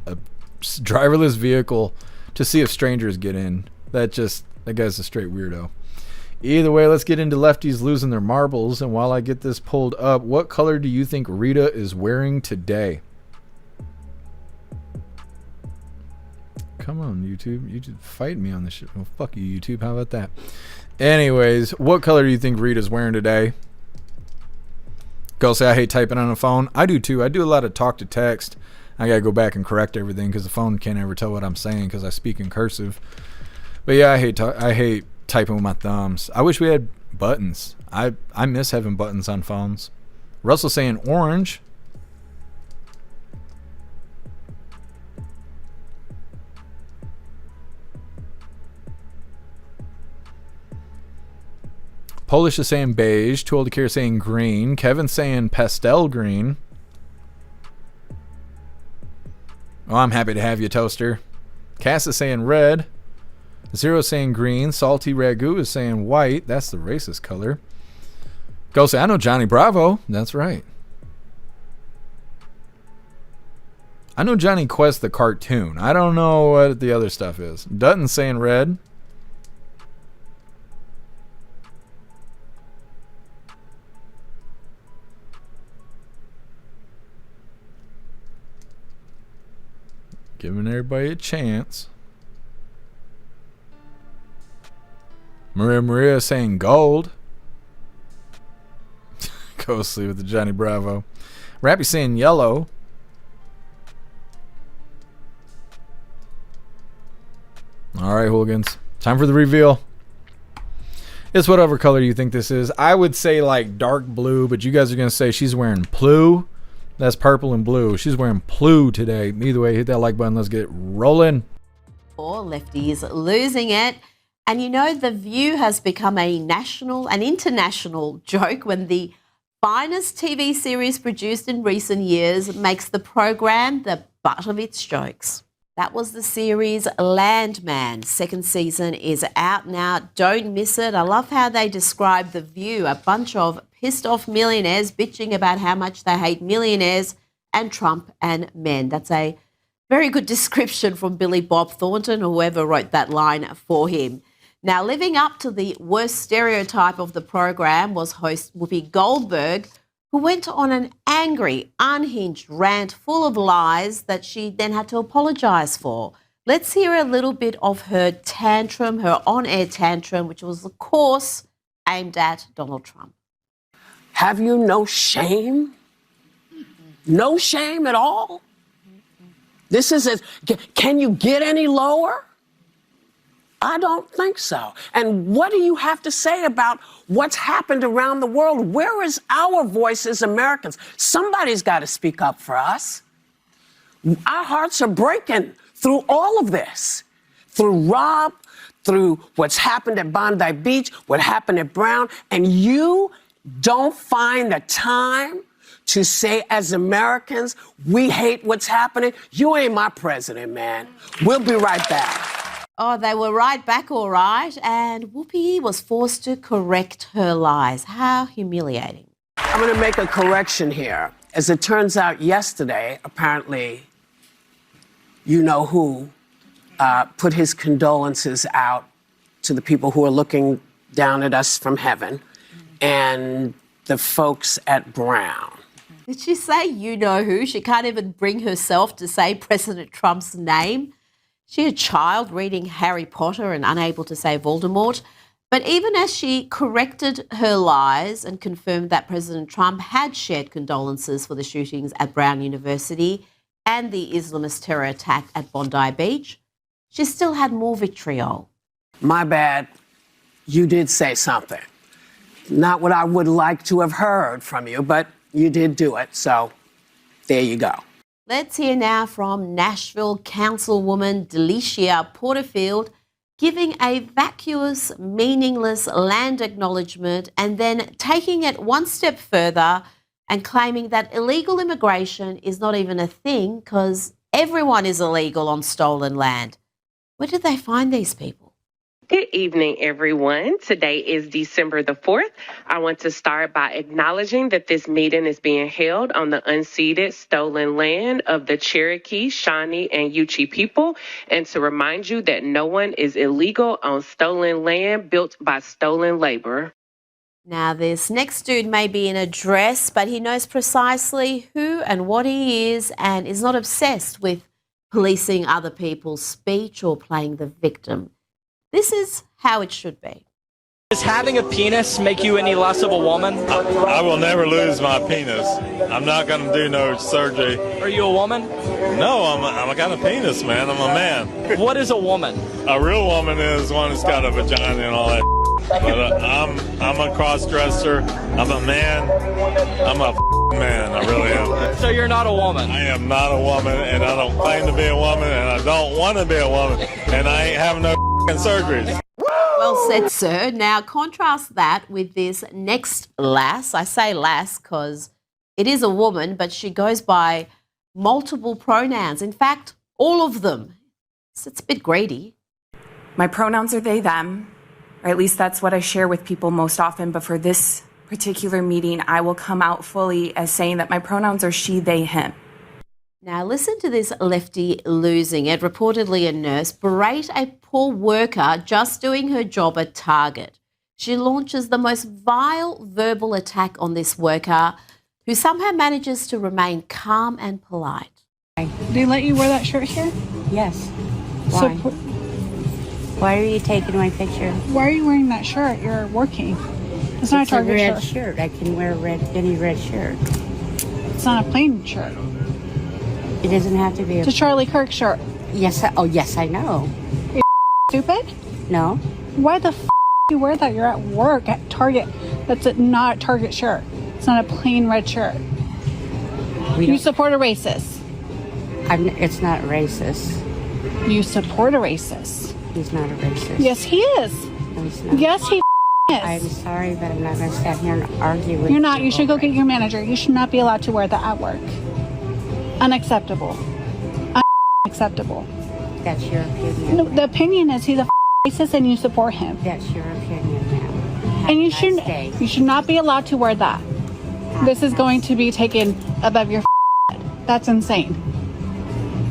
a driverless vehicle to see if strangers get in. That guy's a straight weirdo. Either way, let's get into lefties losing their marbles. And while I get this pulled up, what color do you think Rita is wearing today? Come on, YouTube. You just fight me on this shit. Well, fuck you, YouTube. How about that? Anyways, what color do you think Rita's wearing today? Go say I hate typing on a phone. I do too. I do a lot of talk to text. I gotta go back and correct everything because the phone can't ever tell what I'm saying because I speak in cursive. But yeah, I hate typing with my thumbs. I wish we had buttons. I miss having buttons on phones. Russell saying orange. Polish is saying beige. Too Old to Care saying green. Kevin saying pastel green. Oh, I'm happy to have you, Toaster. Cass is saying red. Zero saying green. Salty Ragu is saying white. That's the racist color. Go say, I know Johnny Bravo. That's right. I know Johnny Quest the cartoon. I don't know what the other stuff is. Dutton saying red. Giving everybody a chance. Maria saying gold. Go sleep with the Johnny Bravo. Rappy saying yellow. All right, hooligans. Time for the reveal. It's whatever color you think this is. I would say like dark blue, but you guys are going to say she's wearing blue. That's purple and blue. She's wearing blue today. Either way, hit that like button. Let's get rolling. Or lefties losing it. And you know, The View has become a national and international joke when the finest TV series produced in recent years makes the program the butt of its jokes. That was the series Landman. Second season is out now. Don't miss it. I love how they describe The View, a bunch of pissed off millionaires bitching about how much they hate millionaires and Trump and men. That's a very good description from Billy Bob Thornton, whoever wrote that line for him. Now, living up to the worst stereotype of the program was host Whoopi Goldberg, who went on an angry, unhinged rant full of lies that she then had to apologise for. Let's hear a little bit of her tantrum, her on-air tantrum, which was, of course, aimed at Donald Trump. Have you no shame? No shame at all? This is can you get any lower? I don't think so. And what do you have to say about what's happened around the world? Where is our voice as Americans? Somebody's got to speak up for us. Our hearts are breaking through all of this, through Rob, through what's happened at Bondi Beach, what happened at Brown, and you don't find the time to say, as Americans, we hate what's happening. You ain't my president, man. We'll be right back. Oh, they were right back, all right. And Whoopi was forced to correct her lies. How humiliating. I'm going to make a correction here. As it turns out, yesterday, apparently, you know who put his condolences out to the people who are looking down at us from heaven and the folks at Brown. Did she say you know who? She can't even bring herself to say President Trump's name. She a child reading Harry Potter and unable to say Voldemort. But even as she corrected her lies and confirmed that President Trump had shared condolences for the shootings at Brown University and the Islamist terror attack at Bondi Beach, she still had more vitriol. My bad. You did say something. Not what I would like to have heard from you, but you did do it. So there you go. Let's hear now from Nashville Councilwoman Delicia Porterfield giving a vacuous, meaningless land acknowledgement and then taking it one step further and claiming that illegal immigration is not even a thing because everyone is illegal on stolen land. Where did they find these people? Good evening, everyone. Today is December the 4th. I want to start by acknowledging that this meeting is being held on the unceded, stolen land of the Cherokee, Shawnee, and Yuchi people, and to remind you that no one is illegal on stolen land built by stolen labor. Now, this next dude may be in a dress, but he knows precisely who and what he is and is not obsessed with policing other people's speech or playing the victim. This is how it should be. Does having a penis make you any less of a woman? I will never lose my penis. I'm not going to do no surgery. Are you a woman? No, I'm a kind of penis, man. I'm a man. What is a woman? A real woman is one that's got a vagina and all that. But I'm a cross-dresser. I'm a man. I'm a man. I really am. So you're not a woman? I am not a woman, and I don't claim to be a woman, and I don't want to be a woman, and I ain't having no surgeries. Well said, sir. Now, contrast that with this next lass. I say lass because it is a woman, but she goes by multiple pronouns. In fact, all of them. So it's a bit greedy. My pronouns are they, them, or at least that's what I share with people most often. But for this particular meeting, I will come out fully as saying that my pronouns are she, they, him. Now, listen to this lefty losing it. Reportedly, a nurse berate a poor worker just doing her job at Target. She launches the most vile verbal attack on this worker, who somehow manages to remain calm and polite. They let you wear that shirt here? Yes. Why? So, why are you taking my picture? why are you wearing that shirt? You're working. It's not a Target red shirt. shirt. I can wear any red shirt. It's not a plain shirt. It doesn't have to be It's a Charlie Kirk shirt. Yes. Yes, I know. Are you stupid? No. Why the you wear that? You're at work at Target. That's not a Target shirt. It's not a plain red shirt. You support a racist. It's not racist. You support a racist. He's not a racist. Yes, he is. No, he's not. Yes, he is. I'm sorry, but I'm not going to stand here and argue with you. You're not. You should go get your manager. You should not be allowed to wear that at work. Unacceptable. Unacceptable. That's your opinion. No, the opinion is he's a racist and you support him. That's your opinion, ma'am. And you should not be allowed to wear that. This is going to be taken above your head. That's insane.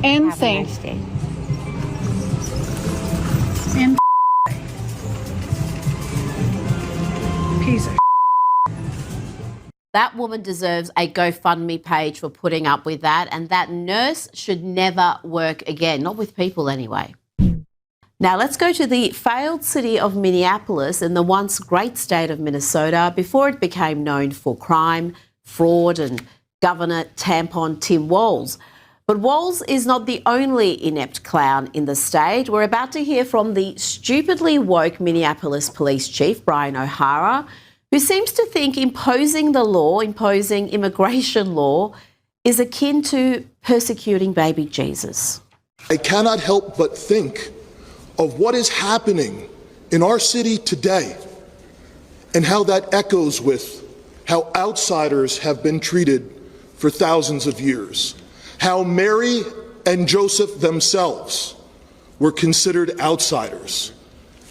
Insane. Have a nice day. And piece of That woman deserves a GoFundMe page for putting up with that, and that nurse should never work again, not with people anyway. Now let's go to the failed city of Minneapolis in the once great state of Minnesota before it became known for crime, fraud and Governor Tampon Tim Walz. But Walz is not the only inept clown in the state. We're about to hear from the stupidly woke Minneapolis Police Chief, Brian O'Hara, who seems to think imposing immigration law, is akin to persecuting baby Jesus. I cannot help but think of what is happening in our city today and how that echoes with how outsiders have been treated for thousands of years, how Mary and Joseph themselves were considered outsiders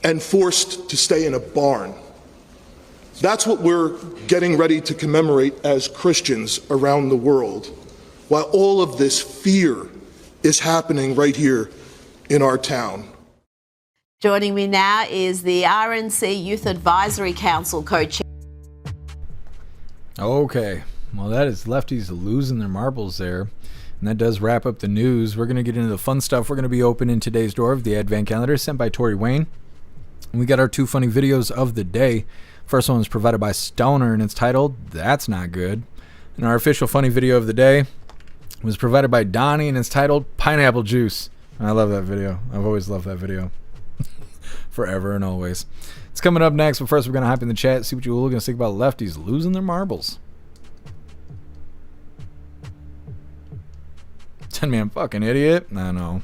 and forced to stay in a barn. That's what we're getting ready to commemorate as Christians around the world, while all of this fear is happening right here in our town. Joining me now is the RNC Youth Advisory Council co-chair. Okay, well that is lefties losing their marbles there. And that does wrap up the news. We're going to get into the fun stuff. We're going to be opening today's door of the Advent Calendar sent by Tori Wayne. And we got our two funny videos of the day. First one is provided by Stoner, and it's titled, That's Not Good. And our official funny video of the day was provided by Donnie, and it's titled, Pineapple Juice. And I love that video. I've always loved that video. Forever and always. It's coming up next, but first we're going to hop in the chat, see what you all are going to think about lefties losing their marbles. 10-man fucking idiot. I know.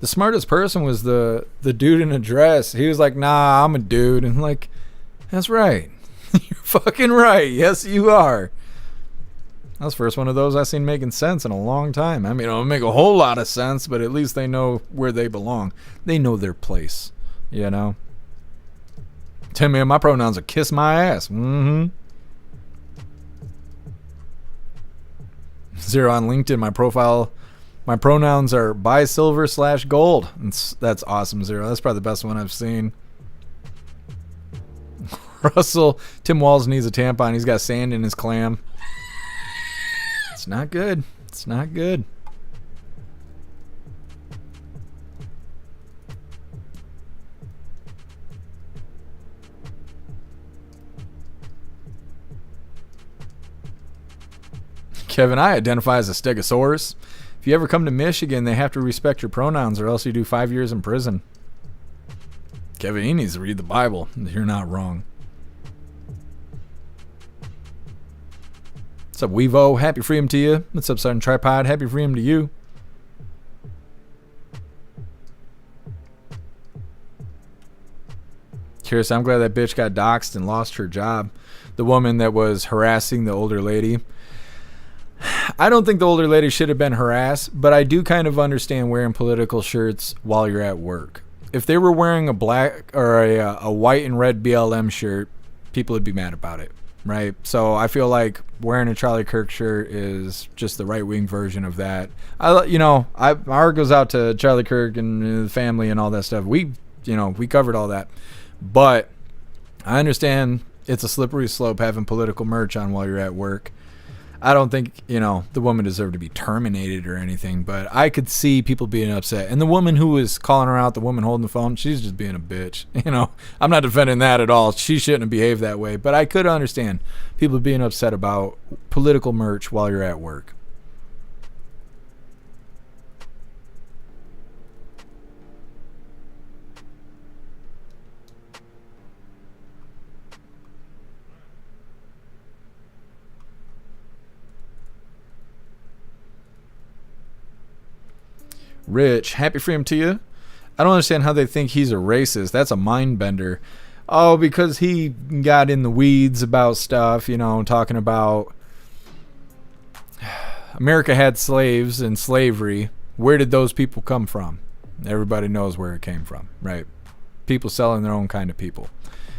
The smartest person was the dude in a dress. He was like, nah, I'm a dude. And I'm like, that's right. You're fucking right. Yes, you are. That's the first one of those I seen making sense in a long time. I mean, it'll make a whole lot of sense, but at least they know where they belong. They know their place, you know? Tell me, my pronouns are kiss my ass. Zero on LinkedIn, my profile, my pronouns are buy silver / gold. That's awesome, Zero. That's probably the best one I've seen. Russell, Tim Walls needs a tampon. He's got sand in his clam. It's not good. It's not good. Kevin, I identify as a stegosaurus. If you ever come to Michigan, they have to respect your pronouns or else you do 5 years in prison. Kevin, he needs to read the Bible. You're not wrong. What's up, Weevo? Happy freedom to you. What's up, Sergeant Tripod? Happy freedom to you. Curious, I'm glad that bitch got doxxed and lost her job. The woman that was harassing the older lady. I don't think the older lady should have been harassed, but I do kind of understand wearing political shirts while you're at work. If they were wearing a black or a white and red BLM shirt, people would be mad about it, right? So I feel like wearing a Charlie Kirk shirt is just the right-wing version of that. My heart goes out to Charlie Kirk and the family and all that stuff. We covered all that, but I understand it's a slippery slope having political merch on while you're at work. I don't think, the woman deserved to be terminated or anything, but I could see people being upset. And the woman who was calling her out, the woman holding the phone, she's just being a bitch. I'm not defending that at all. She shouldn't have behaved that way, but I could understand people being upset about political merch while you're at work. Rich, happy freedom to you. I don't understand how they think he's a racist. That's a mind bender. Oh, because he got in the weeds about stuff, talking about America had slaves and slavery. Where did those people come from? Everybody knows where it came from, right? People selling their own kind of people.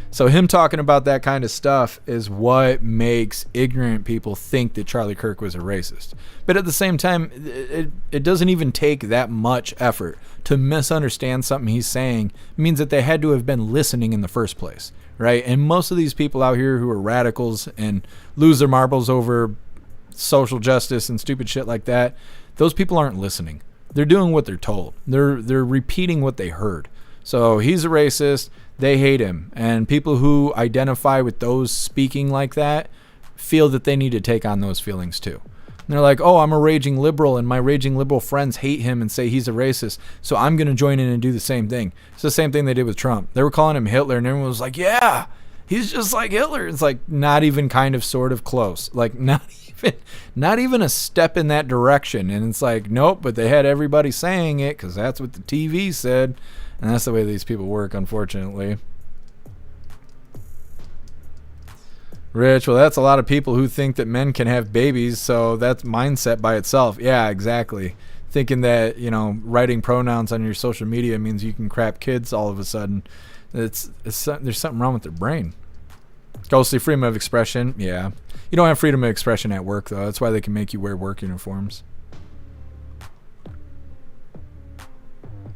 So him talking about that kind of stuff is what makes ignorant people think that Charlie Kirk was a racist. But at the same time, it doesn't even take that much effort to misunderstand something he's saying. It means that they had to have been listening in the first place, right? And most of these people out here who are radicals and lose their marbles over social justice and stupid shit like that, those people aren't listening. They're doing what they're told. They're repeating what they heard. So he's a racist. They hate him. And people who identify with those speaking like that feel that they need to take on those feelings too. And they're like, oh, I'm a raging liberal and my raging liberal friends hate him and say he's a racist, so I'm going to join in and do the same thing. It's the same thing they did with Trump. They were calling him Hitler and everyone was like, yeah, he's just like Hitler. It's like not even kind of sort of close. Like not even a step in that direction. And it's like, nope, but they had everybody saying it because that's what the TV said. And that's the way these people work, unfortunately. Rich, well, that's a lot of people who think that men can have babies, so that's mindset by itself. Yeah, exactly. Thinking that, writing pronouns on your social media means you can crap kids all of a sudden. There's something wrong with their brain. Ghostly freedom of expression, yeah. You don't have freedom of expression at work, though. That's why they can make you wear work uniforms.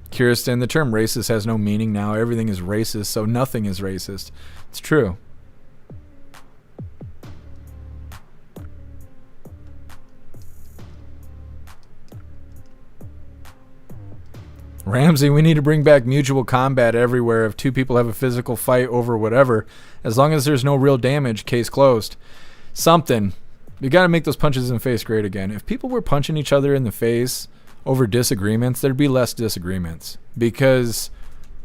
Kirsten, the term racist has no meaning now. Everything is racist, so nothing is racist. It's true. Ramsey, we need to bring back mutual combat everywhere. If two people have a physical fight over whatever, as long as there's no real damage, case closed. Something. We got to make those punches in the face great again. If people were punching each other in the face over disagreements, there'd be less disagreements, because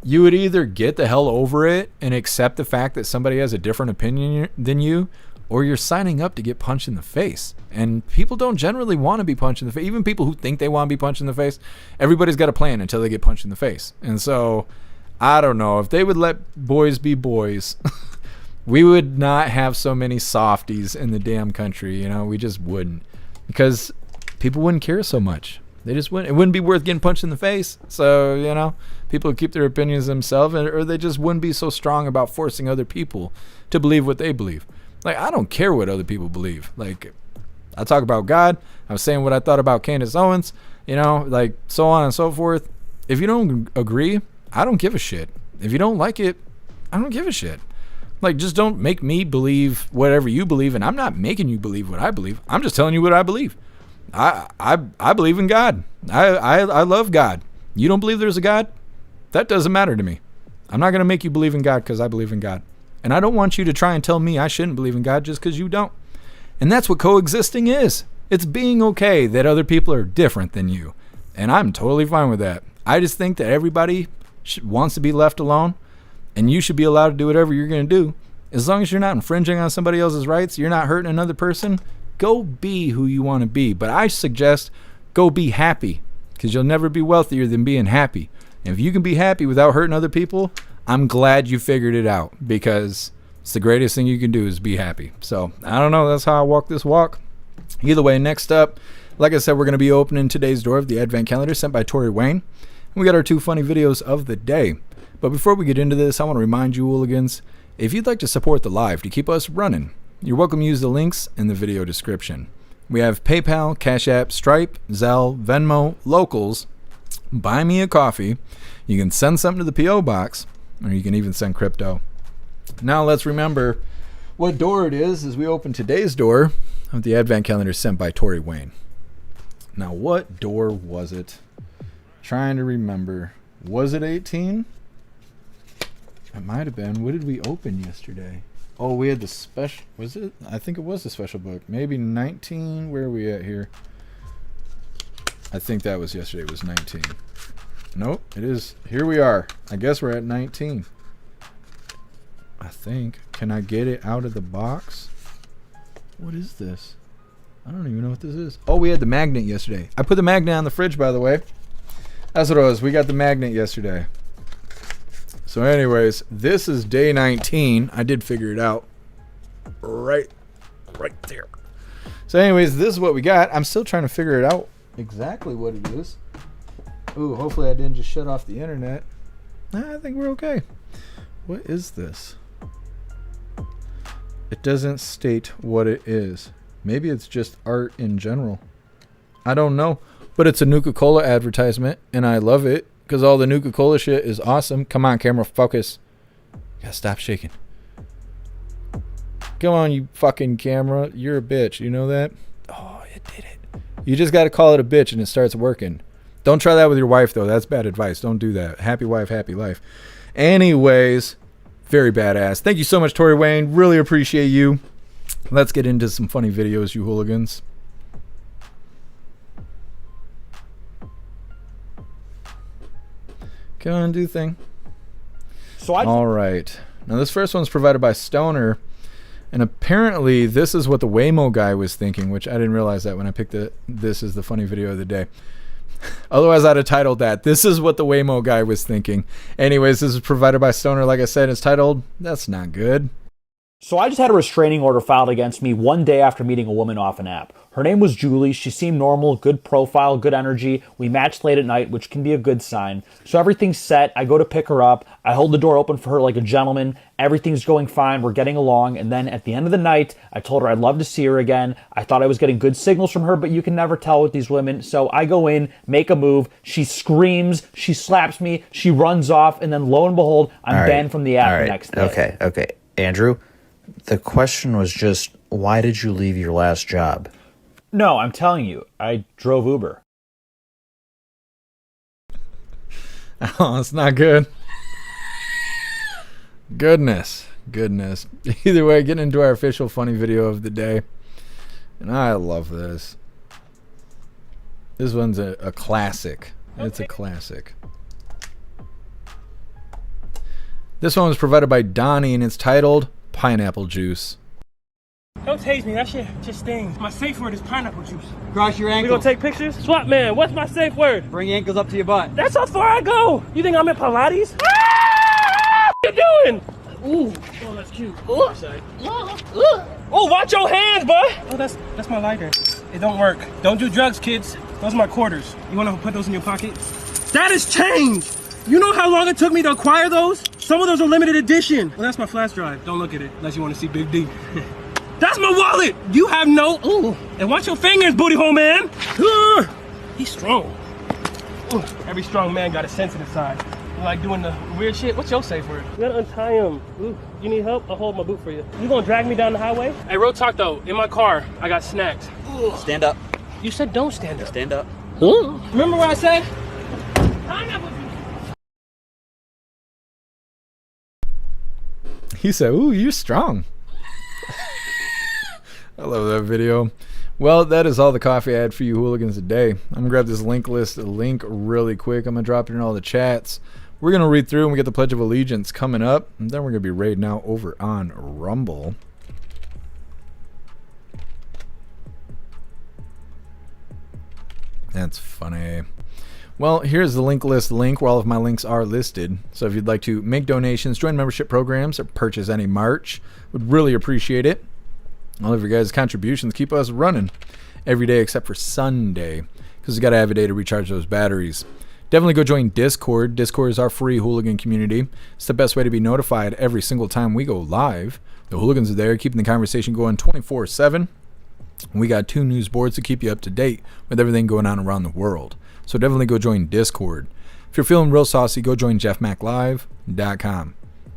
you would either get the hell over it and accept the fact that somebody has a different opinion than you, or you're signing up to get punched in the face. And people don't generally want to be punched in the face. Even people who think they want to be punched in the face, everybody's got a plan until they get punched in the face. And so I don't know, if they would let boys be boys, we would not have so many softies in the damn country. We just wouldn't. because people wouldn't care so much. They just wouldn't. It wouldn't be worth getting punched in the face. So, you know, people would keep their opinions themselves, or they just wouldn't be so strong about forcing other people to believe what they believe. Like, I don't care what other people believe. Like, I talk about God. I was saying what I thought about Candace Owens, you know, like so on and so forth. If you don't agree, I don't give a shit. If you don't like it, I don't give a shit. Like, just don't make me believe whatever you believe, and I'm not making you believe what I believe. I'm just telling you what I believe. I believe in God. I love God. You don't believe there's a God? That doesn't matter to me. I'm not going to make you believe in God because I believe in God. And I don't want you to try and tell me I shouldn't believe in God just because you don't. And that's what coexisting is. It's being okay that other people are different than you. And I'm totally fine with that. I just think that everybody wants to be left alone, and you should be allowed to do whatever you're going to do. As long as you're not infringing on somebody else's rights, you're not hurting another person, go be who you want to be. But I suggest go be happy, because you'll never be wealthier than being happy. And if you can be happy without hurting other people, I'm glad you figured it out, because it's the greatest thing you can do is be happy. So, I don't know. That's how I walk this walk. Either way, next up, like I said, we're going to be opening today's door of the Advent Calendar sent by Tori Wayne. And we got our 2 funny videos of the day. But before we get into this, I want to remind you, hooligans, if you'd like to support the live to keep us running, you're welcome to use the links in the video description. We have PayPal, Cash App, Stripe, Zelle, Venmo, Locals, Buy Me a Coffee. You can send something to the P.O. Box, or you can even send crypto. Now let's remember what door it is as we open today's door of the Advent Calendar sent by Tori Wayne. Now, what door was it? Trying to remember. Was it 18? It might have been. What did we open yesterday? Oh, we had the special. Was it? I think it was the special book. Maybe 19. Where are we at here? I think that was yesterday. It was 19. Nope, it is. Here we are. I guess we're at 19. I think. Can I get it out of the box? What is this? I don't even know what this is. Oh, we had the magnet yesterday. I put the magnet on the fridge, by the way. That's what it was. We got the magnet yesterday. So anyways, this is day 19. I did figure it out. Right there. So anyways, this is what we got. I'm still trying to figure it out exactly what it is. Ooh, hopefully I didn't just shut off the internet. Nah, I think we're okay. What is this? It doesn't state what it is. Maybe it's just art in general. I don't know. But it's a Nuka-Cola advertisement, and I love it because all the Nuka-Cola shit is awesome. Come on, camera, focus. You gotta stop shaking. Come on, you fucking camera. You're a bitch. You know that? Oh, it did it. You just gotta call it a bitch, and it starts working. Don't try that with your wife, though. That's bad advice. Don't do that. Happy wife, happy life. Anyways, very badass. Thank you so much, Tori Wayne. Really appreciate you. Let's get into some funny videos, you hooligans. Come on, do thing. All right. Now, this first one's provided by Stoner. And apparently, this is what the Waymo guy was thinking, which I didn't realize that when I picked this as the funny video of the day. Otherwise, I'd have titled that, "This is what the Waymo guy was thinking." Anyways, this is provided by Stoner. Like I said, it's titled, "That's Not Good." So I just had a restraining order filed against me one day after meeting a woman off an app. Her name was Julie. She seemed normal, good profile, good energy. We matched late at night, which can be a good sign. So everything's set. I go to pick her up. I hold the door open for her like a gentleman. Everything's going fine. We're getting along. And then at the end of the night, I told her I'd love to see her again. I thought I was getting good signals from her, but you can never tell with these women. So I go in, make a move. She screams. She slaps me. She runs off. And then lo and behold, I'm banned from the app the next day. Okay. Andrew, the question was just, why did you leave your last job? No, I'm telling you, I drove Uber. Oh, it's not good. Goodness. Either way, getting into our official funny video of the day. And I love this. This one's a classic. It's a classic. This one was provided by Donnie, and it's titled Pineapple Juice. Don't tase me, that shit just stings. My safe word is pineapple juice. Cross your ankles. We gonna take pictures? Swap man, what's my safe word? Bring your ankles up to your butt. That's how far I go. You think I'm in Pilates? Ah! What you doing? Ooh, that's cute. Oh, watch your hands, bud. Oh, that's my lighter. It don't work. Don't do drugs, kids. Those are my quarters. You want to put those in your pocket? That is change. You know how long it took me to acquire those? Some of those are limited edition. Well, that's my flash drive. Don't look at it unless you want to see Big D. That's my wallet. You have no... Ooh. And watch your fingers, booty hole man. He's strong. Ooh. Every strong man got a sensitive side. You like doing the weird shit? What's your safe word? You gotta untie him. Ooh. You need help? I'll hold my boot for you. You gonna drag me down the highway? Hey, real talk though. In my car, I got snacks. Ooh. Stand up. You said don't stand up. Stand up. Ooh. Remember what I said? He said, ooh, you're strong. I love that video. Well, that is all the coffee I had for you hooligans today. I'm going to grab this link really quick. I'm going to drop it in all the chats. We're going to read through and we get the Pledge of Allegiance coming up. And then we're going to be raiding out over on Rumble. That's funny. Well, here's the link list link where all of my links are listed. So if you'd like to make donations, join membership programs, or purchase any merch, would really appreciate it. All of your guys' contributions keep us running every day except for Sunday, because we got to have a day to recharge those batteries. Definitely go join Discord. Discord is our free hooligan community. It's the best way to be notified every single time we go live. The hooligans are there keeping the conversation going 24/7. We got 2 news boards to keep you up to date with everything going on around the world. So definitely go join Discord. If you're feeling real saucy, go join jeffmaclive.com.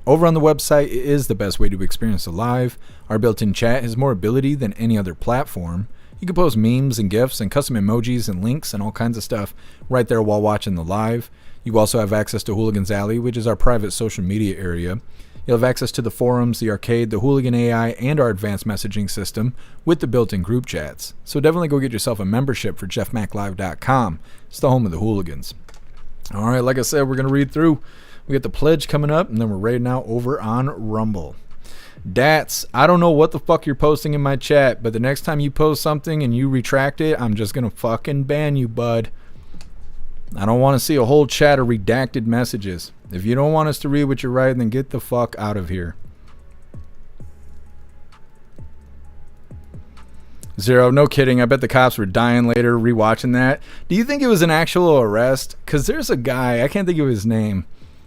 Over on the website, it is the best way to experience the live. Our built-in chat has more ability than any other platform. You can post memes and GIFs and custom emojis and links and all kinds of stuff right there while watching the live. You also have access to Hooligans Alley, which is our private social media area. You'll have access to the forums, the arcade, the Hooligan AI, and our advanced messaging system with the built-in group chats. So definitely go get yourself a membership for jeffmaclive.com. It's the home of the hooligans. All right, like I said, we're going to read through. We got the pledge coming up, and then we're raiding out over on Rumble. Dats, I don't know what the fuck you're posting in my chat, but the next time you post something and you retract it, I'm just going to fucking ban you, bud. I don't want to see a whole chat of redacted messages. If you don't want us to read what you write, then get the fuck out of here. Zero, no kidding. I bet the cops were dying later rewatching that. Do you think it was an actual arrest? Because there's a guy, I can't think of his name,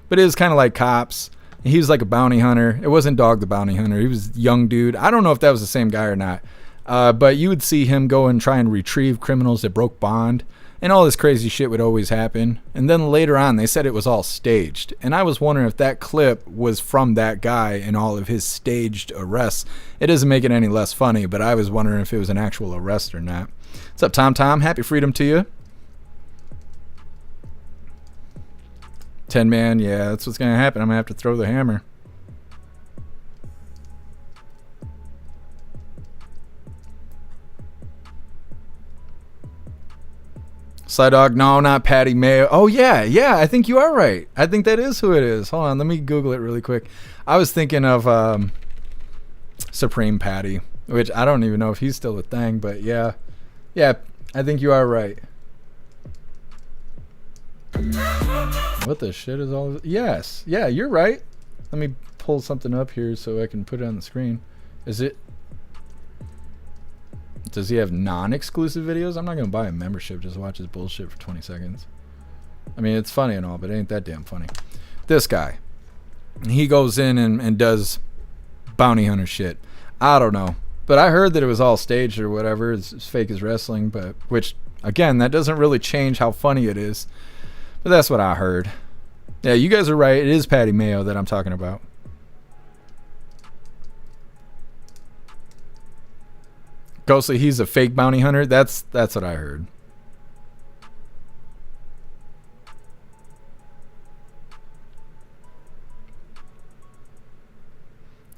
but it was kind of like Cops. He was like a bounty hunter. It wasn't Dog the Bounty Hunter. He was a young dude. I don't know if that was the same guy or not. But you would see him go and try and retrieve criminals that broke bond. And all this crazy shit would always happen. And then later on, they said it was all staged. And I was wondering if that clip was from that guy and all of his staged arrests. It doesn't make it any less funny, but I was wondering if it was an actual arrest or not. What's up, Tom Tom? Happy freedom to you. 10 man, yeah, that's what's going to happen. I'm going to have to throw the hammer. Sly Dog, no, not Patty Mayo. Oh, yeah, I think you are right. I think that is who it is. Hold on, let me Google it really quick. I was thinking of Supreme Patty, which I don't even know if he's still a thing, but yeah, I think you are right. What the shit is all this? Yes, yeah, you're right. Let me pull something up here so I can put it on the screen. Is it? Does he have non-exclusive videos? I'm not going to buy a membership just to watch his bullshit for 20 seconds. I mean, it's funny and all, but it ain't that damn funny. This guy, he goes in and does bounty hunter shit. I don't know. But I heard that it was all staged or whatever. It's fake as wrestling, but which, again, that doesn't really change how funny it is. But that's what I heard. Yeah, you guys are right. It is Patty Mayo that I'm talking about. Ghostly, he's a fake bounty hunter. That's what I heard.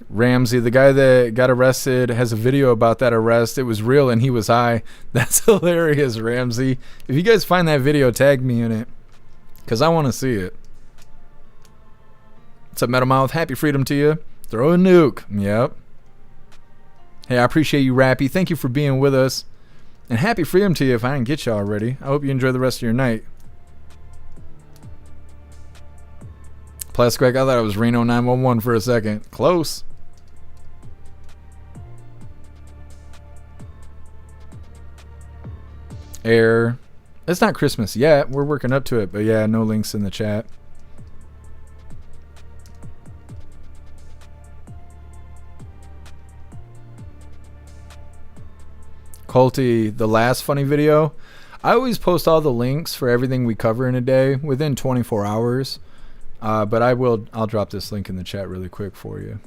Ramsey, the guy that got arrested, has a video about that arrest. It was real and he was high. That's hilarious, Ramsey. If you guys find that video, tag me in it, because I want to see it. What's up, Metal Mouth? Happy freedom to you. Throw a nuke. Yep. Hey, I appreciate you, Rappy. Thank you for being with us. And happy freedom to you if I didn't get you already. I hope you enjoy the rest of your night. Plastic, I thought it was Reno 911 for a second. Close. air. It's not Christmas yet. We're working up to it, but yeah, no links in the chat. Colty, the last funny video. I always post all the links for everything we cover in a day within 24 hours. But I'll drop this link in the chat really quick for you.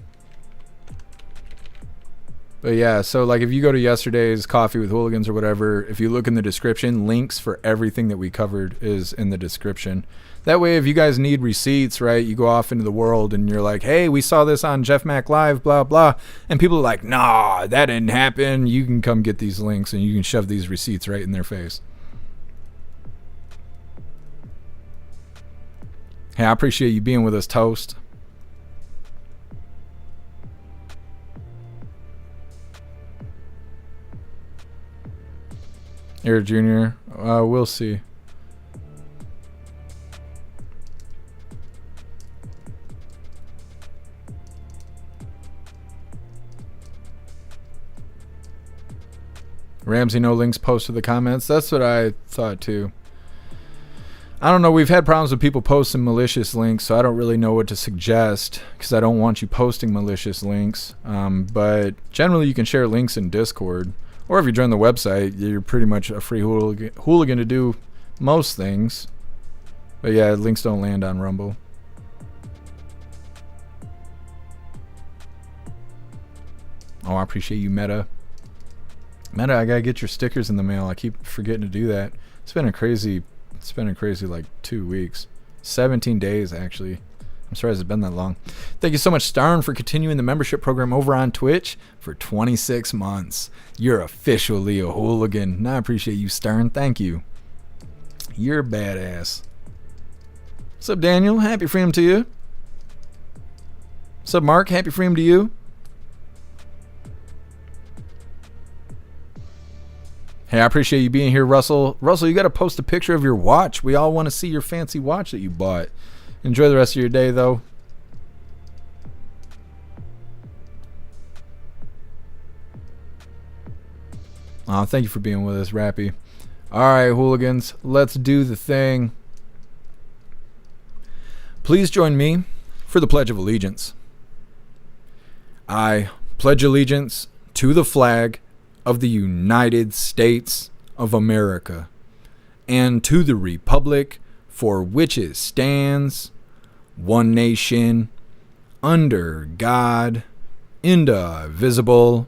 But yeah, so like if you go to yesterday's Coffee with Hooligans or whatever, if you look in the description, links for everything that we covered is in the description. That way, if you guys need receipts, right, you go off into the world and you're like, hey, we saw this on Jeff Mac Live, blah, blah. And people are like, nah, that didn't happen. You can come get these links and you can shove these receipts right in their face. Hey, I appreciate you being with us, Toast. Eric Jr., we'll see. Ramsey, no links posted the comments. That's what I thought too. I don't know. We've had problems with people posting malicious links, so I don't really know what to suggest because I don't want you posting malicious links. But generally, you can share links in Discord. Or if you join the website, you're pretty much a free hooligan to do most things. But yeah, links don't land on Rumble. Oh, I appreciate you, Meta. Meta, I gotta get your stickers in the mail. I keep forgetting to do that. It's been a crazy like 2 weeks. 17 days, actually. I'm surprised it's been that long. Thank you so much, Starn, for continuing the membership program over on Twitch for 26 months. You're officially a hooligan. And I appreciate you, Starn. Thank you. You're badass. What's up, Daniel? Happy freedom to you. What's up, Mark? Happy freedom to you. Hey, I appreciate you being here, Russell. Russell, you got to post a picture of your watch. We all want to see your fancy watch that you bought. Enjoy the rest of your day, though. Oh, thank you for being with us, Rappy. All right, hooligans, let's do the thing. Please join me for the Pledge of Allegiance. I pledge allegiance to the flag of the United States of America and to the republic for which it stands, one nation, under God, indivisible,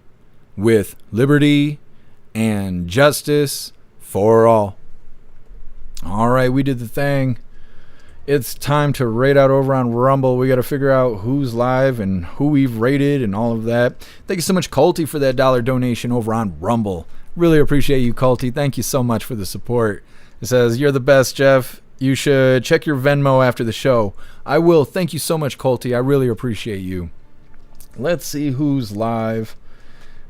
with liberty and justice for all. All right, we did the thing. It's time to rate out over on Rumble. We got to figure out who's live and who we've rated and all of that. Thank you so much, Colty, for that $1 donation over on Rumble. Really appreciate you, Colty. Thank you so much for the support. It says, you're the best, Jeff. You should check your Venmo after the show. I will. Thank you so much, Colty. I really appreciate you. Let's see who's live.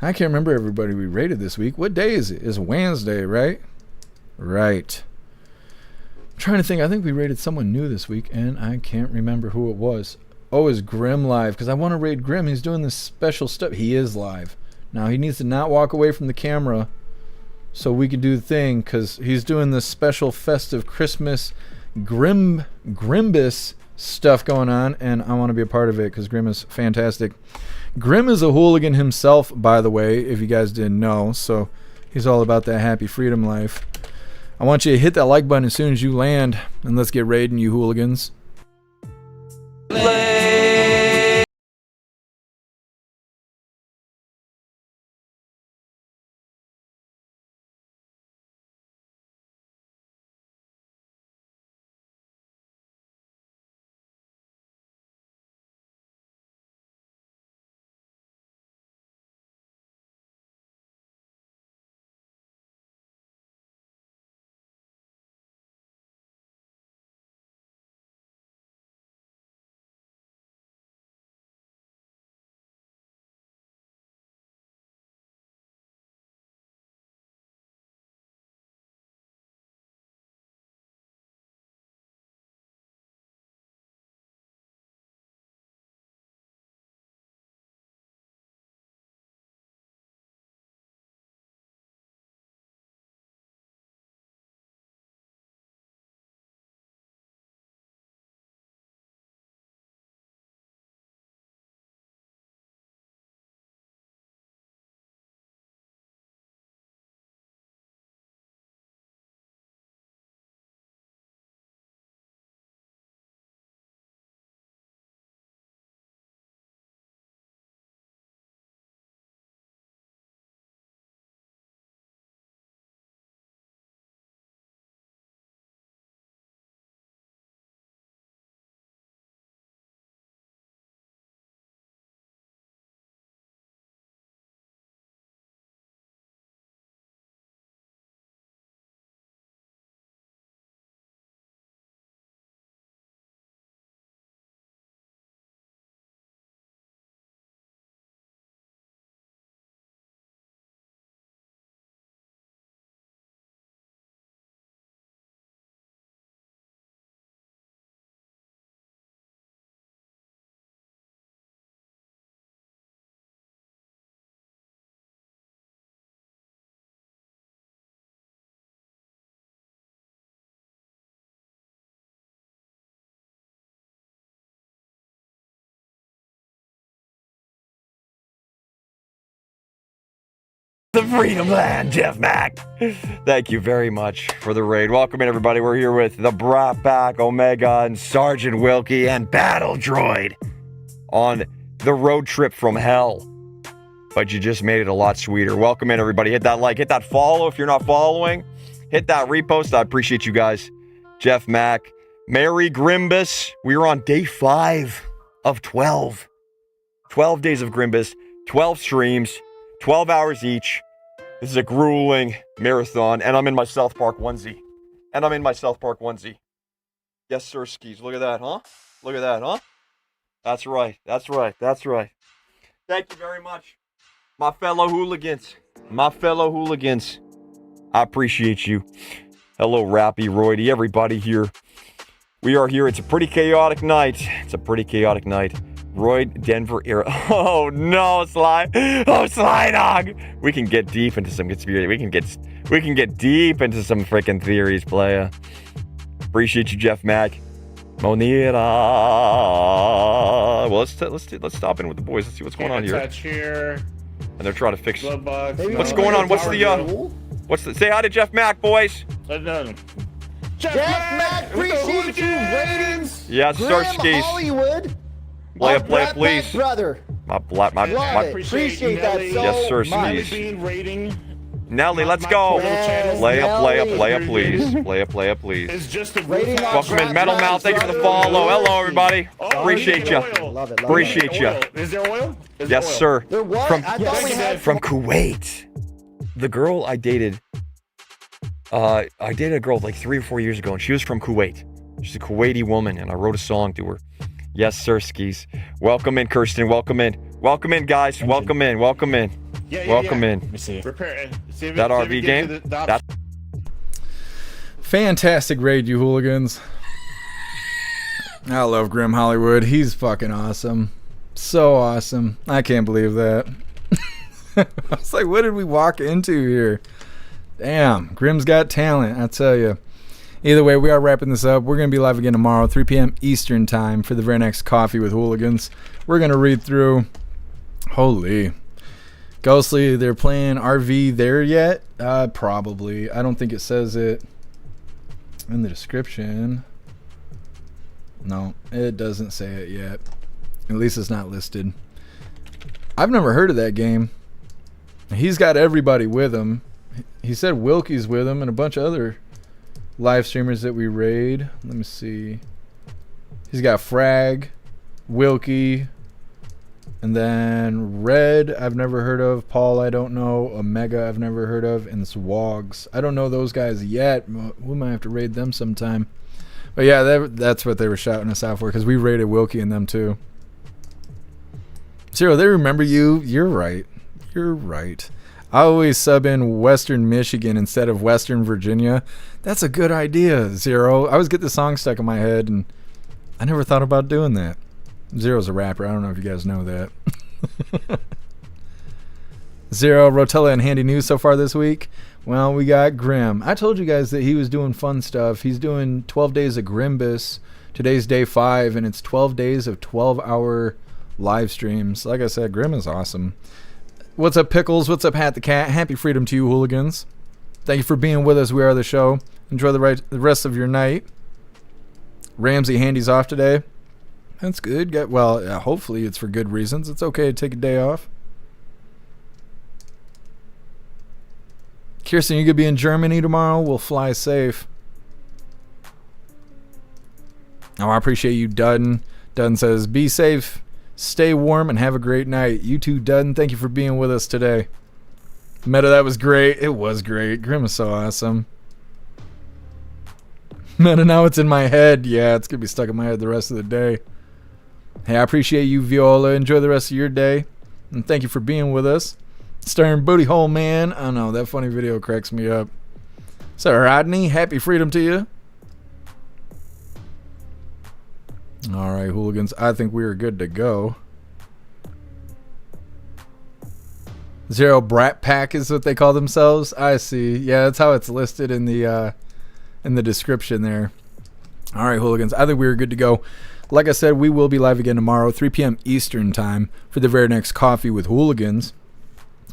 I can't remember everybody we rated this week. What day is it? It's Wednesday, right? Right. I'm trying to think. I think we rated someone new this week, and I can't remember who it was. Oh, is Grim live? Because I want to rate Grim. He's doing this special stuff. He is live. Now, he needs to not walk away from the camera so we can do the thing, because he's doing this special festive Christmas Grimbus stuff going on, and I want to be a part of it because Grim is fantastic. Grim is a hooligan himself, by the way, if you guys didn't know, so he's all about that happy freedom life. I want you to hit that like button as soon as you land, and let's get raiding, you hooligans. the Freedom Land, Jeff Mack. Thank you very much for the raid. Welcome in, everybody. We're here with the Brat Pack, Omega, and Sergeant Wilkie, and Battle Droid on the road trip from hell. But you just made it a lot sweeter. Welcome in, everybody. Hit that like, hit that follow if you're not following. Hit that repost. I appreciate you guys. Jeff Mack, Mary Grimbus. We are on day 5 of 12. 12 days of Grimbus, 12 streams, 12 hours each. This is a grueling marathon, and I'm in my South Park onesie. Yes, sir, skis. Look at that, huh? That's right. Thank you very much, my fellow hooligans. I appreciate you. Hello, Rappy, Roydy, everybody here. We are here. It's a pretty chaotic night. Royd, Denver era. Oh no, Sly Dog. We can get deep into some conspiracy. We can get deep into some freaking theories, playa. Appreciate you, Jeff Mack. Monira. Well, let's stop in with the boys. Let's see what's going on here. Touch here. And they're trying to fix. What's going on? What's the? Say hi to Jeff Mack, boys. Jeff Mack, appreciate you. Ratings. Yes, sir, skis. Hollywood. Play up, please. Brother. My Appreciate that so yes, sir, much. skis. Nelly, let's go. Play up, please. It's just a rating. Welcome in, Metal Mouth. Thank you for the follow. Hello, everybody. Appreciate you. Appreciate you. Is there oil? Yes, sir. From Kuwait. The girl I dated a girl like 3 or 4 years ago, and she was from Kuwait. She's a Kuwaiti woman, and I wrote a song to her. Yes, sir, skis. Welcome in, Kirsten. Welcome in, guys. Welcome in. Let me see. That RV game? That's fantastic raid, you hooligans. I love Grim Hollywood. He's fucking awesome. So awesome. I can't believe that. I was like, what did we walk into here? Damn, Grim's got talent, I tell you. Either way, we are wrapping this up. We're going to be live again tomorrow, 3 p.m. Eastern time for the very next Coffee with Hooligans. We're going to read through... Holy. Ghostly, they're playing RV there yet? Probably. I don't think it says it in the description. No, it doesn't say it yet. At least it's not listed. I've never heard of that game. He's got everybody with him. He said Wilkie's with him and a bunch of other live streamers that we raid. Let me see. He's got Frag, Wilkie, and then Red I've never heard of. Paul I don't know. Omega I've never heard of. And Swogs. I don't know those guys yet. We might have to raid them sometime. But yeah, that's what they were shouting us out for, because we raided Wilkie and them too. Zero, they remember you. You're right. I always sub in Western Michigan instead of Western Virginia. That's a good idea, Zero. I always get the song stuck in my head, and I never thought about doing that. Zero's a rapper. I don't know if you guys know that. Zero, Rotella, and Handy News so far this week. Well, we got Grim. I told you guys that he was doing fun stuff. He's doing 12 days of Grimbus. Today's day 5, and it's 12 days of 12-hour live streams. Like I said, Grim is awesome. What's up, Pickles? What's up, Hat the Cat? Happy freedom to you, hooligans. Thank you for being with us. We are the show. Enjoy the rest of your night. Ramsey Handy's off today. That's good. Hopefully it's for good reasons. It's okay to take a day off. Kirsten, you could be in Germany tomorrow. We'll fly safe. Oh, I appreciate you, Dudden. Dudden says, be safe. Stay warm and have a great night. You too, Dudden. Thank you for being with us today. Meta, that was great. It was great. Grim is so awesome. Meta, now it's in my head. Yeah, it's going to be stuck in my head the rest of the day. Hey, I appreciate you, Viola. Enjoy the rest of your day. And thank you for being with us. Starring Booty Hole Man. I know, that funny video cracks me up. So, Rodney, happy freedom to you. Alright, hooligans, I think we are good to go. Zero Brat Pack is what they call themselves. I see. Yeah, that's how it's listed in the description there. Alright, hooligans, I think we are good to go. Like I said, we will be live again tomorrow, 3 p.m. Eastern time, for the very next Coffee with Hooligans.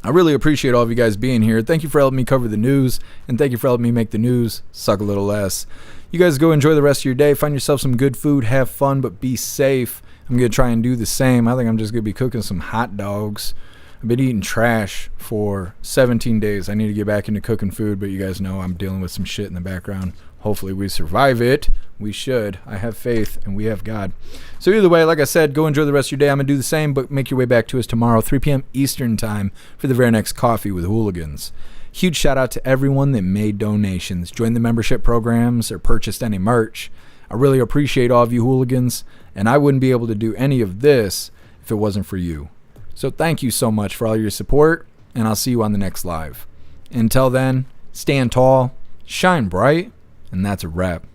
I really appreciate all of you guys being here. Thank you for helping me cover the news, and thank you for helping me make the news suck a little less. You guys go enjoy the rest of your day. Find yourself some good food. Have fun, but be safe. I'm going to try and do the same. I think I'm just going to be cooking some hot dogs. I've been eating trash for 17 days. I need to get back into cooking food, but you guys know I'm dealing with some shit in the background. Hopefully we survive it. We should. I have faith, and we have God. So either way, like I said, go enjoy the rest of your day. I'm going to do the same, but make your way back to us tomorrow, 3 p.m. Eastern time, for the very next Coffee with Hooligans. Huge shout out to everyone that made donations, joined the membership programs, or purchased any merch. I really appreciate all of you hooligans, and I wouldn't be able to do any of this if it wasn't for you. So thank you so much for all your support, and I'll see you on the next live. Until then, stand tall, shine bright, and that's a wrap.